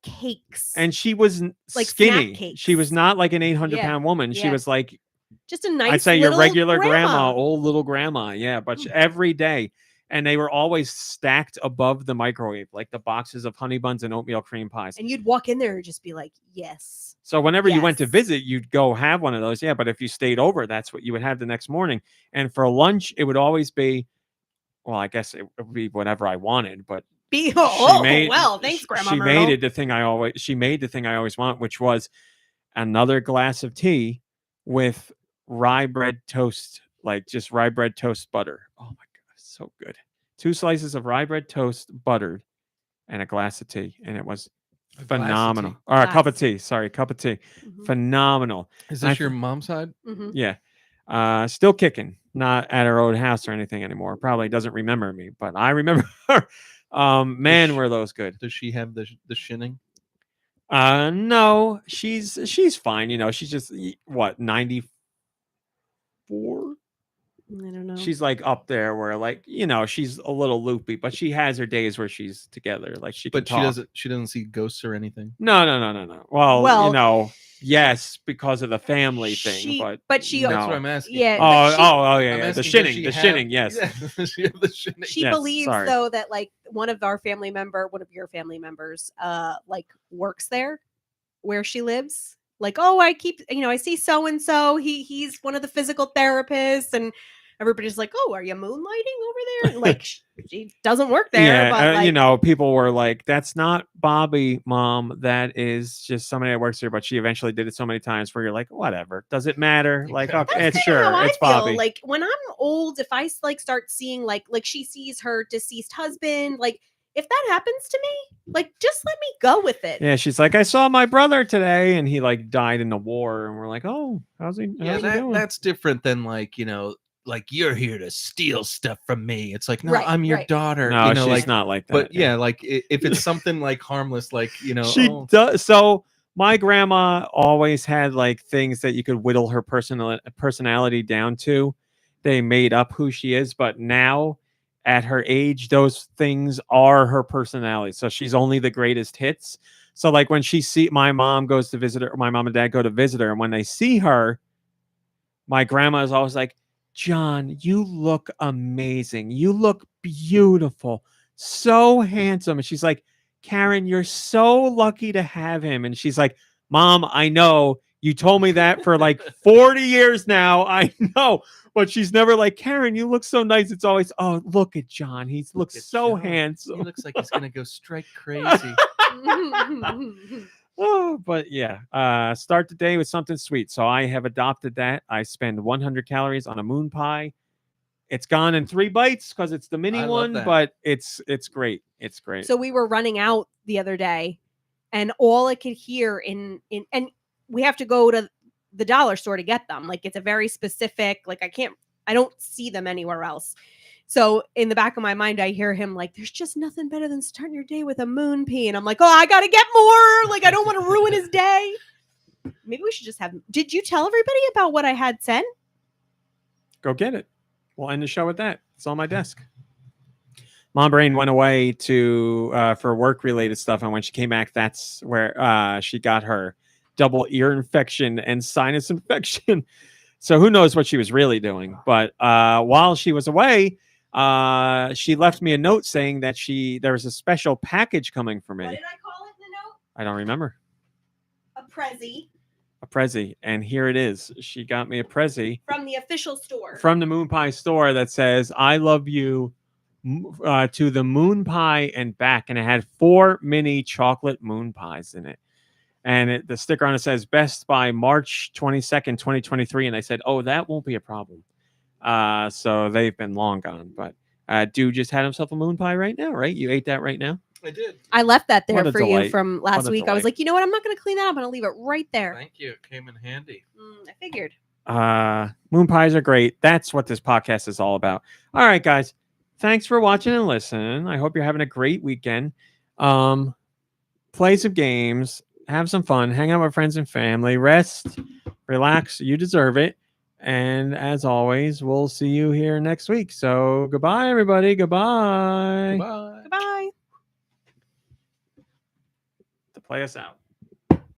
D: cakes.
A: and she was
D: Like snack
A: skinny.
D: cakes.
A: She was not like an 800-pound woman. She
D: Yeah.
A: was like,
D: just a nice
A: I'd say your
D: little
A: regular grandma, old little grandma. Yeah, but every day. And they were always stacked above the microwave, like the boxes of honey buns and oatmeal cream pies.
D: And you'd walk in there and just be like, yes.
A: So whenever you went to
D: Yes.
A: visit, you'd go have one of those. Yeah, but if you stayed over, that's what you would have the next morning. And for lunch, it would always be, well, I guess it would be whatever I wanted, but
D: Thanks, Grandma
A: She
D: Myrtle.
A: made it the thing she made the thing I always want, which was another glass of tea with rye bread toast, like just rye bread toast butter. Oh my god, so good. 2 slices of rye bread toast buttered and a glass of tea, and it was
B: A glass of
A: phenomenal.
B: tea.
A: Or a cup of
D: Glass.
A: tea. Sorry, cup of tea.
D: Mhm.
A: Phenomenal.
B: Is
A: I
B: this your mom's side?
D: Mhm.
A: Yeah. Still kicking. Not at her old house or anything anymore. Probably doesn't remember me, but I remember her. Man, were those good.
B: Does she have the shinning?
A: No, she's fine. You know, she's just what 94.
D: I don't know.
A: She's like up there where like she's a little loopy, but she has her days where she's together. Like she can
B: But
A: talk.
B: she doesn't see ghosts or anything.
A: No. Well, yes, because of the family
D: She-
A: thing,
D: but she-
A: no.
B: That's what I'm asking.
D: Yeah,
A: Oh,
D: but she-
A: yeah.
B: I'm
A: The
B: asking,
A: shinning, yes.
B: Yeah, does she have the shinning?
D: She
A: Yes,
D: believes
A: sorry.
D: though that like one of your family members like works there where she lives. Like, oh, I see so and so, he's one of the physical therapists, and everybody's like, oh, are you moonlighting over there? And, like she doesn't work there.
A: Yeah,
D: but like,
A: people were like, "That's not Bobby, Mom. That is just somebody that works here." But she eventually did it so many times where you're like, "Whatever, does it matter?" Like,
B: Exactly.
A: okay,
D: that's
A: it's
D: kinda
A: sure,
D: how I
A: it's
D: feel.
A: Bobby.
D: Like when I'm old, if I like start seeing like she sees her deceased husband, like if that happens to me, like just let me go with it.
A: Yeah, she's like, "I saw my brother today, and he like died in the war," and we're like, "Oh, how's he doing?"
B: That's different than like like you're here to steal stuff from me. It's like, no,
D: Right,
B: I'm your
D: right.
B: daughter.
A: No, she's
B: like,
A: not like that.
B: but yeah, like if it's something like harmless, like
A: She
B: oh,
A: does. So my grandma always had like things that you could whittle her personality down to. They made up who she is, but now at her age, those things are her personality. So she's only the greatest hits. So like when my mom goes to visit her, my mom and dad go to visit her, and when they see her, my grandma is always like, "John, you look amazing. You look beautiful. So handsome." And she's like, "Karen, you're so lucky to have him." And she's like, "Mom, I know you told me that for like 40 years now. I know." But she's never like, "Karen, you look so nice." It's always, "Oh, look at John. He looks
B: at
A: so
B: John.
A: handsome."
B: he looks like he's gonna go straight crazy.
A: Oh, but yeah, start the day with something sweet. So I have adopted that. I spend 100 calories on a moon pie. It's gone in 3 bites because it's the mini
B: I love
A: one,
B: that.
A: but it's great. It's great.
D: So we were running out the other day, and all I could hear and we have to go to the dollar store to get them. Like it's a very specific, like I don't see them anywhere else. So in the back of my mind, I hear him like, "There's just nothing better than starting your day with a moon pea." And I'm like, "Oh, I got to get more. Like, I don't want to ruin his day." Maybe we should just have. Did you tell everybody about what I had sent?
A: Go get it. We'll end the show with that. It's on my desk. Mom Brain went away to for work related stuff, and when she came back, that's where she got her double ear infection and sinus infection. So who knows what she was really doing? But while she was away, she left me a note saying that there was a special package coming for me.
D: What did I call it in the note?
A: I don't remember.
D: A Prezi.
A: A Prezi, and here it is. She got me a Prezi
D: From the official store.
A: from the Moon Pie store that says "I love you" to the Moon Pie and back, and it had 4 mini chocolate moon pies in it. And the sticker on it says "Best by March 22nd, 2023," and I said, "Oh, that won't be a problem." So they've been long gone, but Dude just had himself a moon pie right now, right? You ate that right now?
B: I did.
D: I left that
A: What
D: there
A: a
D: for you
A: delight.
D: from last
A: What a
D: week. I was
A: delight.
D: like, you know what? I'm not going to clean that up. I'm going to leave it right there.
B: Thank you. It came in handy.
D: I figured.
A: Moon pies are great. That's what this podcast is all about. All right, guys. Thanks for watching and listening. I hope you're having a great weekend. Play some games, have some fun, hang out with friends and family, rest, relax. You deserve it. And as always, we'll see you here next week. So goodbye, everybody. Goodbye.
B: Goodbye.
D: Goodbye.
A: To play us out.